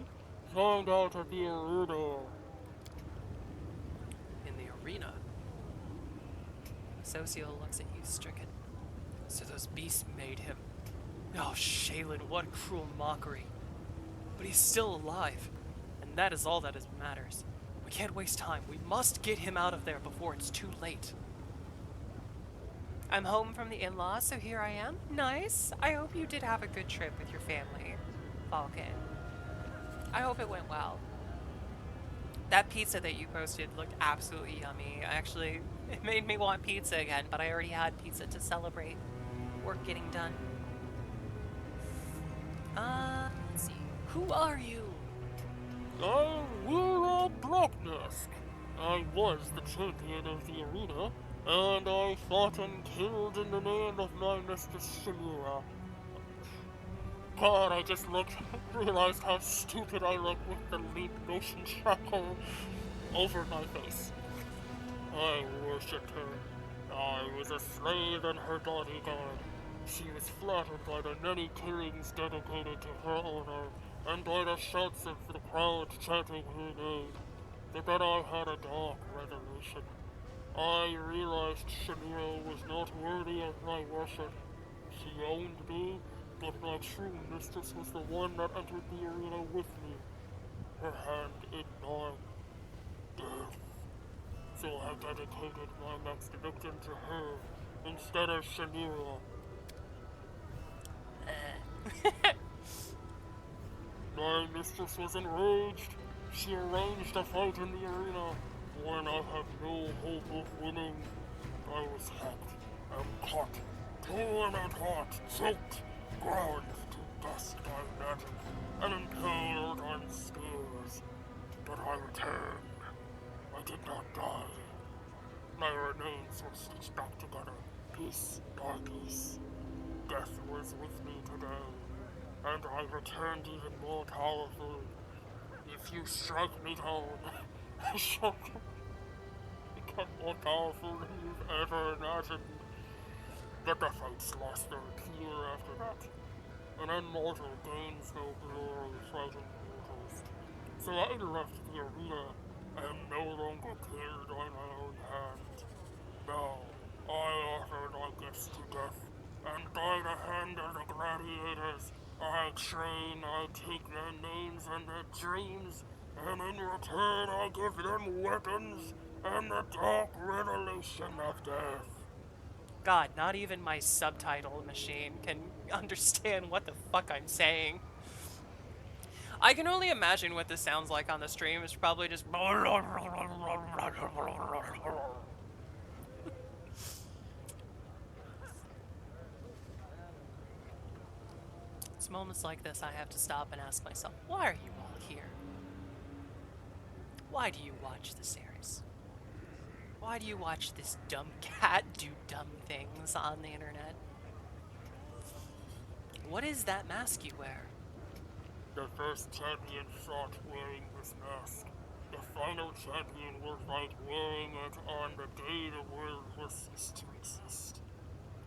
Find out at the arena. In the arena? Socio looks at you stricken. So those beasts made him. Oh, Shaylin, what cruel mockery. But he's still alive, and that is all that matters. We can't waste time. We must get him out of there before it's too late. I'm home from the in-laws, so here I am. Nice. I hope you did have a good trip with your family, Falcon. I hope it went well. That pizza that you posted looked absolutely yummy. Actually, it made me want pizza again, but I already had pizza to celebrate work getting done. Let's see. Who are you? I will Blackness. I was the champion of the arena, and I fought and killed in the name of my mistress Shamira. God, I just realized how stupid I look with the lead motion shackle over my face. I worshipped her. I was a slave and her bodyguard. She was flattered by the many killings dedicated to her honor, and by the shouts of the crowd chanting her name. But then I had a dark revelation. I realized Shanira was not worthy of my worship. She owned me, but my true mistress was the one that entered the arena with me. Her hand in mine. Death. So I dedicated my next victim to her, instead of Shanira. My mistress was enraged. She arranged a fight in the arena. When I had no hope of winning, I was hacked and caught, torn apart, choked, ground to dust by magic, and impaled on spears. But I returned. I did not die. My remains were stitched back together, piece by piece. Death was with me today, and I returned even more powerful. If you strike me down, I shall become more powerful than you've ever imagined. But the fights lost their appeal after that. An immortal gains no glory fighting mortals. So I left the arena. I am no longer killed by my own hand. Now, I offer my gifts to death, and by the hand of the gladiators, I train, I take their names and their dreams, and in return I give them weapons and the dark revelation of death. God, not even my subtitle machine can understand what the fuck I'm saying. I can only imagine what this sounds like on the stream. It's probably just... It's moments like this I have to stop and ask myself, why are you all here? Why do you watch the series? Why do you watch this dumb cat do dumb things on the internet? What is that mask you wear? The first champion fought wearing this mask. The final champion will fight wearing it on the day the world will cease to exist.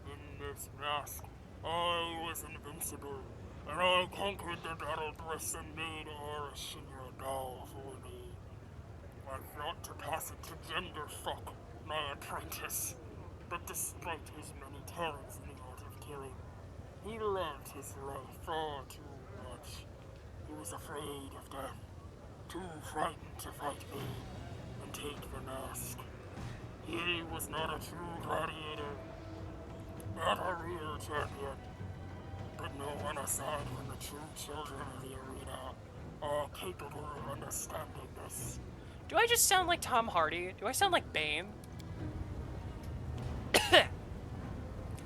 In this mask, I was invincible, and I conquered the battle bliss and made Arashina bow for me. I thought to pass it to Genderfuck, my apprentice, but despite his many talents in the art of killing, he loved his life far too much. He was afraid of death, too frightened to fight me and take the mask. He was not a true gladiator, not a real champion, but no one aside from the true children of the arena are capable of understanding this. Do I just sound like Tom Hardy? Do I sound like Bane?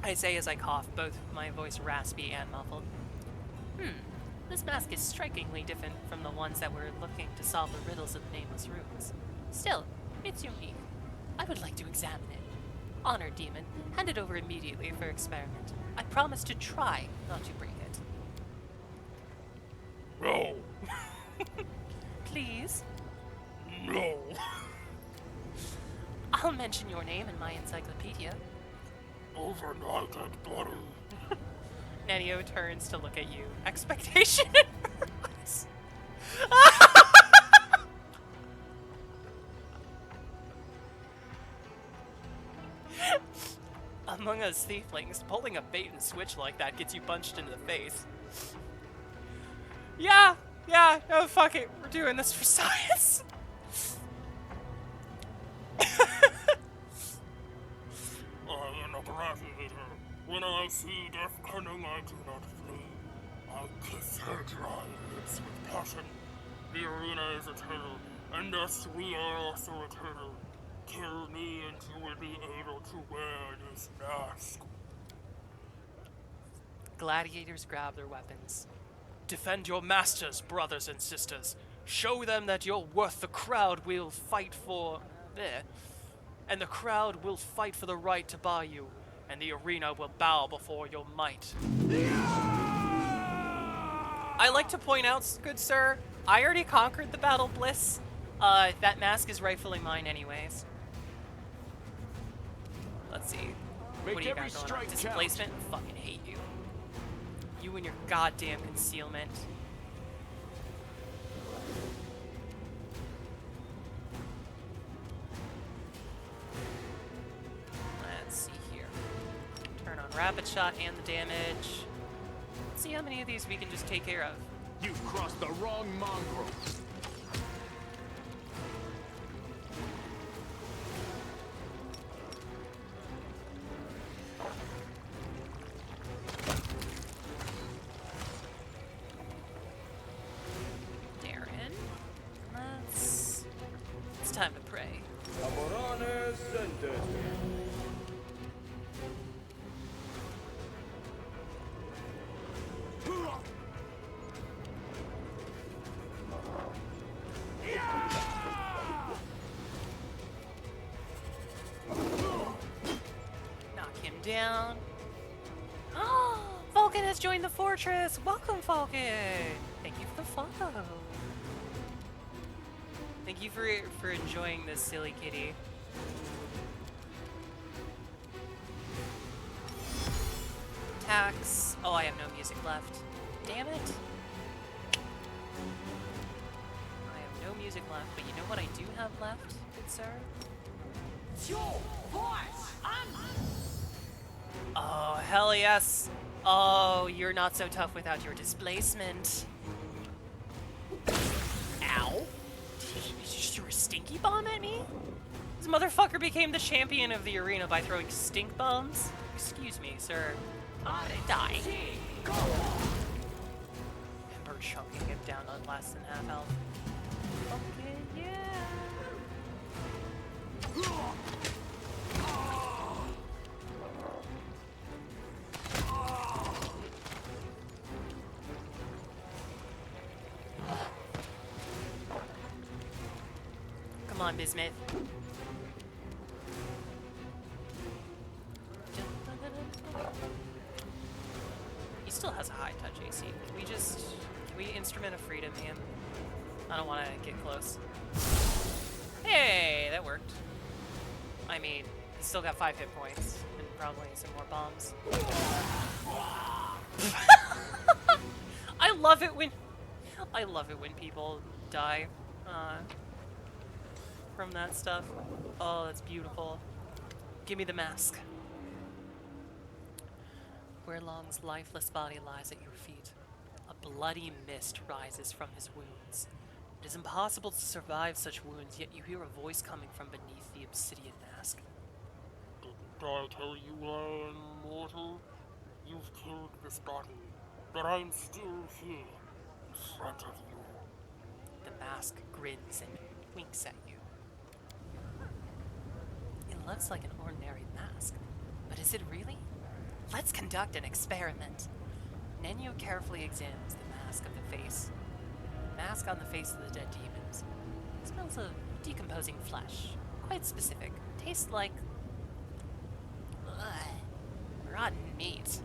I say as I cough, both my voice raspy and muffled. This mask is strikingly different from the ones that were looking to solve the riddles of the nameless runes. Still, it's unique. I would like to examine it. Honor, demon. Hand it over immediately for experiment. I promise to try not to break it. No! Please? No! I'll mention your name in my encyclopedia. Overnight and bloody. Nenio turns to look at you. Expectation in her eyes. Among us thieflings, pulling a bait and switch like that gets you punched into the face. Yeah, no, fuck it. We're doing this for science. I am a gladiator. When I see death coming, I do not flee. I kiss her dry lips with passion. The arena is eternal, and thus we are also eternal. Kill me and you will be able to wear this mask. Gladiators grab their weapons. Defend your masters, brothers and sisters. Show them that you're worth the crowd will fight for... And the crowd will fight for the right to buy you, and the arena will bow before your might. I like to point out, good sir, I already conquered the battle bliss. That mask is rightfully mine anyways. Let's see. What do you got going on? Displacement? Fucking hate you. and your goddamn concealment. Let's see here. Turn on rapid shot and the damage. Let's see how many of these we can just take care of. You've crossed the wrong mongrel. Darren. It's time to pray. Knock him down. Oh, Vulcan has joined the fortress. Welcome, Vulcan. Thank you for the follow. Thank you for enjoying this silly kitty. Attacks. Oh, I have no music left. Damn it. I have no music left, but you know what I do have left, good sir? It's your voice. Oh, hell yes. Oh, you're not so tough without your displacement. Ow. Did you just throw a stinky bomb at me? This motherfucker became the champion of the arena by throwing stink bombs? Excuse me, sir. Die. Ember chunking him down on less than half health. Okay, yeah. Come on, Bismuth. He still has a high touch AC. Can we instrument of freedom him? I don't want to get close. Hey, that worked. I mean, he's still got 5 hit points and probably some more bombs. I love it when people die from that stuff. Oh, that's beautiful. Give me the mask. Where Long's lifeless body lies at your feet, a bloody mist rises from his wounds. It is impossible to survive such wounds, yet you hear a voice coming from beneath the obsidian mask. Didn't I tell you I am immortal? You've killed this body, but I'm still here, in front of you. The mask grins and winks at you. It looks like an ordinary mask, but is it really? Let's conduct an experiment. Nenyo carefully examines the mask of the face. Mask on the face of the dead demons. It smells of decomposing flesh. Quite specific. Tastes like... rotten meat.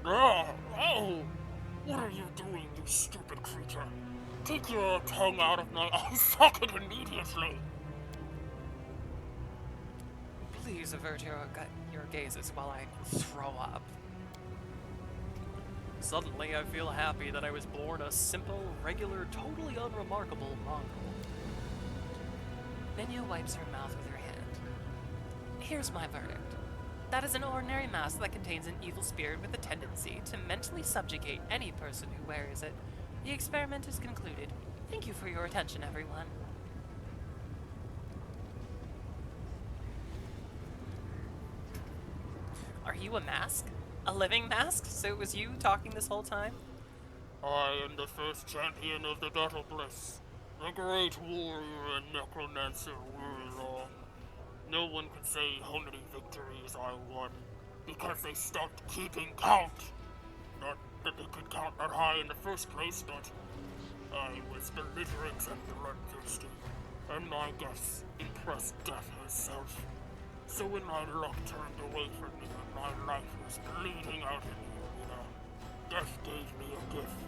Ah! Oh! What are you doing, you stupid creature? Take your tongue out of my eye socket immediately! Please avert your gazes while I throw up. Suddenly, I feel happy that I was born a simple, regular, totally unremarkable mongrel. Nenyo wipes her mouth with her hand. Here's my verdict. That is an ordinary mask that contains an evil spirit with a tendency to mentally subjugate any person who wears it. The experiment is concluded. Thank you for your attention, everyone. Are you a mask? A living mask? So it was you talking this whole time? I am the first champion of the Battle Bliss, the great warrior and necromancer Long. No one could say how many victories I won, because they stopped keeping count. Not that they could count that high in the first place, but I was belligerent and bloodthirsty, and I guess impressed death herself. So when my luck turned away from me and my life was bleeding out in the arena, death gave me a gift.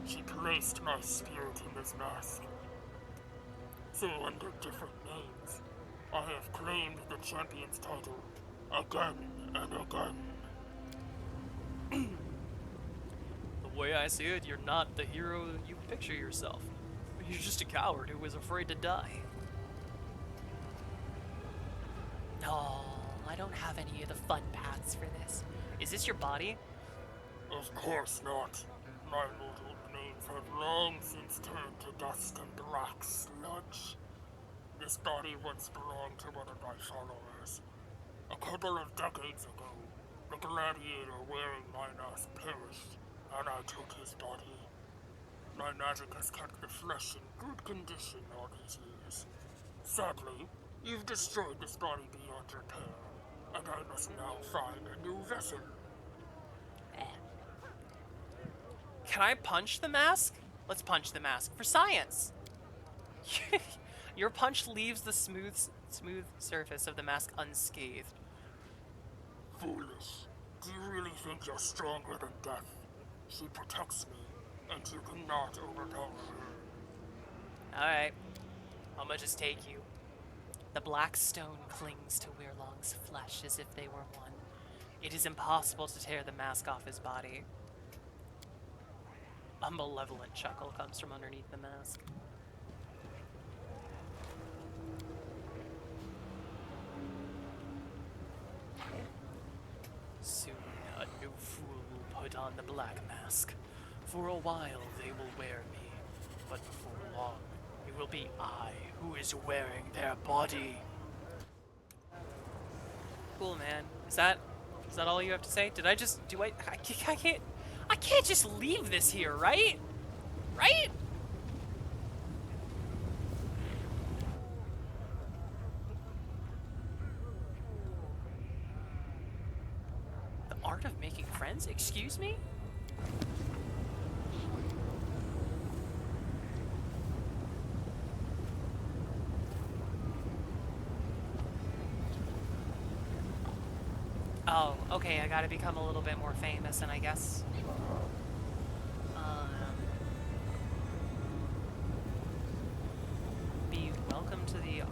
She placed my spirit in this mask. So under different names, I have claimed the champion's title again and again. I see it, you're not the hero you picture yourself. You're just a coward who was afraid to die. No, I don't have any of the fun paths for this. Is this your body? Of course not. My mortal remains have long since turned to dust and black sludge. This body once belonged to one of my followers. A couple of decades ago, the gladiator wearing my mask perished, and I took his body. My magic has kept the flesh in good condition all these years. Sadly, you've destroyed this body beyond repair, and I must now find a new vessel. Can I punch the mask? Let's punch the mask for science. Your punch leaves the smooth surface of the mask unscathed. Foolish. Do you really think you're stronger than death? She protects me, and you cannot overpower her. Alright, how much just take you? The black stone clings to Weirlong's flesh as if they were one. It is impossible to tear the mask off his body. A malevolent chuckle comes from underneath the mask. Soon, a new fool will put on the black mask. For a while, they will wear me, but before long, it will be I who is wearing their body. Cool, man. Is that all you have to say? Did I just I can't just leave this here, right? Right? The art of making friends? Excuse me? Oh, okay, I gotta become a little bit more famous, and I guess... be welcome to the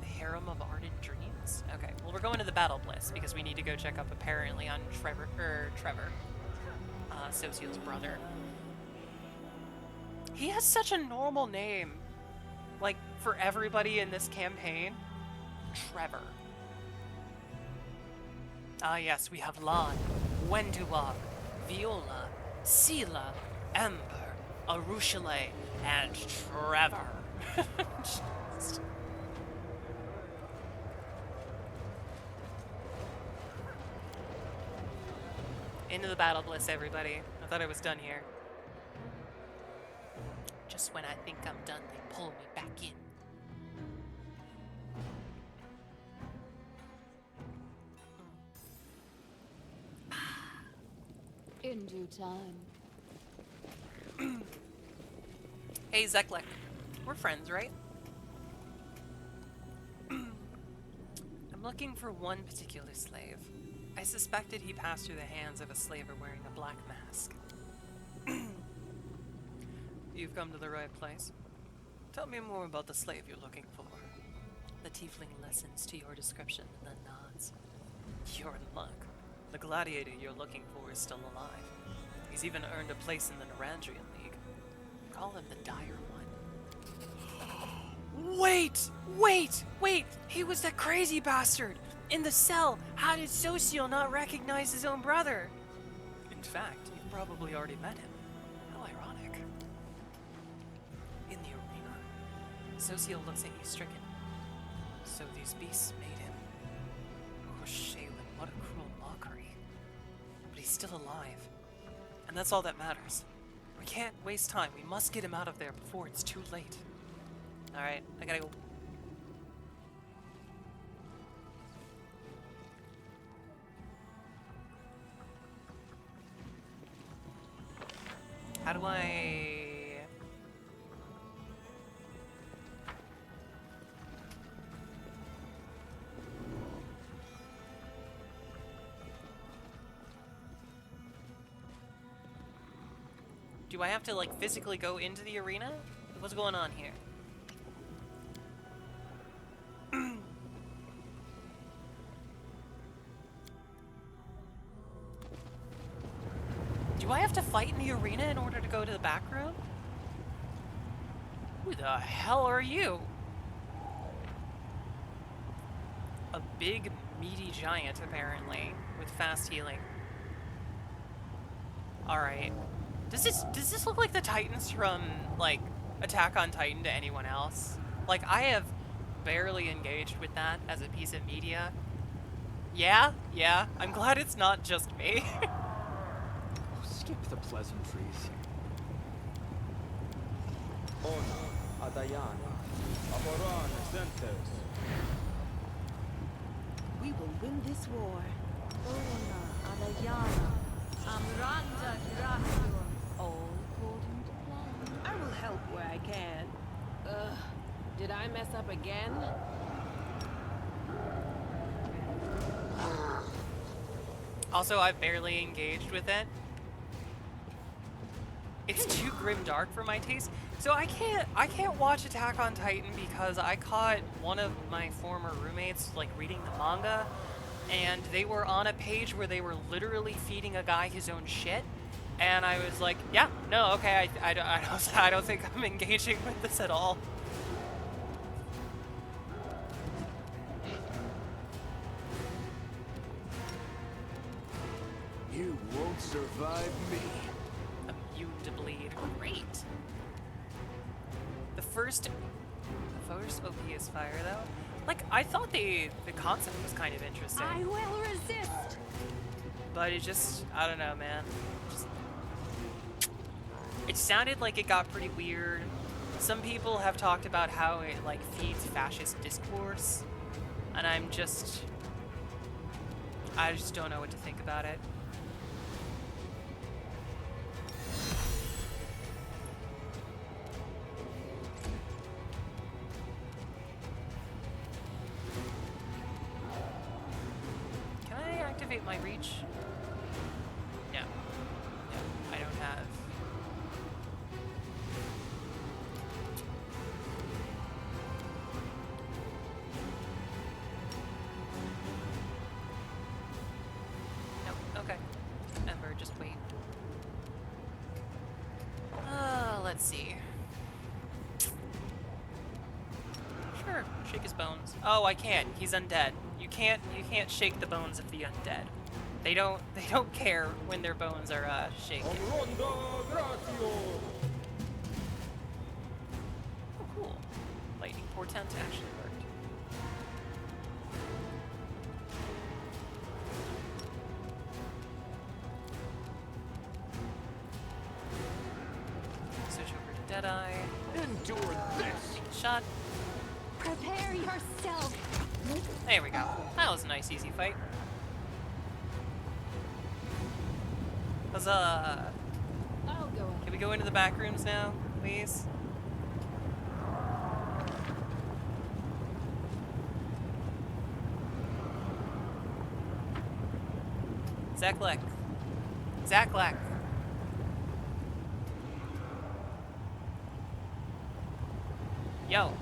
Harem of Ardent Dreams? Okay, well we're going to the Battle Bliss, because we need to go check up apparently on Trevor, Social's brother. He has such a normal name, like, for everybody in this campaign. Trevor. Ah yes, we have Lan, Wenduar, Viola, Sela, Ember, Arushale, and Trevor. Into the Battle Bliss, everybody. I thought I was done here. Just when I think I'm done, they pull me back in. In due time. Hey, Zeklik. We're friends, right? I'm looking for one particular slave. I suspected he passed through the hands of a slaver wearing a black mask. You've come to the right place. Tell me more about the slave you're looking for. The tiefling listens to your description and then nods. You're in luck. The gladiator you're looking for is still alive. He's even earned a place in the Narandrian League. Call him the Dire One. Wait! He was that crazy bastard! In the cell! How did Social not recognize his own brother? In fact, you've probably already met him. How ironic. In the arena, Social looks at you stricken. So these beasts made him. Oh, Shaylin, what a cruel mockery. But he's still alive. And that's all that matters. We can't waste time. We must get him out of there before it's too late. Alright, I gotta go. How do I... Do I have to, like, physically go into the arena? What's going on here? Do I have to fight in the arena in order to go to the back room? Who the hell are you? A big, meaty giant, apparently, with fast healing. Alright. Does this look like the Titans from, like, Attack on Titan to anyone else? Like, I have barely engaged with that as a piece of media. Yeah, I'm glad it's not just me. Oh, skip the pleasantries. We will win this war. Ona Adayana. Amranda Gracio. All according to plan. I will help where I can. Ugh. Did I mess up again? Also, I've barely engaged with it. It's too grimdark for my taste. So I can't watch Attack on Titan because I caught one of my former roommates like reading the manga, and they were on a page where they were literally feeding a guy his own shit, and I was like, yeah, no, okay, I don't think I'm engaging with this at all. You won't survive me. Immune to bleed. Great. The first OP is fire though. Like, I thought the concept was kind of interesting. I will resist. But it just, I don't know, man. It sounded like it got pretty weird. Some people have talked about how it like feeds fascist discourse, and I just don't know what to think about it. Can I activate my reach? No. I don't have. Nope, okay. Ember, just wait. Let's see. Sure, shake his bones. Oh, I can't. He's undead. You can't shake the bones of the undead. They don't care when their bones are shaken. Oh, cool. Lightning portent actually worked. Switch over to Deadeye. Endure this. Shot. Prepare yourself. There we go. That was a nice, easy fight. Huzzah! I'll go ahead. Can we go into the back rooms now, please? Zaklek. Zaklek. Yo.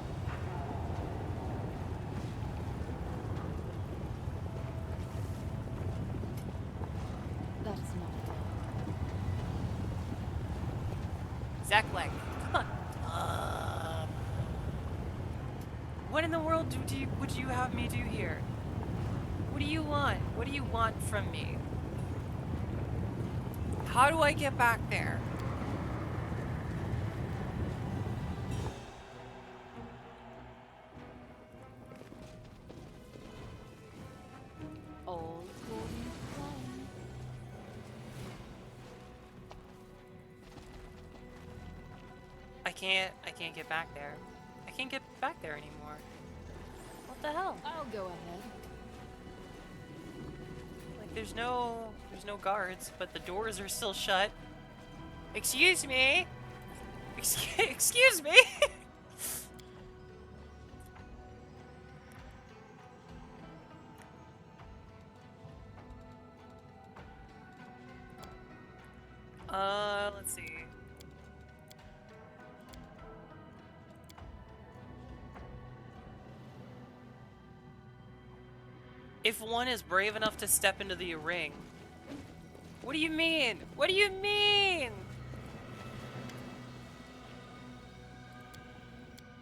That's not Zaklek. Come on. What in the world would you have me do here? What do you want? What do you want from me? How do I get back there? all according to plan. I can't get back there. I can't get back there anymore. What the hell? I'll go ahead. Like there's no guards, but the doors are still shut. Excuse me? Excuse me? Let's see. If one is brave enough to step into the ring, What do you mean? What do you mean?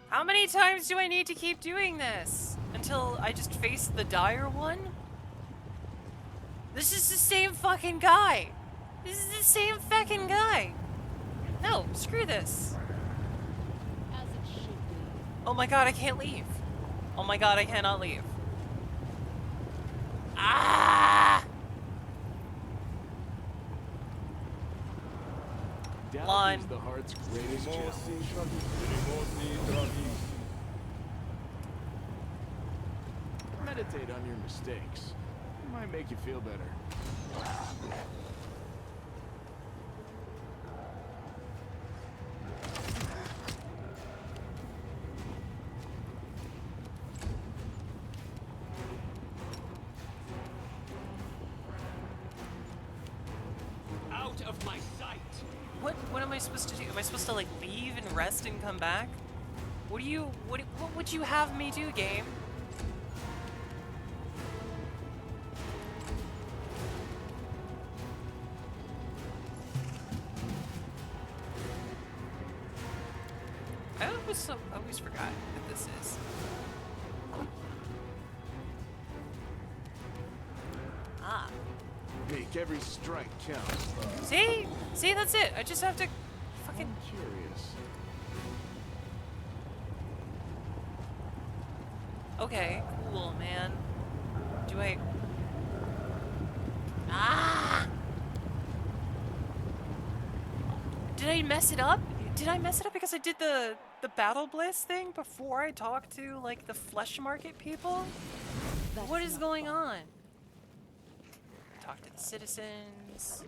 How many times do I need to keep doing this? Until I just face the dire one? This is the same fucking guy! This is the same fucking guy! No, screw this. As it should be. Oh my god, I can't leave. Oh my god, I cannot leave. Ah! Doubt Line. is the heart's greatest challenge. Meditate on your mistakes. It might make you feel better. Out of my sight! What am I supposed to do? Am I supposed to like leave and rest and come back? What would you have me do, game? I always forgot what this is. Ah. Make every strike count. See? See, that's it. I just have to fucking... I'm curious. Okay, cool, man. Do I... Ah! Did I mess it up? Did I mess it up because I did the Battle Bliss thing before I talked to, like, the Flesh Market people? That's What is not going fun. on? Talk to the citizens.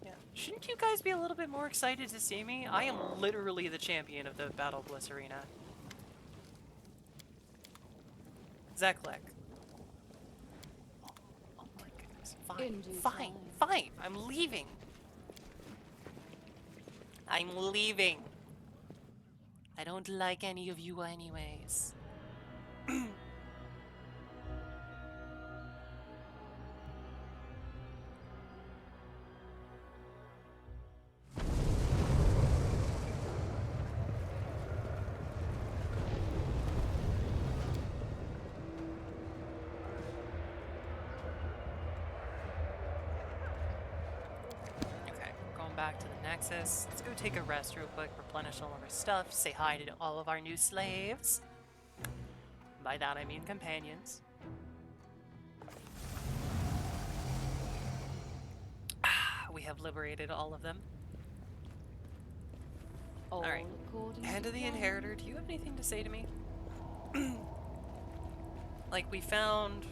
Yeah. Shouldn't you guys be a little bit more excited to see me? I am literally the champion of the Battle Bliss Arena. Zeklik. Oh my goodness. Fine. In due Fine. time. Fine. I'm leaving. I'm leaving. I don't like any of you anyways. Back to the Nexus. Let's go take a rest real quick, replenish all of our stuff, say hi to all of our new slaves. By that I mean companions. We have liberated all of them. All Alright. according Hand to of the plan. Inheritor, do you have anything to say to me? Like, we found...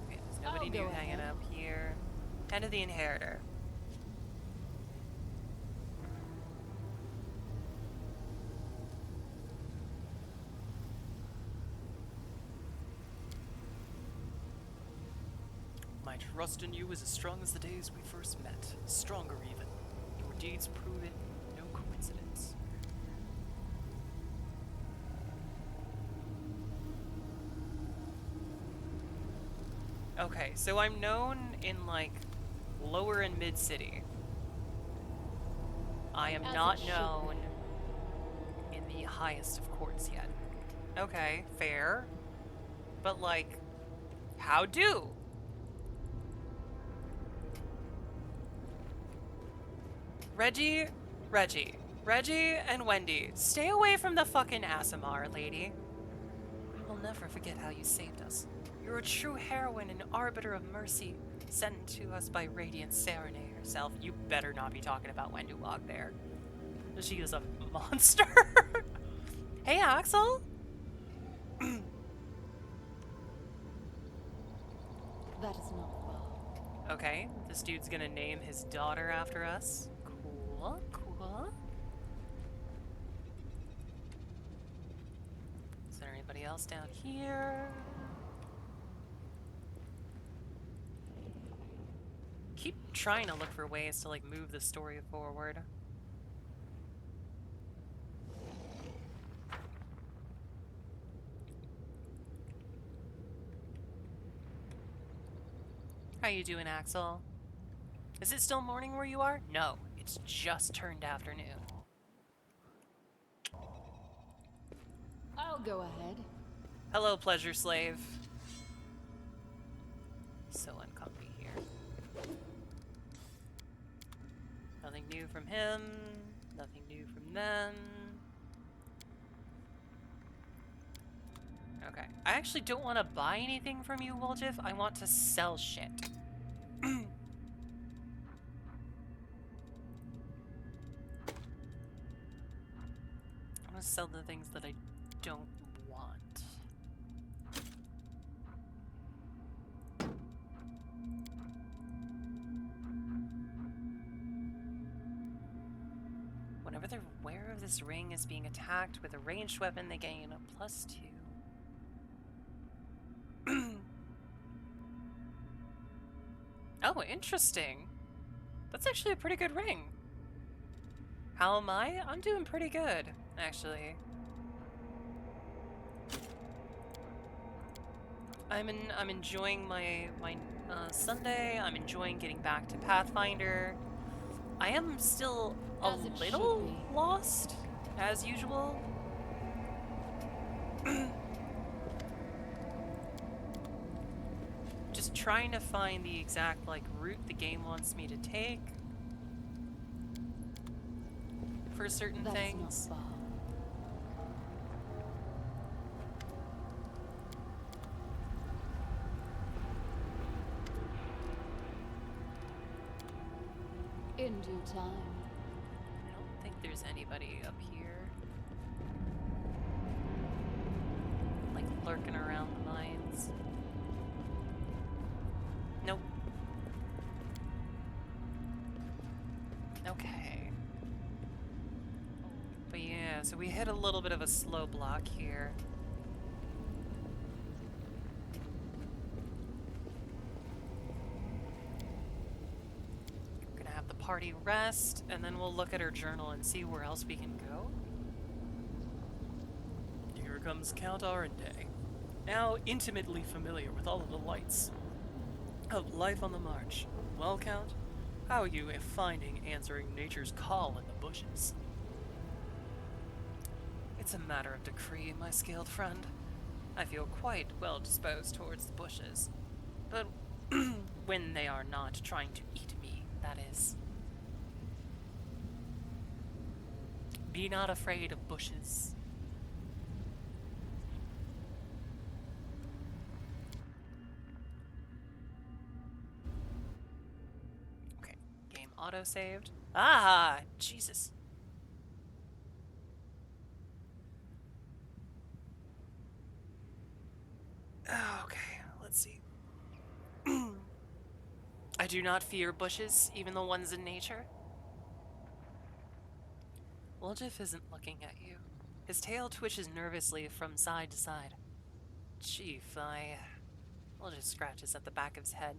Okay, there's nobody I'll new go hanging ahead. up here. Hand of the Inheritor. My trust in you is as strong as the days we first met. Stronger even. Your deeds prove it no coincidence. Okay, so I'm known in, like, lower and mid-city. I am As not it should known in the highest of courts yet. Okay, fair. But, like, how do? Reggie, and Wendy, stay away from the fucking Asimar, lady. We will never forget how you saved us. You're a true heroine and arbiter of mercy, sent to us by Radiant Serenade herself. You better not be talking about Wendy Wog there. She is a monster. Hey, Axel. That is not well. Okay, this dude's gonna name his daughter after us. Cool, cool. Is there anybody else down here? Keep trying to look for ways to, like, move the story forward. How you doing, Axel? Is it still morning where you are? No, it's just turned afternoon. I'll go ahead. Hello, pleasure slave. So uncomfy here. Nothing new from him. Nothing new from them. Okay. I actually don't want to buy anything from you, Woljif. I want to sell shit. I'm gonna sell the things that I don't want. Whenever the wearer of this ring is being attacked with a ranged weapon, they gain a +2. Oh, interesting. That's actually a pretty good ring. How am I? I'm doing pretty good, actually. I'm enjoying my Sunday. I'm enjoying getting back to Pathfinder. I am still a little lost, as usual. Just trying to find the exact route the game wants me to take for certain things. Not far. In due time. I don't think there's anybody up here, lurking around the mines. Nope. Okay. But yeah, so we hit a little bit of a slow block here. We're gonna have the party rest, and then we'll look at our journal and see where else we can go. Here comes Count Arenday, now intimately familiar with all of the lights of life on the march. Well, Count, how are you finding answering nature's call in the bushes? It's a matter of decree, my scaled friend. I feel quite well disposed towards the bushes. But when they are not trying to eat me, that is. Be not afraid of bushes. Okay, game auto-saved. Ah, Jesus. Okay, let's see. I do not fear bushes, even the ones in nature. Woljif isn't looking at you. His tail twitches nervously from side to side. Chief, Woljif scratches at the back of his head,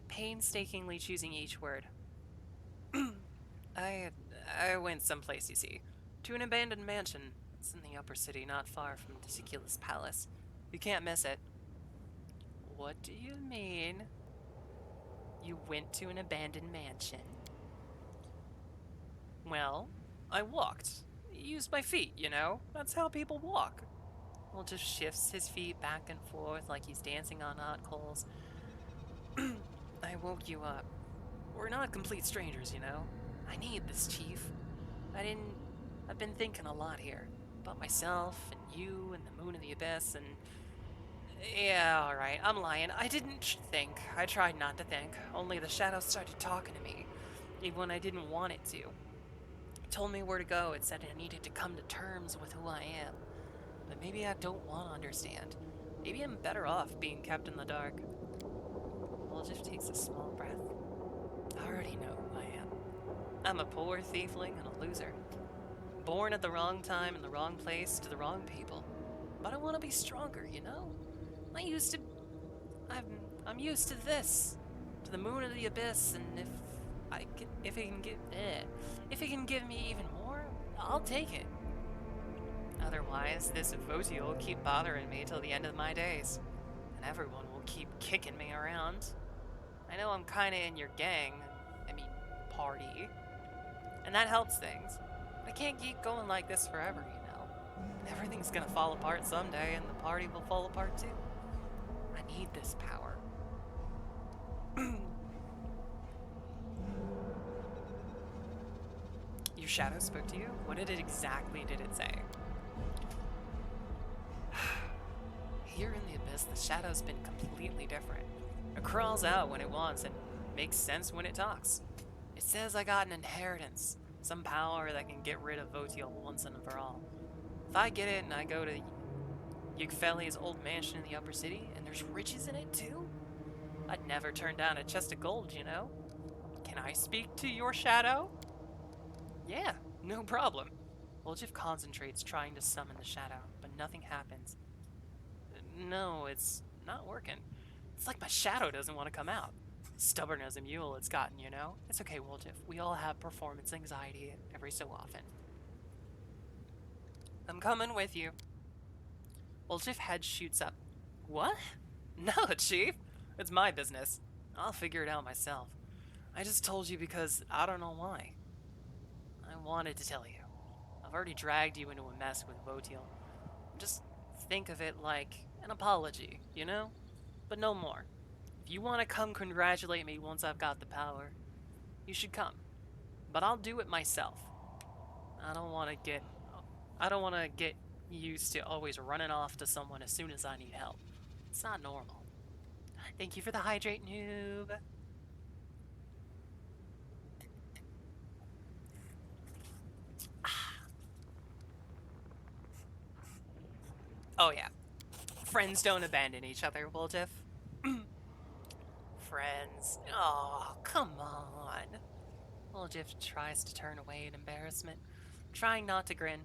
painstakingly choosing each word. I went someplace, you see. To an abandoned mansion. It's in the upper city, not far from Deciculus Palace. You can't miss it. What do you mean? You went to an abandoned mansion? Well, I walked. Used my feet, you know? That's how people walk. Well, just shifts his feet back and forth like he's dancing on hot coals. I woke you up. We're not complete strangers, you know? I need this, Chief. I've been thinking a lot here. About myself, and you, and the moon and the abyss, and... Yeah, alright, I'm lying. I didn't think. I tried not to think. Only the shadows started talking to me. Even when I didn't want it to. It told me where to go. It said I needed to come to terms with who I am. But maybe I don't want to understand. Maybe I'm better off being kept in the dark. Woljif takes a small breath. I already know who I am. I'm a poor thiefling and a loser. Born at the wrong time in the wrong place to the wrong people. But I want to be stronger, you know? I'm used to this, to the moon of the abyss, and if it can give me even more, I'll take it. Otherwise, this VOD will keep bothering me till the end of my days, and everyone will keep kicking me around. I know I'm kinda in your gang, I mean, party, and that helps things. But I can't keep going like this forever, you know? Everything's gonna fall apart someday, and the party will fall apart too. I need this power. Your shadow spoke to you? What did it say? Here in the Abyss, the shadow's been completely different. It crawls out when it wants and makes sense when it talks. It says I got an inheritance, some power that can get rid of VOD once and for all. If I get it and I go to Yigfeli's old mansion in the upper city, and there's riches in it too, I'd never turn down a chest of gold, you know? Can I speak to your shadow? Yeah, no problem. Woljif concentrates trying to summon the shadow, but nothing happens. No, it's not working. It's like my shadow doesn't want to come out. Stubborn as a mule it's gotten, you know? It's okay, Woljif. We all have performance anxiety every so often. I'm coming with you. Woljif head shoots up. What? No, Chief. It's my business. I'll figure it out myself. I just told you because I don't know why. I wanted to tell you. I've already dragged you into a mess with Votiel. Just think of it like an apology, you know? But no more. If you want to come congratulate me once I've got the power, you should come. But I'll do it myself. I don't want to get used to always running off to someone as soon as I need help. It's not normal. Thank you for the hydrate, noob. Oh yeah. Friends don't abandon each other, Woljif. Friends. Oh, come on. Woljif tries to turn away in embarrassment, trying not to grin.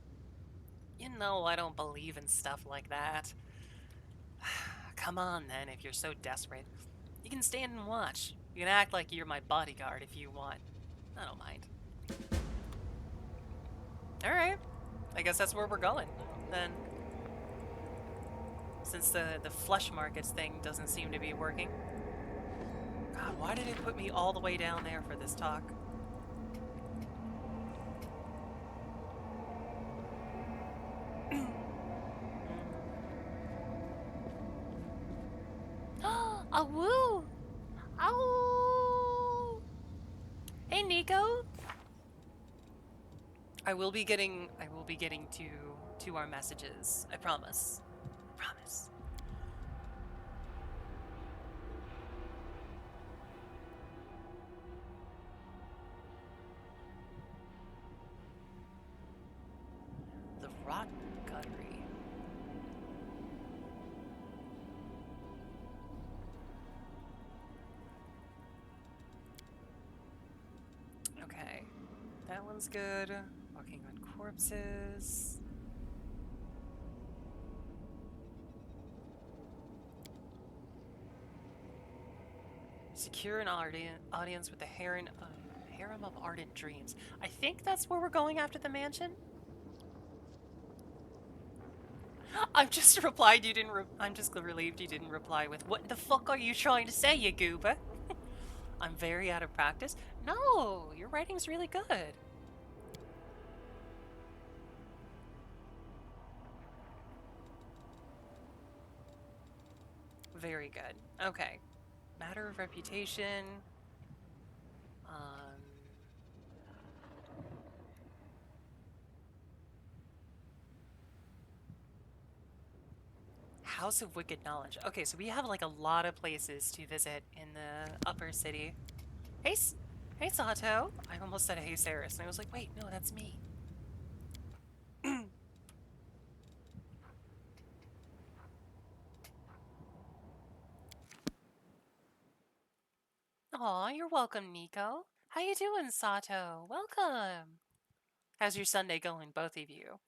You know I don't believe in stuff like that. Come on then, if you're so desperate. You can stand and watch. You can act like you're my bodyguard if you want. I don't mind. Alright. I guess that's where we're going, then. Since the flesh markets thing doesn't seem to be working. God, why did it put me all the way down there for this talk? Oh, woo! Ow! Hey, Nico. I will be getting to our messages. I promise. I promise. The Rotten Guttery. Okay. That one's good. Walking on corpses. Secure an audience with the harem of ardent dreams. I think that's where we're going after the mansion. I've just replied you didn't. I'm just relieved you didn't reply with "What the fuck are you trying to say, you goober?" I'm very out of practice. No, your writing's really good. Very good. Okay. Matter of reputation. House of Wicked Knowledge. Okay, so we have like a lot of places to visit in the upper city. Hey, hey Sato. I almost said hey Saris, and I was like, wait, no, that's me. Aw, you're welcome, Nico. How you doing, Sato? Welcome. How's your Sunday going, both of you?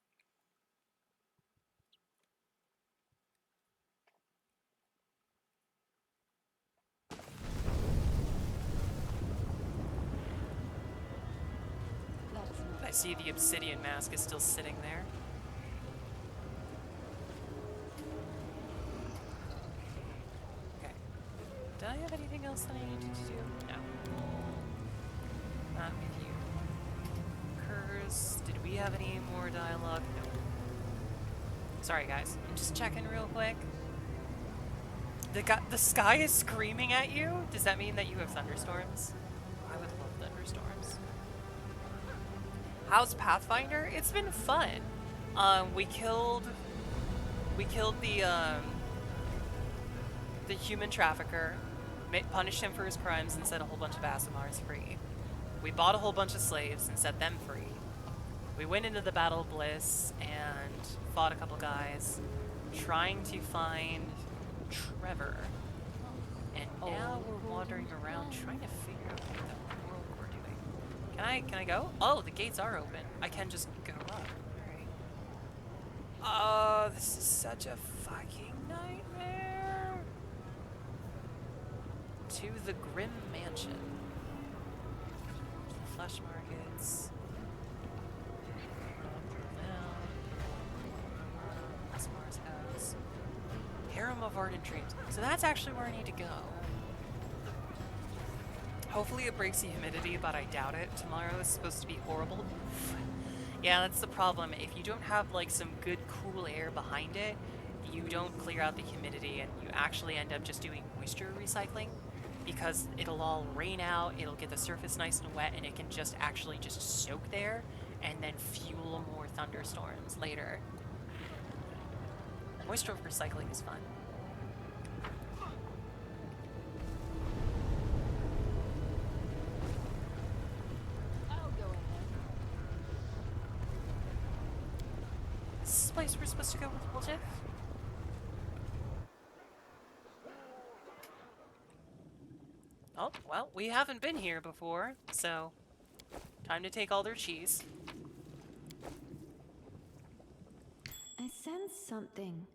I see the obsidian mask is still sitting there. Okay. Did I have anything else that I need to do? No. Not with you. Curse. Did we have any more dialogue? No. Sorry, guys. I'm just checking real quick. The sky is screaming at you? Does that mean that you have thunderstorms? I would love thunderstorms. How's Pathfinder? It's been fun. We killed the human trafficker, punished him for his crimes, and set a whole bunch of Asimars free. We bought a whole bunch of slaves and set them free. We went into the Battle of Bliss and fought a couple guys, trying to find Trevor. And now we're wandering around trying to figure out what the world we're doing. Can I go? Oh, the gates are open. I can just go up. Alright. Oh, this is such a fucking nightmare. To the Grim Mansion. Flesh markets. Asmar's house. Harem of Ardent Dreams. So that's actually where I need to go. Hopefully it breaks the humidity, but I doubt it. Tomorrow is supposed to be horrible. Yeah, that's the problem. If you don't have like some good cool air behind it, you don't clear out the humidity and you actually end up just doing moisture recycling because it'll all rain out, it'll get the surface nice and wet, and it can just actually just soak there and then fuel more thunderstorms later. Moisture recycling is fun. I'll go ahead. Is this the place we're supposed to go with Woljeff? Oh, well, we haven't been here before, so time to take all their cheese. I sense something.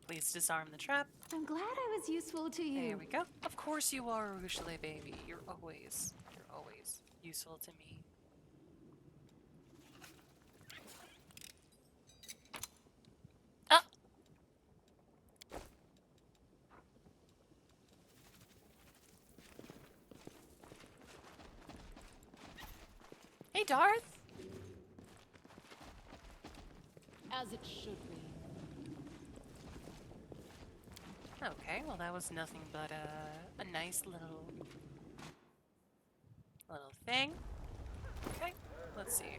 Please disarm the trap. I'm glad I was useful to you. There we go. Of course you are, Ushale baby. You're always useful to me. Ah! Hey, Darth! As it should be. Okay, well that was nothing but a nice little thing. Okay, let's see.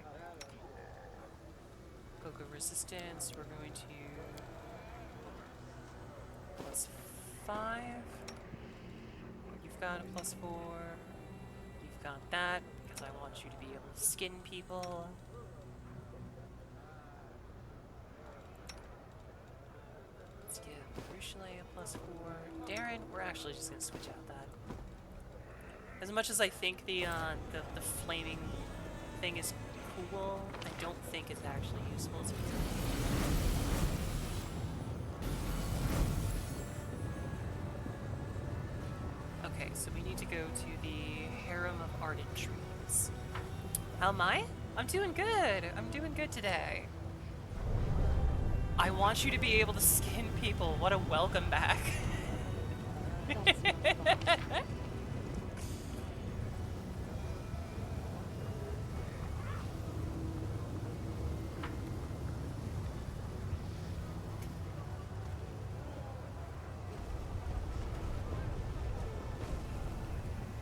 Poker resistance, we're going to +5. You've got a +4. You've got that, because I want you to be able to skin people. Let's give Rushale a +4. Darren, we're actually just gonna switch out that. As much as I think the flaming thing is cool, I don't think it's actually useful to me. Okay, so we need to go to the Harem of Ardent Dreams. How am I? I'm doing good. I'm doing good today. I want you to be able to skin people. What a welcome back.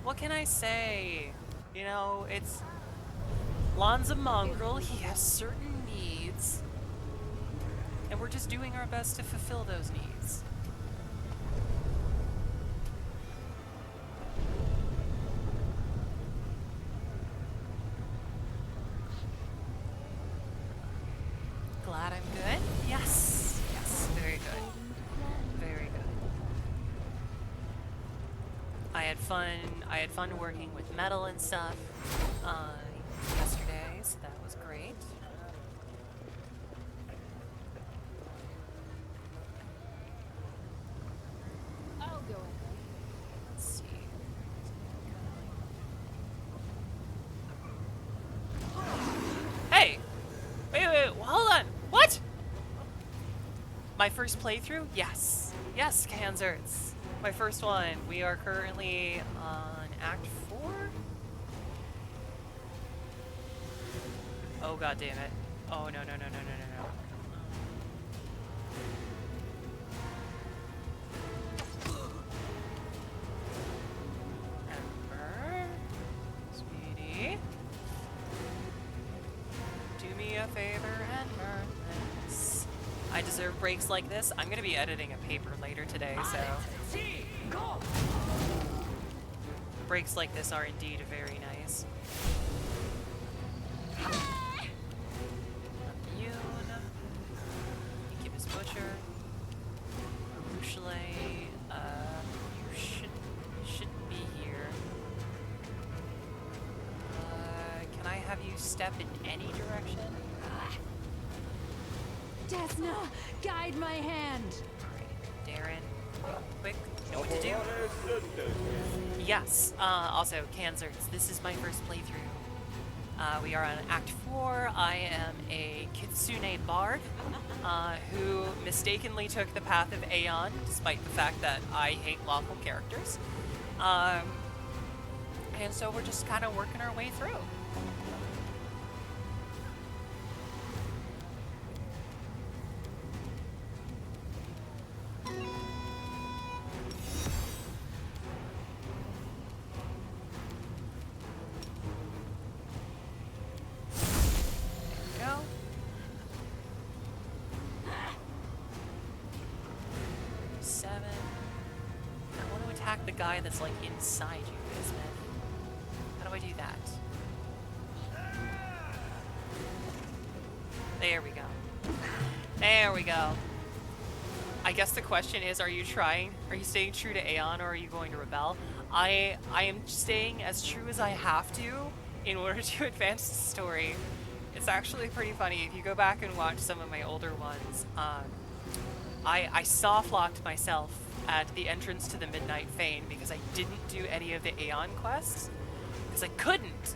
What can I say? You know, it's Lon's a mongrel, he has certain needs, and we're just doing our best to fulfill those needs. Glad I'm good? Yes. Yes, very good. Very good. I had fun working with metal and stuff yesterday, so that was great. I'll go ahead. Let's see. My first playthrough? Yes. Yes, Kanzerts. My first one. We are currently on Act 4? Oh, god damn it. Oh, no, no, no, no, no, no, no. Ember. Speedy. Do me a favor and burn this. I deserve breaks like this. I'm gonna be editing a paper later today, so... breaks like this are indeed very nice. Immune. Incubus Butcher. Ruchelet. You shouldn't be here. Can I have you step in any direction? Desna, guide my hand. Alright, Darren, quick, you know what to do? Yes, also, Kanzerts, this is my first playthrough. We are on Act 4. I am a Kitsune bard, who mistakenly took the path of Aeon, despite the fact that I hate lawful characters. And so we're just kind of working our way through. The guy that's like inside you, isn't it? How do I do that? There we go. There we go. I guess the question is, are you staying true to Aeon, or are you going to rebel? I am staying as true as I have to in order to advance the story. It's actually pretty funny. If you go back and watch some of my older ones, I soft-locked myself at the entrance to the Midnight Fane because I didn't do any of the Aeon quests. Because I couldn't.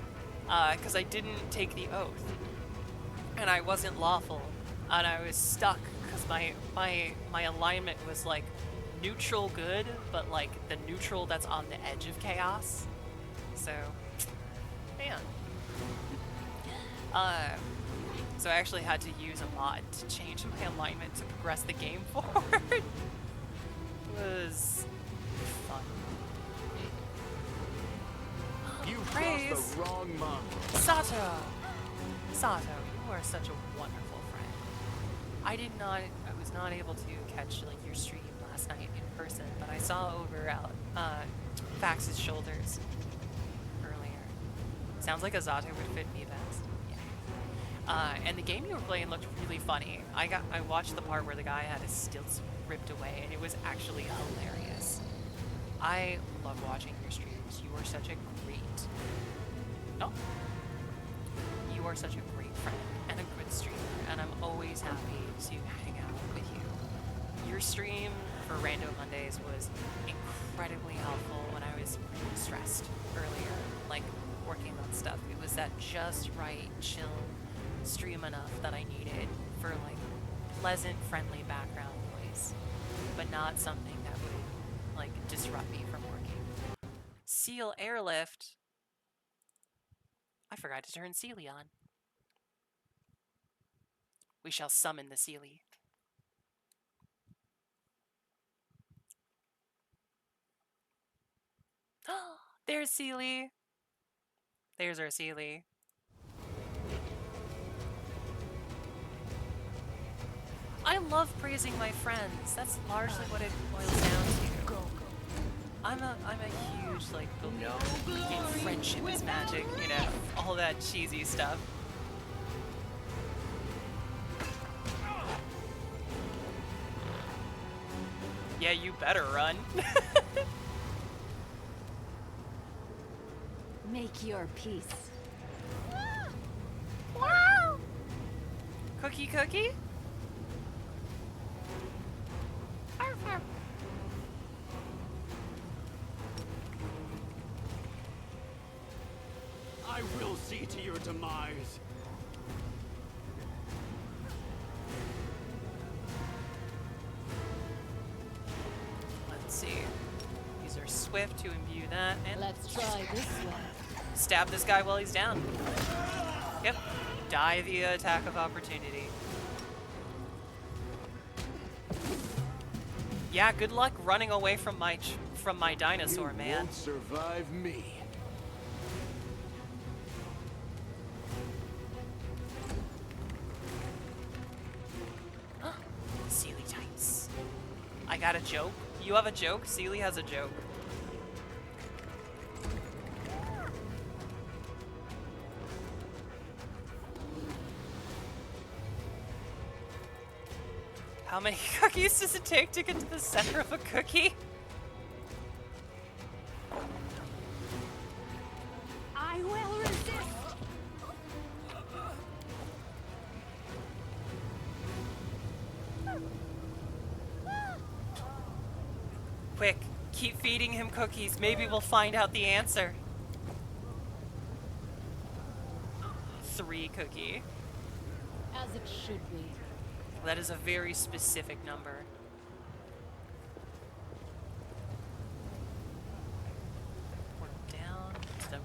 Because I didn't take the oath. And I wasn't lawful. And I was stuck because my alignment was like neutral good, but like the neutral that's on the edge of chaos. So, man. So I actually had to use a mod to change my alignment to progress the game forward. It was fun. You Praise crossed the wrong monk. Sato! Sato, you are such a wonderful friend. I was not able to catch like your stream last night in person, but I saw over out Fax's shoulders earlier. Sounds like a Zato would fit me best. Yeah. And the game you were playing looked really funny. I watched the part where the guy had his stilts ripped away, and it was actually hilarious. I love watching your streams. You are such a great... Oh. You are such a great friend and a good streamer, and I'm always happy to hang out with you. Your stream for Rando Mondays was incredibly helpful when I was really stressed earlier, like working on stuff. It was that just right, chill stream enough that I needed for like pleasant, friendly background noise, but not something that would like disrupt me from working. Seal Airlift. I forgot to turn Sealy on. We shall summon the Sealy. There's Sealy. There's our Sealy. I love praising my friends. That's largely what it boils down to. I'm a huge like believer in friendship is magic, you know, all that cheesy stuff. Yeah, you better run. Make your peace. Wow! Cookie cookie? I will see to your demise. see. These are swift to imbue that, and Let's try this one. stab this guy while he's down. Yep. Die via attack of opportunity. Yeah, good luck running away from my dinosaur, You man. won't survive me. Sealy types. I got a joke. You have a joke? Sealy has a joke. How many cookies does it take to get to the center of a cookie? I will resist. Quick, keep feeding him cookies. Maybe we'll find out the answer. 3 cookie. As it should be. That is a very specific number. Portal down.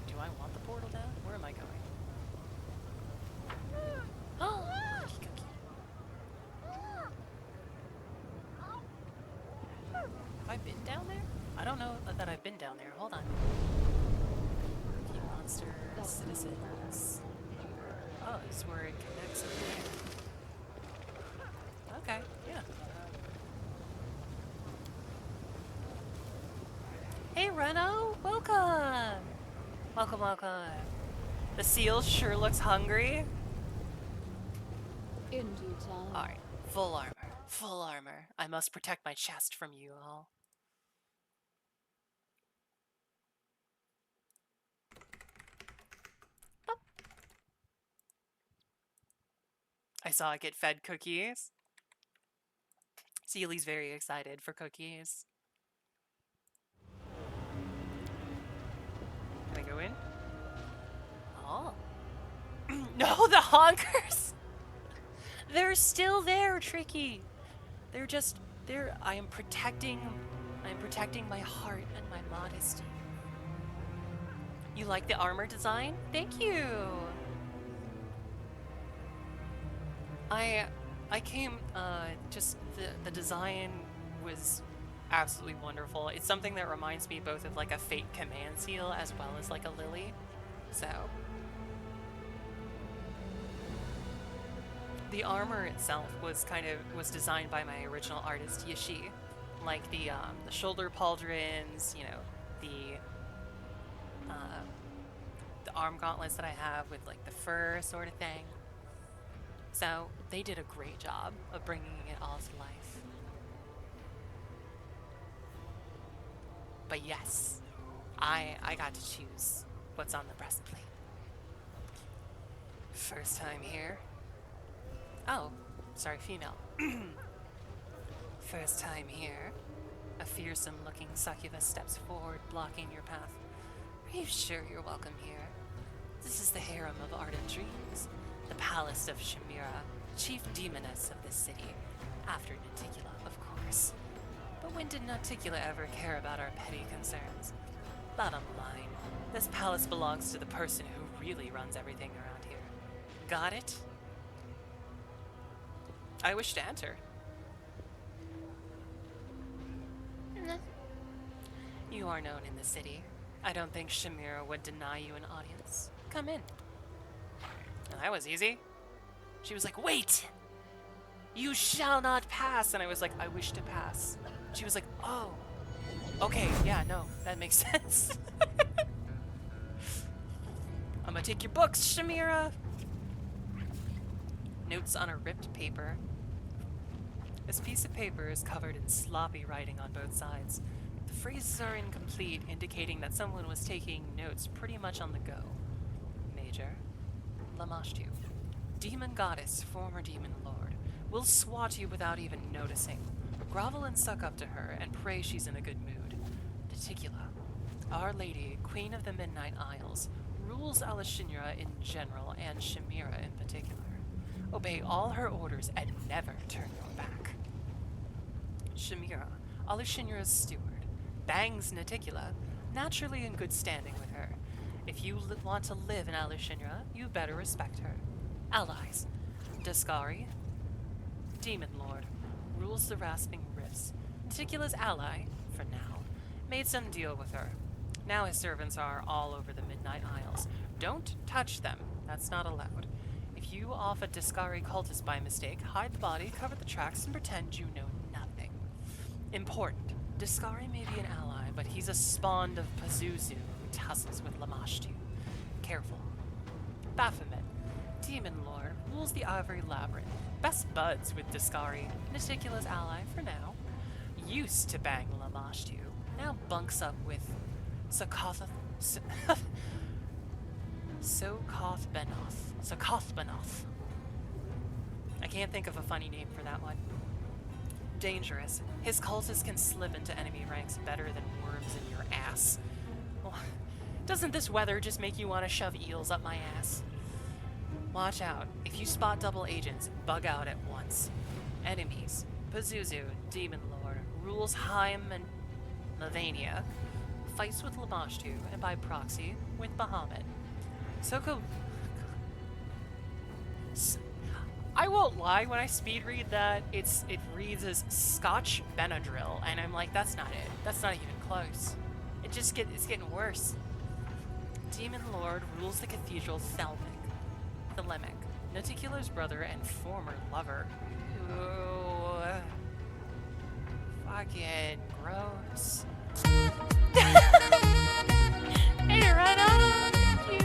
Do I want the portal down? Where am I going? Oh, cookie, cookie. Have I been down there? I don't know that I've been down there. Hold on. Cookie monster, citizens. Oh, this is where it connects in there. Okay, yeah. Hey, Reno! Welcome! Welcome, welcome. The seal sure looks hungry. In due time. Alright, full armor. Full armor. I must protect my chest from you all. Boop. I saw it get fed cookies. Sealy's very excited for cookies. Can I go in? Oh. No, the honkers! They're still there, Tricky. I am protecting my heart and my modesty. You like the armor design? Thank you. I came, just the design was absolutely wonderful. It's something that reminds me both of like a Fate command seal as well as like a lily. So the armor itself was designed by my original artist Yashi. Like the shoulder pauldrons, you know, the arm gauntlets that I have with like the fur sort of thing. So they did a great job of bringing it all to life. But yes, I got to choose what's on the breastplate. First time here. Oh, sorry, female. First time here. A fearsome-looking succubus steps forward, blocking your path. Are you sure you're welcome here? This is the harem of ardent dreams, the palace of Shamira, chief demoness of this city, after Naticula, of course. But when did Naticula ever care about our petty concerns? Bottom line, this palace belongs to the person who really runs everything around here. Got it? I wish to enter. You are known in the city. I don't think Shamira would deny you an audience. Come in. And that was easy. She was like, wait! You shall not pass! And I was like, I wish to pass. She was like, oh. Okay, yeah, no, that makes sense. I'm gonna take your books, Shamira! Notes on a ripped paper. This piece of paper is covered in sloppy writing on both sides. The phrases are incomplete, indicating that someone was taking notes pretty much on the go. Major. Lamashtu. Demon goddess, former demon lord. Will swat you without even noticing. Grovel and suck up to her, and pray she's in a good mood. Naticula. Our Lady, Queen of the Midnight Isles, rules Alashinra in general and Shamira in particular. Obey all her orders and never turn your back. Shamira, Alashinra's steward. Bangs Naticula, naturally in good standing with her. If you want to live in Alishinra, you better respect her. Allies. Daskari, Demon Lord, rules the Rasping Rifts. Naticula's ally, for now, made some deal with her. Now his servants are all over the Midnight Isles. Don't touch them. That's not allowed. If you off a Daskari cultist by mistake, hide the body, cover the tracks, and pretend you know nothing. Important. Daskari may be an ally, but he's a spawn of Pazuzu who tussles with Lamashtu. Careful. Baphomet, Demon Lord, rules the Ivory Labyrinth. Best buds with Daskari, Naticula's ally for now. Used to bang Lamashtu, now bunks up with Sokoth Benoth. I can't think of a funny name for that one. Dangerous. His cultists can slip into enemy ranks better than worms in your ass. Well, doesn't this weather just make you want to shove eels up my ass? Watch out. If you spot double agents, bug out at once. Enemies. Pazuzu, Demon Lord, rules Haim and Lavania, fights with Lamashtu, and by proxy, with Bahamut. I won't lie, when I speed read that, it reads as Scotch Benadryl, and I'm like, that's not it. That's not even close. It's getting worse. Demon Lord rules the cathedral Thelemic, Naticula's brother and former lover. Ooh. Fucking gross. Hey, Rana! Thank you!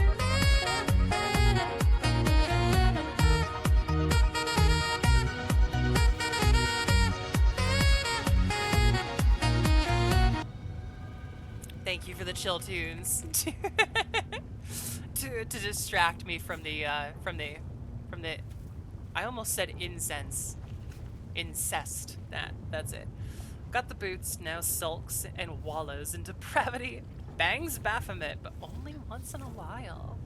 Thank you for the chill tunes to distract me from the I almost said incest. That's it. Got the boots, now sulks and wallows in depravity. Bangs Baphomet, but only once in a while.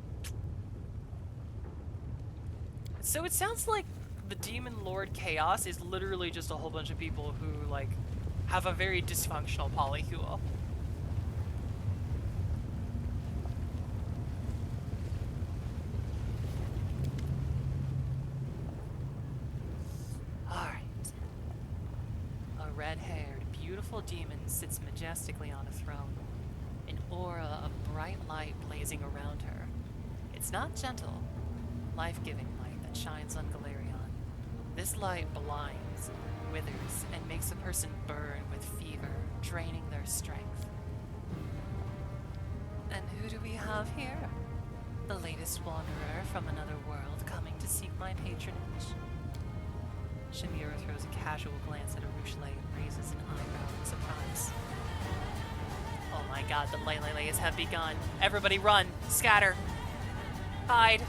So it sounds like the Demon Lord Chaos is literally just a whole bunch of people who, like, have a very dysfunctional polycule. Red-haired, beautiful demon sits majestically on a throne, an aura of bright light blazing around her. It's not gentle, life-giving light that shines on Galerion. This light blinds, withers, and makes a person burn with fever, draining their strength. And who do we have here? The latest wanderer from another world coming to seek my patronage. Shamira throws a casual glance at Arushale and raises an eyebrow in surprise. Oh my god, the Leyleys have begun. Everybody run! Scatter! Hide!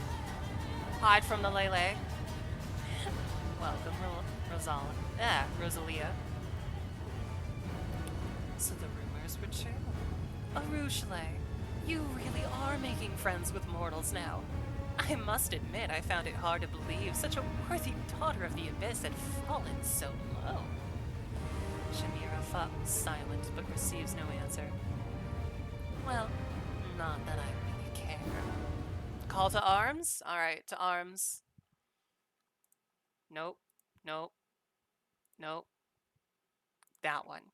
Hide from the Leyley. Welcome, Rosalia. So the rumors were true. Arushale, you really are making friends with mortals now. I must admit, I found it hard to believe such a worthy daughter of the Abyss had fallen so low. Shamira silent, but receives no answer. Well, not that I really care. Call to arms? Alright, to arms. Nope. Nope. Nope. That one.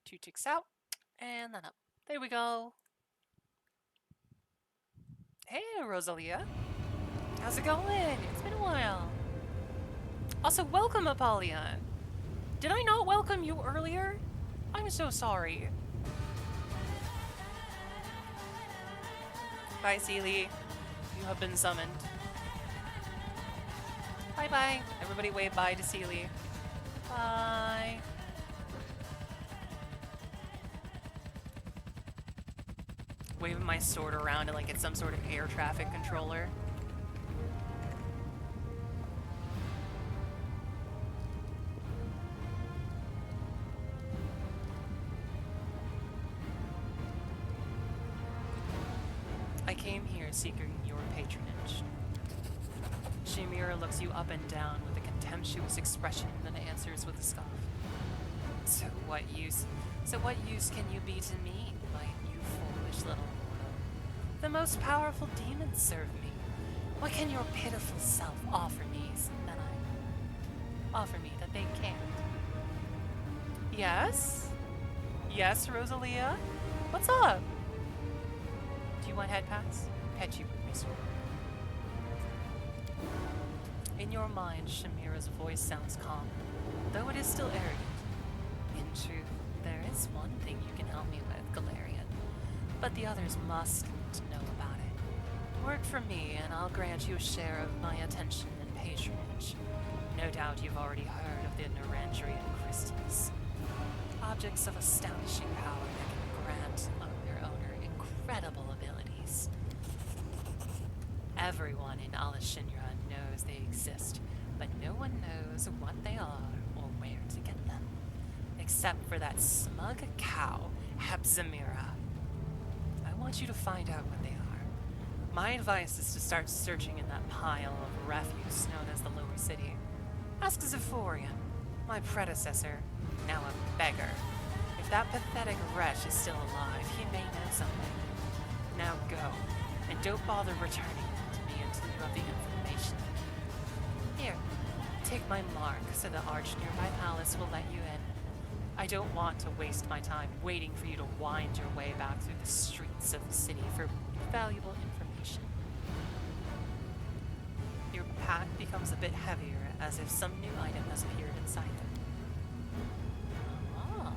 Two ticks out. And then up. There we go. Hey, Rosalia. How's it going? It's been a while. Also, welcome, Apollyon. Did I not welcome you earlier? I'm so sorry. Bye, Seely. You have been summoned. Bye-bye. Everybody wave bye to Seely. Bye. Waving my sword around like it's some sort of air traffic controller. I came here seeking your patronage. Shamira looks you up and down with a contemptuous expression and then answers with a scoff. So what use can you be to me, you foolish little mortal? The most powerful demons serve me. What can your pitiful self offer me that they can't? Yes? Yes, Rosalia? What's up? Do you want head pats? Pet you, mister. In your mind, Shamira's voice sounds calm, though it is still arrogant. In truth, there is one thing you can help me with, Galarian, but the others must know about it. Work for me, and I'll grant you a share of my attention and patronage. No doubt you've already heard of the Narandrian crystals. Objects of astonishing power that can grant their owner incredible abilities. Everyone in Alashinra knows they exist, but no one knows what they are or where to get them. Except for that smug cow, Hepzamira. I want you to find out what they are. My advice is to start searching in that pile of refuse known as the Lower City. Ask Zephorian, my predecessor, now a beggar. If that pathetic wretch is still alive, he may know something. Now go, and don't bother returning to me until you have the information. Here, take my mark so the arch nearby palace will let you in. I don't want to waste my time waiting for you to wind your way back through the streets of the city for valuable information. Your pack becomes a bit heavier, as if some new item has appeared inside it. Ah.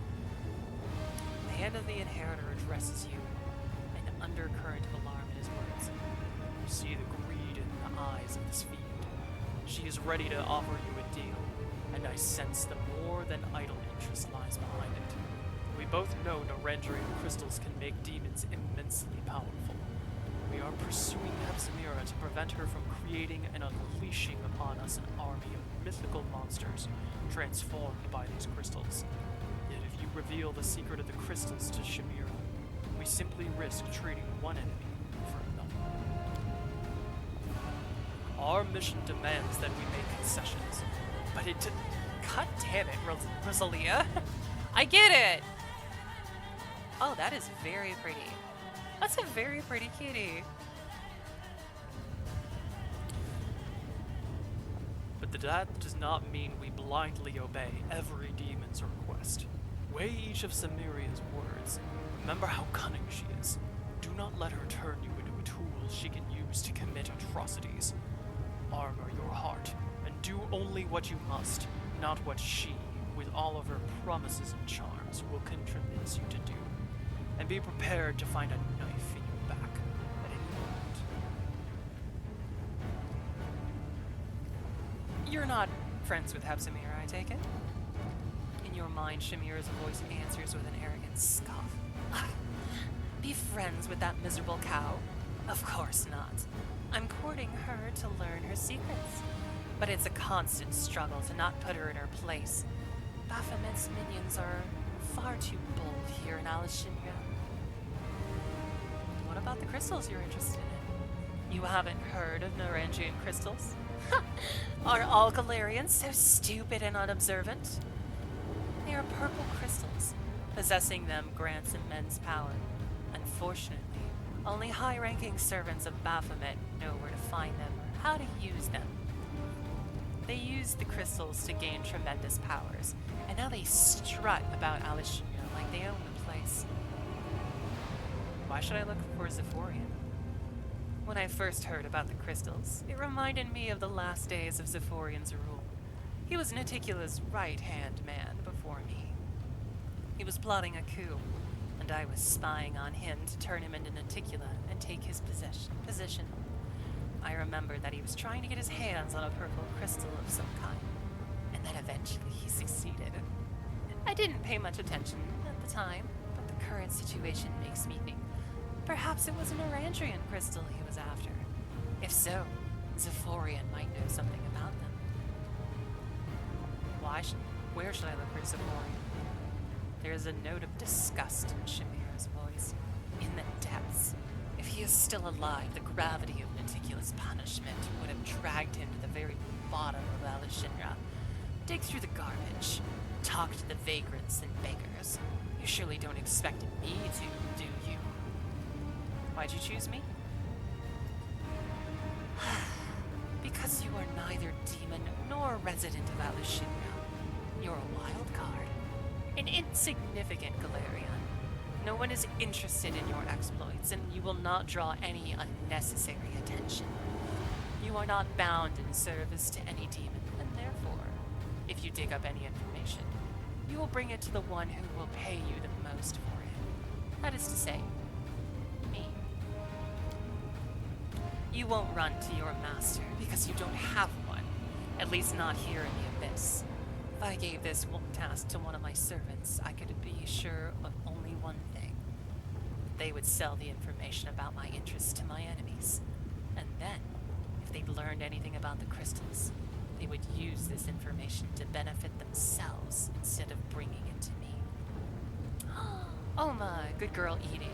The hand of the inheritor addresses you, an undercurrent of alarm in his words. You see the greed in the eyes of this fiend. She is ready to offer you a deal, and I sense the more than idle interest lies behind it. We both know Narendrian crystals can make demons immensely powerful. We are pursuing Hepzamira to prevent her from creating and unleashing upon us an army of mythical monsters transformed by these crystals. Yet if you reveal the secret of the crystals to Shamira, we simply risk treating one enemy for another. Our mission demands that we make concessions, but it God damn it, Rosalia. I get it! Oh, that is very pretty. That's a very pretty kitty. But that does not mean we blindly obey every demon's request. Weigh each of Samiria's words. Remember how cunning she is. Do not let her turn you into a tool she can use to commit atrocities. Armor your heart, and do only what you must, not what she, with all of her promises and charms, will convince you to do. And be prepared to find a knife in your back at any moment. You're not friends with Hepzamira, I take it? In your mind, Shamira's voice answers with an arrogant scoff. Be friends with that miserable cow? Of course not. I'm courting her to learn her secrets. But it's a constant struggle to not put her in her place. Baphomet's minions are far too bold here in Alashinra. What about the crystals you're interested in? You haven't heard of Narandrian crystals? Are all Galarians so stupid and unobservant? They are purple crystals. Possessing them grants immense power. Unfortunately, only high-ranking servants of Baphomet know where to find them or how to use them. They use the crystals to gain tremendous powers, and now they strut about Alashinra like they own the place. Why should I look for Zephorian? When I first heard about the crystals, it reminded me of the last days of Zephorian's rule. He was Naticila's right-hand man before me. He was plotting a coup, and I was spying on him to turn him into Naticula and take his position. I remember that he was trying to get his hands on a purple crystal of some kind, and that eventually he succeeded. I didn't pay much attention at the time, but the current situation makes me think perhaps it was an Narandrian crystal he was after. If so, Zephorian might know something about them. Where should I look for Zephorian? There is a note of disgust in Shamira's voice. In the depths. If he is still alive, the gravity of Naticula's punishment would have dragged him to the very bottom of Alishinra. Dig through the garbage, talk to the vagrants and beggars. You surely don't expect me to, do you? Why'd you choose me? Because you are neither demon nor resident of Alishinra. You're a wild card, an insignificant Galarian. No one is interested in your exploits, and you will not draw any unnecessary attention. You are not bound in service to any demon, and therefore, if you dig up any information, you will bring it to the one who will pay you the most for it. That is to say, me. You won't run to your master because you don't have one, at least not here in the Abyss. If I gave this task to one of my servants, I could be sure of only one thing. They would sell the information about my interests to my enemies. And then, if they'd learned anything about the crystals, they would use this information to benefit themselves instead of bringing it to me. Oh my, good girl eating.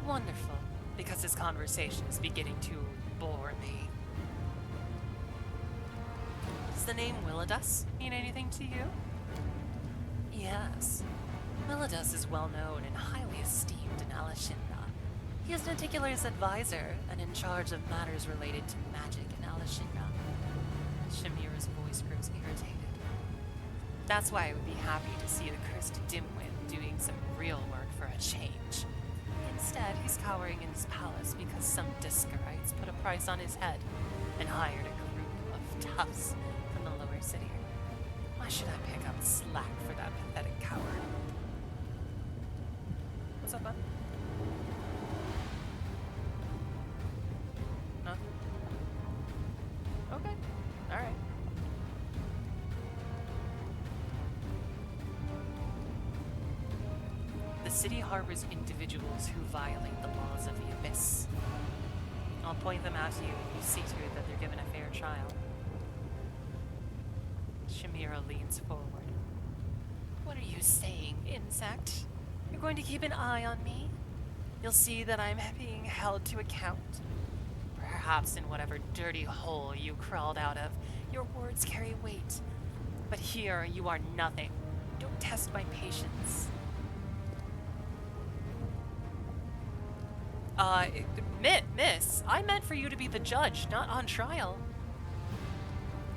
Wonderful, because this conversation is beginning to bore me. Does the name Willidus mean anything to you? Yes. Willidus is well known and highly esteemed in Alishinra. He is Naticula's advisor and in charge of matters related to magic in Alishinra. Shamira's voice grows irritated. That's why I would be happy to see the cursed Dimwit doing some real work for a change. Instead, he's cowering in his palace because some Discarites put a price on his head and hired a group of toughs from the lower city. Why should I pick up slack for that pathetic coward? What's up, bud? No? Okay. Alright. The city harbors individuals who violate the laws of the Abyss. I'll point them out to you and you see to it that they're given a fair trial. Shamira leans forward. What are you saying, insect? You're going to keep an eye on me? You'll see that I'm being held to account. Perhaps in whatever dirty hole you crawled out of, your words carry weight. But here you are nothing. Don't test my patience. Miss, I meant for you to be the judge, not on trial.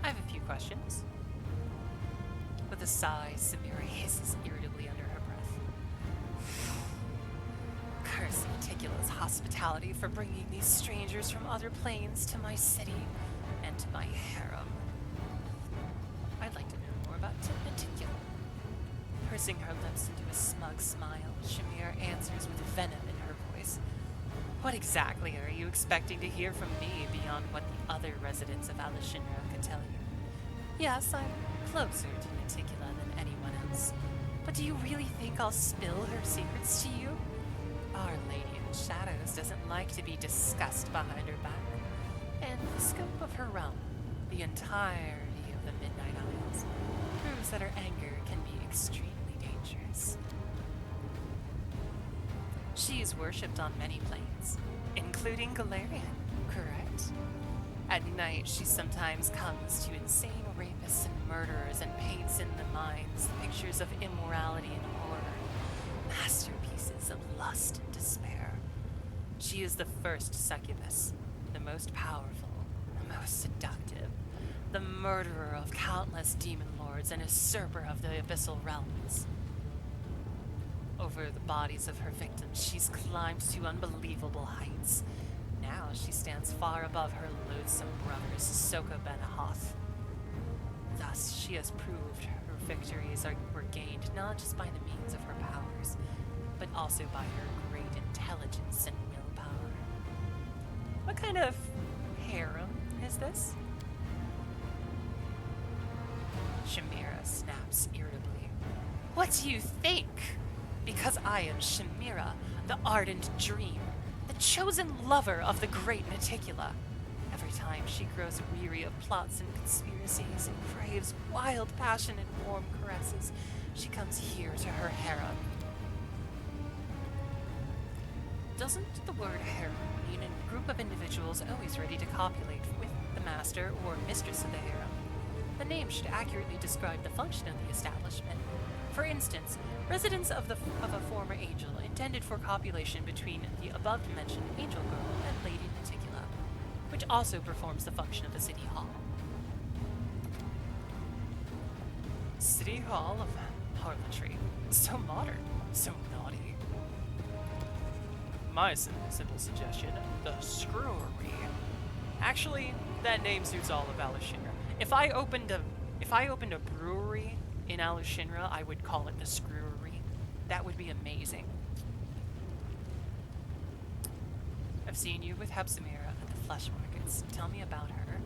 I have a few questions. With a sigh, Samira hisses irritably under her breath. Curse Reticula's hospitality for bringing these strangers from other planes to my city and to my harem. I'd like to know more about Reticula. Pursing her lips into a smug smile, Shamir answers with venom in her voice. What exactly are you expecting to hear from me beyond what the other residents of Alishinra could tell you? Yes, I'm closer to Reticula than anyone else. But do you really think I'll spill her secrets to you? Our Lady in Shadows doesn't like to be discussed behind her back. And the scope of her realm, the entirety of the Midnight Isles, proves that her anger can be extremely dangerous. She is worshipped on many planes, including Galarian, correct? At night, she sometimes comes to insane rapists and murderers and paints in the minds pictures of immorality and horror, masterpieces of lust and despair. She is the first succubus, the most powerful, the most seductive, the murderer of countless demon lords and usurper of the abyssal realms. Over the bodies of her victims, she's climbed to unbelievable heights. Now she stands far above her loathsome brothers, Soka Ben Hoth. Thus, she has proved her victories were gained not just by the means of her powers, but also by her great intelligence and willpower. What kind of harem is this? Shamira snaps irritably. What do you think? Because I am Shamira, the ardent dream, the chosen lover of the great Reticula. Every time she grows weary of plots and conspiracies and craves wild passion and warm caresses, she comes here to her harem. Doesn't the word harem mean a group of individuals always ready to copulate with the master or mistress of the harem? The name should accurately describe the function of the establishment. For instance, residents of a former angel intended for copulation between the above-mentioned angel girl and Lady Reticula, which also performs the function of a city hall. City Hall of Harlotry. So modern, so naughty. My simple suggestion, the Screwery. Actually, that name suits all of Alushinra. If I opened a brewery in Alushinra, I would call it the Screwery. That would be amazing. I've seen you with Hepzimira at the flesh markets. Tell me about her.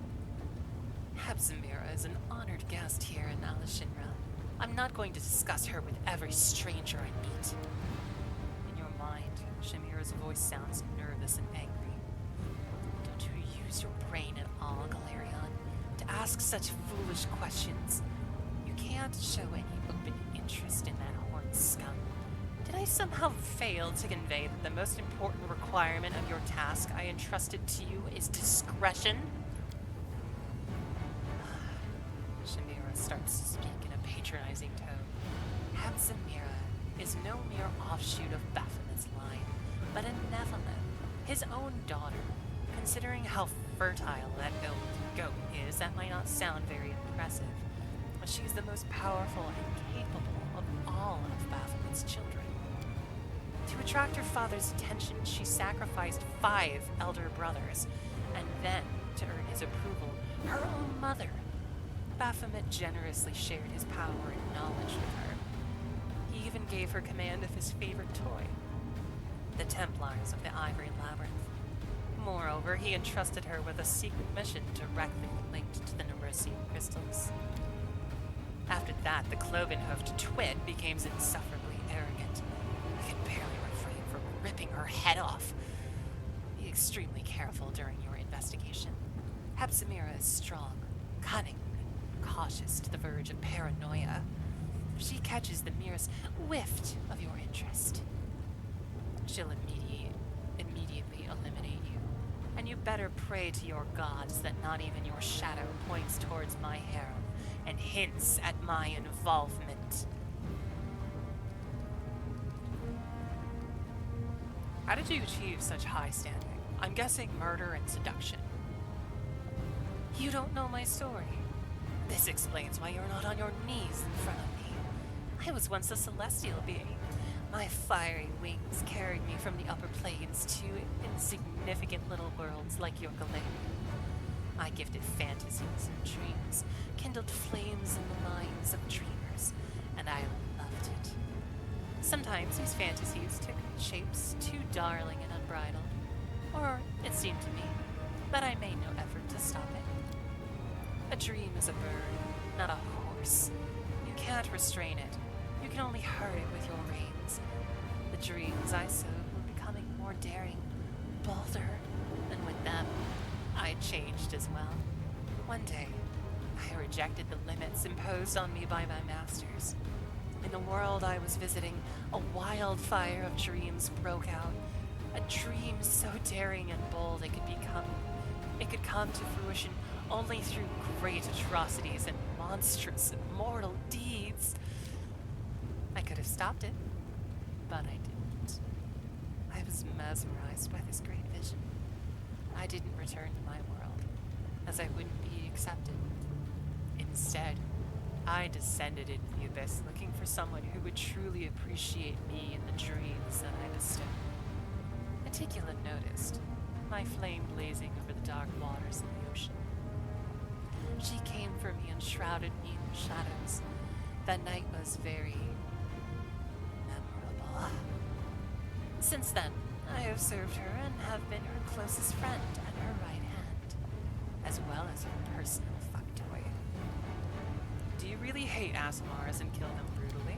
Hepzimira is an honored guest here in Alushinra. I'm not going to discuss her with every stranger I meet. In your mind, Shamira's voice sounds nervous and angry. Don't you use your brain at all, Galerion, to ask such foolish questions. You can't show any open interest in that horned scum. Did I somehow fail to convey that the most important requirement of your task I entrusted to you is discretion? Shamira starts to speak in a patronizing tone. Hepzimira is no mere offshoot of Baphomet's line, but a Nephilim, his own daughter. Considering how fertile that old goat is, that might not sound very impressive, but she's the most powerful and capable of all of Baphomet's children. To attract her father's attention, she sacrificed 5 elder brothers, and then, to earn his approval, her own mother. Baphomet generously shared his power and knowledge with her. He even gave her command of his favorite toy, the Templars of the Ivory Labyrinth. Moreover, he entrusted her with a secret mission directly linked to the Neurosium crystals. After that, the cloven-hoofed twit became insufferably arrogant. I could barely refrain from ripping her head off. Be extremely careful during your investigation. Hepzimira is strong, cunning, and cautious to the verge of paranoia. If she catches the merest whiff of your interest, she'll immediately eliminate you. And you better pray to your gods that not even your shadow points towards my harem and hints at my involvement. How did you achieve such high standing? I'm guessing murder and seduction. You don't know my story. This explains why you're not on your knees in front of me. I was once a celestial being. My fiery wings carried me from the upper planes to insignificant little worlds like your Galarian. I gifted fantasies and dreams, kindled flames in the minds of dreamers, and I loved it. Sometimes these fantasies took shapes too darling and unbridled, or it seemed to me, but I made no effort to stop it. A dream is a bird, not a horse. You can't restrain it. You can only herd it with your reins. The dreams I sowed were becoming more daring, bolder, and with them, I changed as well. One day, I rejected the limits imposed on me by my masters. In the world I was visiting, a wildfire of dreams broke out. A dream so daring and bold it could come to fruition only through great atrocities and monstrous immortal deeds. I could have stopped it, but I didn't. I was mesmerized by this great vision. I didn't return to my world, as I wouldn't be accepted. Instead, I descended into the abyss looking for someone who would truly appreciate me and the dreams that I bestowed. Reticula noticed, my flame blazing over the dark waters of the ocean. She came for me and shrouded me in the shadows. That night was very memorable. Since then, I have served her and have been her closest friend and her right hand, as well as her personal factoid. Do you really hate Asimars and kill them brutally?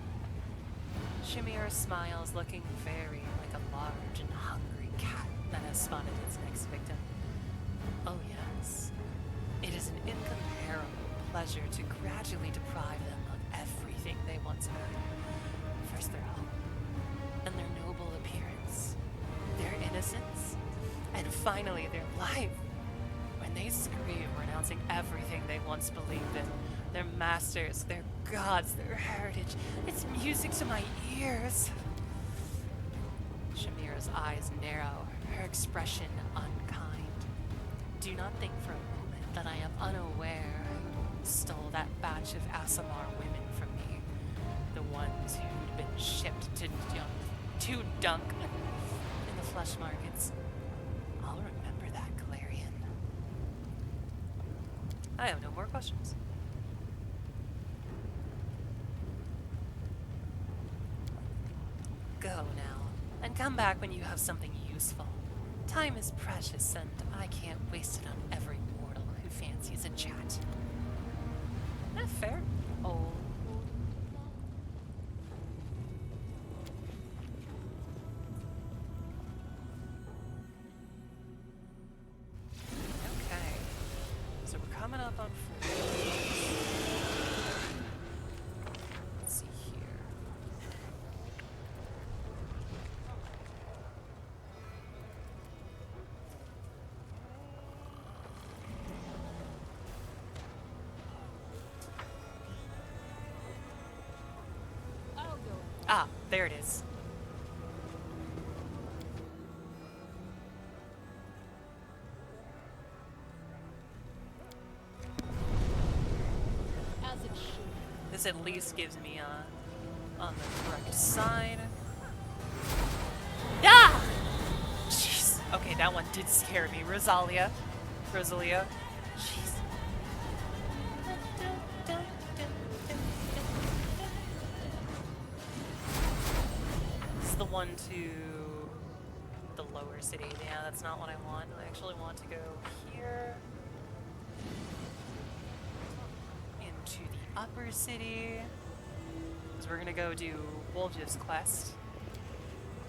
Shamir smiles, looking very like a large and hungry cat that has spotted its next victim. Oh yes, it is an incomparable pleasure to gradually deprive them of everything they once owned. First their home, and their noble appearance, their innocence, and finally their life. When they scream, renouncing everything they once believed in, their masters, their gods, their heritage, it's music to my ears. Shamira's eyes narrow, her expression unkind. Do not think for a moment that I am unaware who stole that batch of Asimar women from me. The ones who'd been shipped to dunk in the flesh markets. I'll remember that, Galarian. I have no more questions. Go now, and come back when you have something useful. Time is precious, and I can't waste it on every mortal who fancies a chat. Not fair. Oh. Okay. So we're coming up on 4. Let's see here. I'll go. Ah, there it is. As it should. This at least gives me on the correct side. Ah! Jeez. Okay, that one did scare me. Rosalia. Jeez. This is the one to the lower city. Yeah, that's not what I want. I actually want to go here. Into the upper city. Because we're gonna go do Wolf's quest.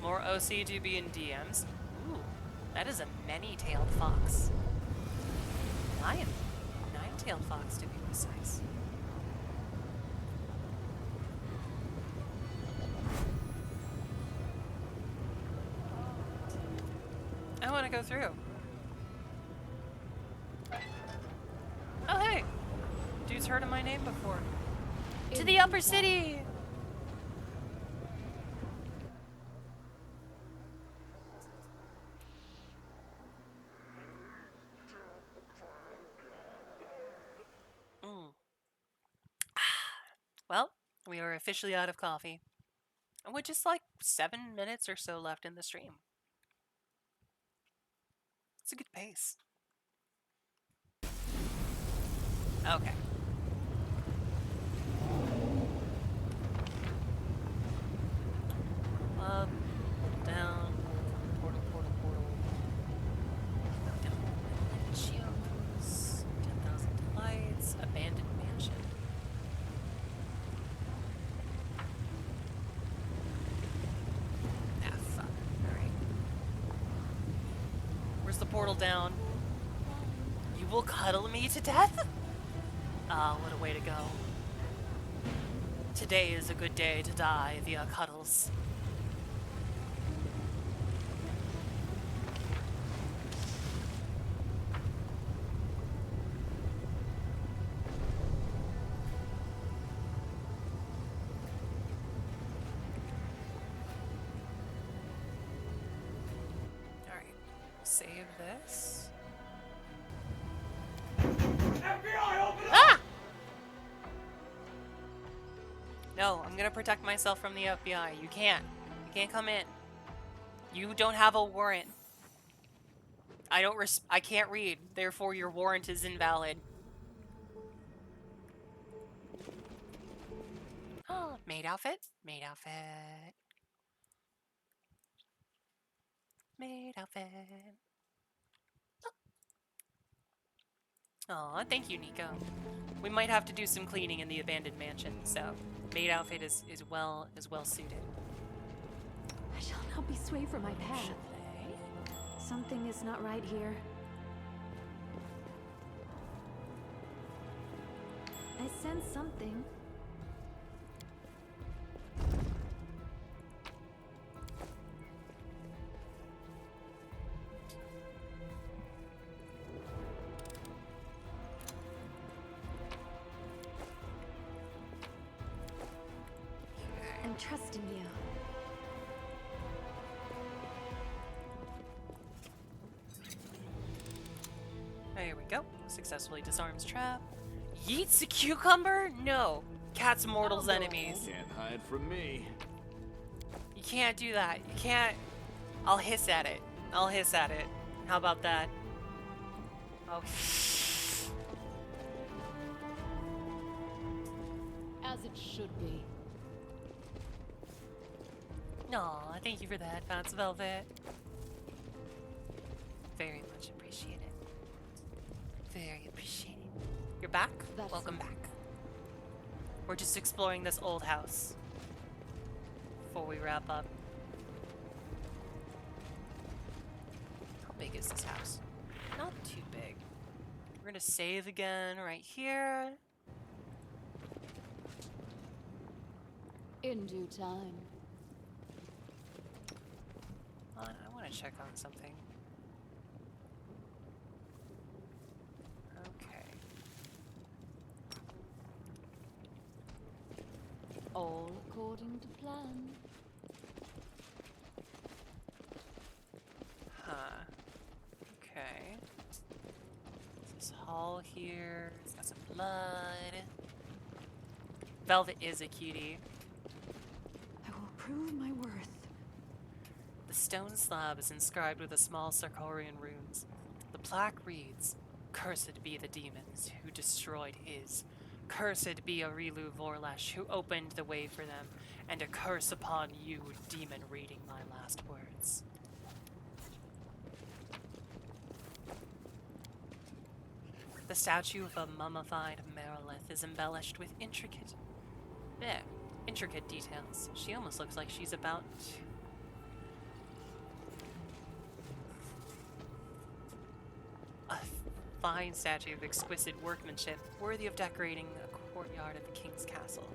More OC, DB, and DMs. Ooh, that is a many-tailed fox. Nine-tailed fox to be precise. I want to go through. Oh hey! Dude's heard of my name before. To the upper city! Well, we are officially out of coffee. With just like 7 minutes or so left in the stream. It's a good pace. Okay. Up, down, portal, portal, portal. Down, Chios, 10,000 delights, abandoned mansion. Ah, fuck. Alright. Where's the portal down? You will cuddle me to death? Ah, what a way to go. Today is a good day to die via cuddles. Alright, save this. Ah! No, I'm gonna protect myself from the FBI. You can't. You can't come in. You don't have a warrant. I can't read. Therefore, your warrant is invalid. Oh, maid outfit. Maid outfit. Maid outfit. Aw, thank you, Nico. We might have to do some cleaning in the abandoned mansion, so maid outfit is well suited. I shall not be swayed from my path. Something is not right here. sense something. I'm trusting you. There we go. Successfully disarms trap. Yeets a cucumber? No. Cat's mortal's enemies. Can't hide from me. You can't do that. You can't. I'll hiss at it. I'll hiss at it. How about that? Oh. As it should be. Aw, thank you for that, Fats Velvet. Very much appreciated. Very appreciated. You're back? That's Welcome it. back. We're just exploring this old house before we wrap up. How big is this house? Not too big. We're gonna save again right here. In due time. I want to check on something. Okay. All according to plan. Huh. Okay. This hall here. It's got some blood. Velvet is a cutie. I will prove my worth. The stone slab is inscribed with a small Sarkorian runes. The plaque reads, "Cursed be the demons who destroyed his. Cursed be Arilu Vorlash who opened the way for them, and a curse upon you, demon reading my last words." The statue of a mummified Merilith is embellished with intricate details. She almost looks like she's about to... A fine statue of exquisite workmanship, worthy of decorating a courtyard of the king's castle.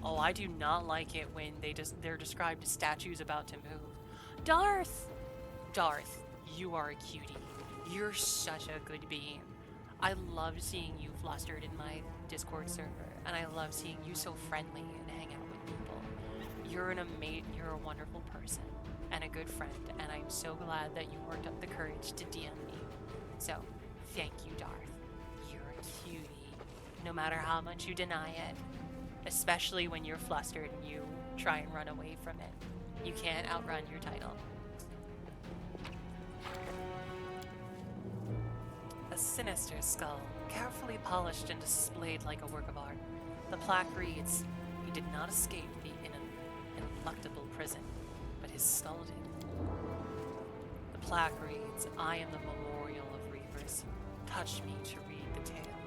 Oh, I do not like it when they're described as statues about to move. Darth! Darth, you are a cutie. You're such a good being. I love seeing you flustered in my Discord server, and I love seeing you so friendly and hang out with people. You're you're a wonderful person and a good friend, and I'm so glad that you worked up the courage to DM me. So, thank you, Darth. You're a cutie, no matter how much you deny it, especially when you're flustered and you try and run away from it. You can't outrun your title. A sinister skull, carefully polished and displayed like a work of art. The plaque reads, "He did not escape the ineluctable prison, but his skull did." The plaque reads, "I am the memorial of reapers. Touch me to read the tale."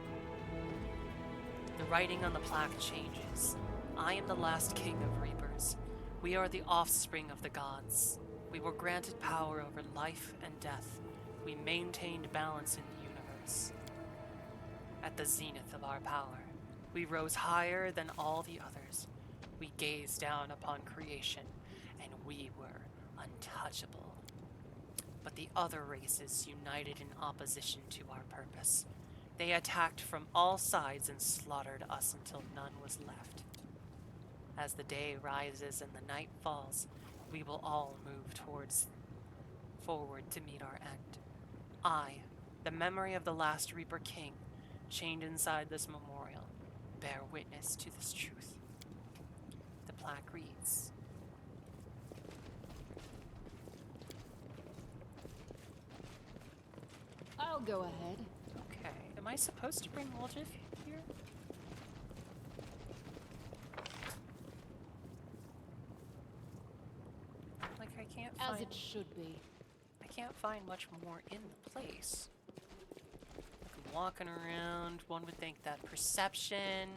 The writing on the plaque changes. "I am the last king of reapers. We are the offspring of the gods. We were granted power over life and death. We maintained balance in the universe. At the zenith of our power, we rose higher than all the others. We gazed down upon creation, and we were untouchable. But the other races united in opposition to our purpose. They attacked from all sides and slaughtered us until none was left. As the day rises and the night falls, we will all move forward to meet our end. I, the memory of the last Reaper King, chained inside this memorial, bear witness to this truth." The plaque reads, I'll go ahead. okay, am I supposed to bring Woljif here? Like, I can't find... As it should be. I can't find much more in the place. Like, I'm walking around, one would think that perception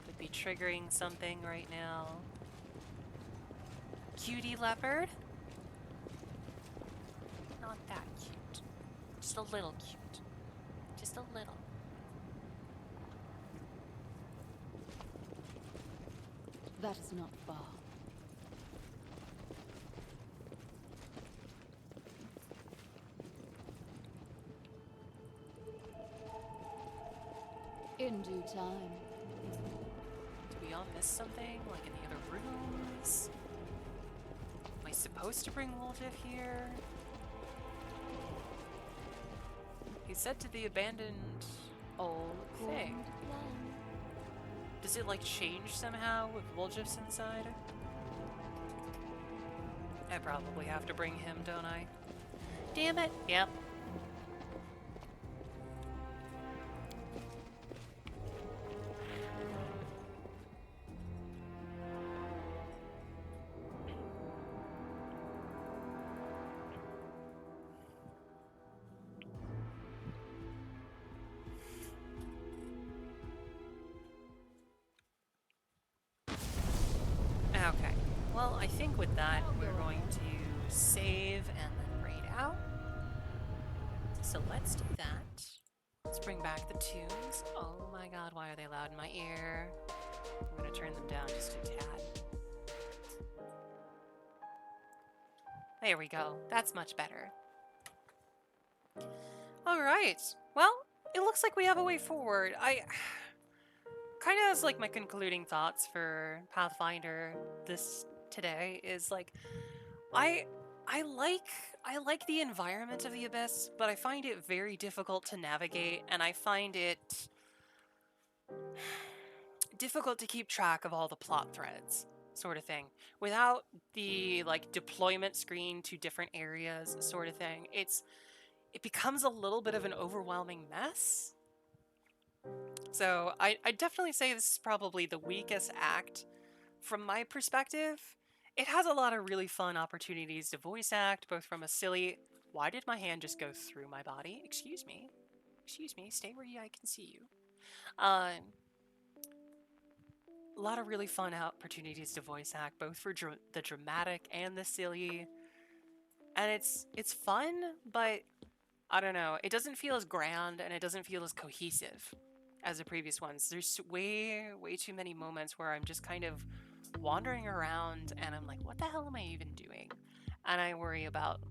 would be triggering something right now. Cutie leopard? Not that cute. Just a little cute. Just a little. That is not far. In due time. Do we all miss something, like in the other rooms? Am I supposed to bring Woldiff here? He said to the abandoned All according thing. to plan. Does it like change somehow with Woldiff's inside? I probably have to bring him, don't I? Damn it! Yep. Okay, well, I think with that, we're going to save and then raid out. So let's do that. Let's bring back the tunes. Oh my god, why are they loud in my ear? I'm gonna turn them down just a tad. There we go. That's much better. Alright, well, it looks like we have a way forward. I kind of as like my concluding thoughts for Pathfinder this today is like I like the environment of the Abyss, but I find it very difficult to navigate, and I find it difficult to keep track of all the plot threads, sort of thing. Without the like deployment screen to different areas, sort of thing, it becomes a little bit of an overwhelming mess. So I definitely say this is probably the weakest act from my perspective. It has a lot of really fun opportunities to voice act, both from a silly... Why did my hand just go through my body? Excuse me. Excuse me. Stay where I can see you. A lot of really fun opportunities to voice act, both for the dramatic and the silly. And it's fun, but I don't know. It doesn't feel as grand, and it doesn't feel as cohesive as the previous ones. There's way too many moments where I'm just kind of wandering around and I'm like, what the hell am I even doing? And I worry about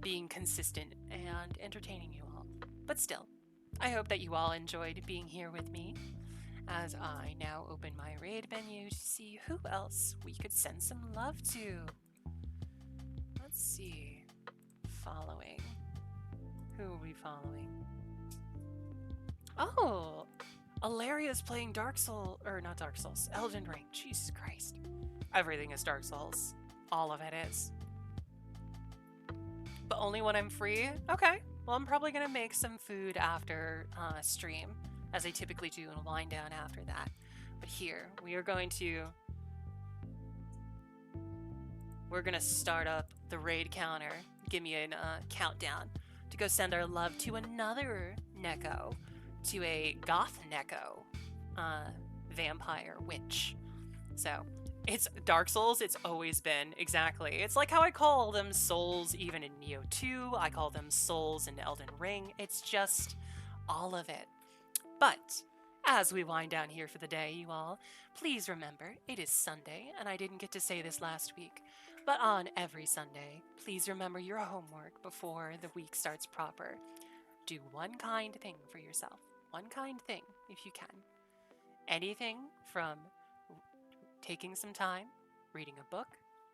being consistent and entertaining you all. But still, I hope that you all enjoyed being here with me as I now open my raid menu to see who else we could send some love to. Let's see. Following. Who are we following? Oh! Alaria's playing Dark Souls, or not Dark Souls, Elden Ring. Jesus Christ. Everything is Dark Souls. All of it is. But only when I'm free? Okay. Well, I'm probably going to make some food after stream, as I typically do, and wind down after that. But here, we are going to... We're going to start up the raid counter. Give me a countdown to go send our love to another Neko. To a goth Neko vampire witch. So, it's Dark Souls, it's always been, exactly. It's like how I call them souls even in Neo 2, I call them souls in Elden Ring, it's just all of it. But, as we wind down here for the day, you all, please remember, it is Sunday, and I didn't get to say this last week, but on every Sunday, please remember your homework before the week starts proper. Do one kind thing for yourself. One kind thing, if you can. Anything from taking some time, reading a book,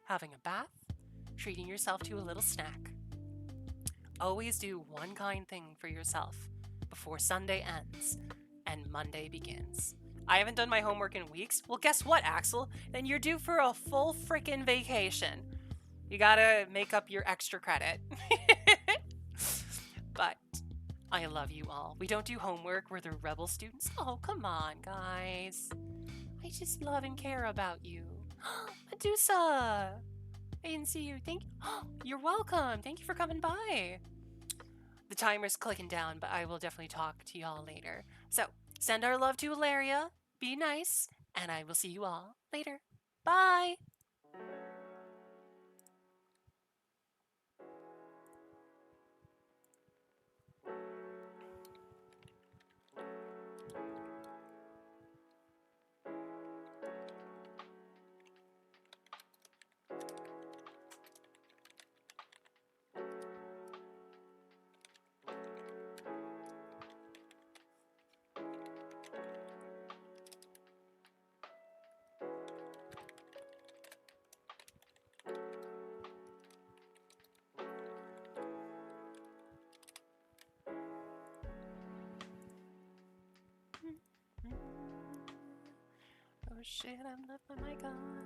having a bath, treating yourself to a little snack. Always do one kind thing for yourself before Sunday ends and Monday begins. I haven't done my homework in weeks. Well, guess what, Axel? Then you're due for a full frickin' vacation. You gotta make up your extra credit. But I love you all. We don't do homework. We're the rebel students. Oh, come on, guys. I just love and care about you. Medusa! I didn't see you. You're welcome. Thank you for coming by. The timer's clicking down, but I will definitely talk to y'all later. So, send our love to Ilaria. Be nice, and I will see you all later. Bye! shit, I'm left my mic on.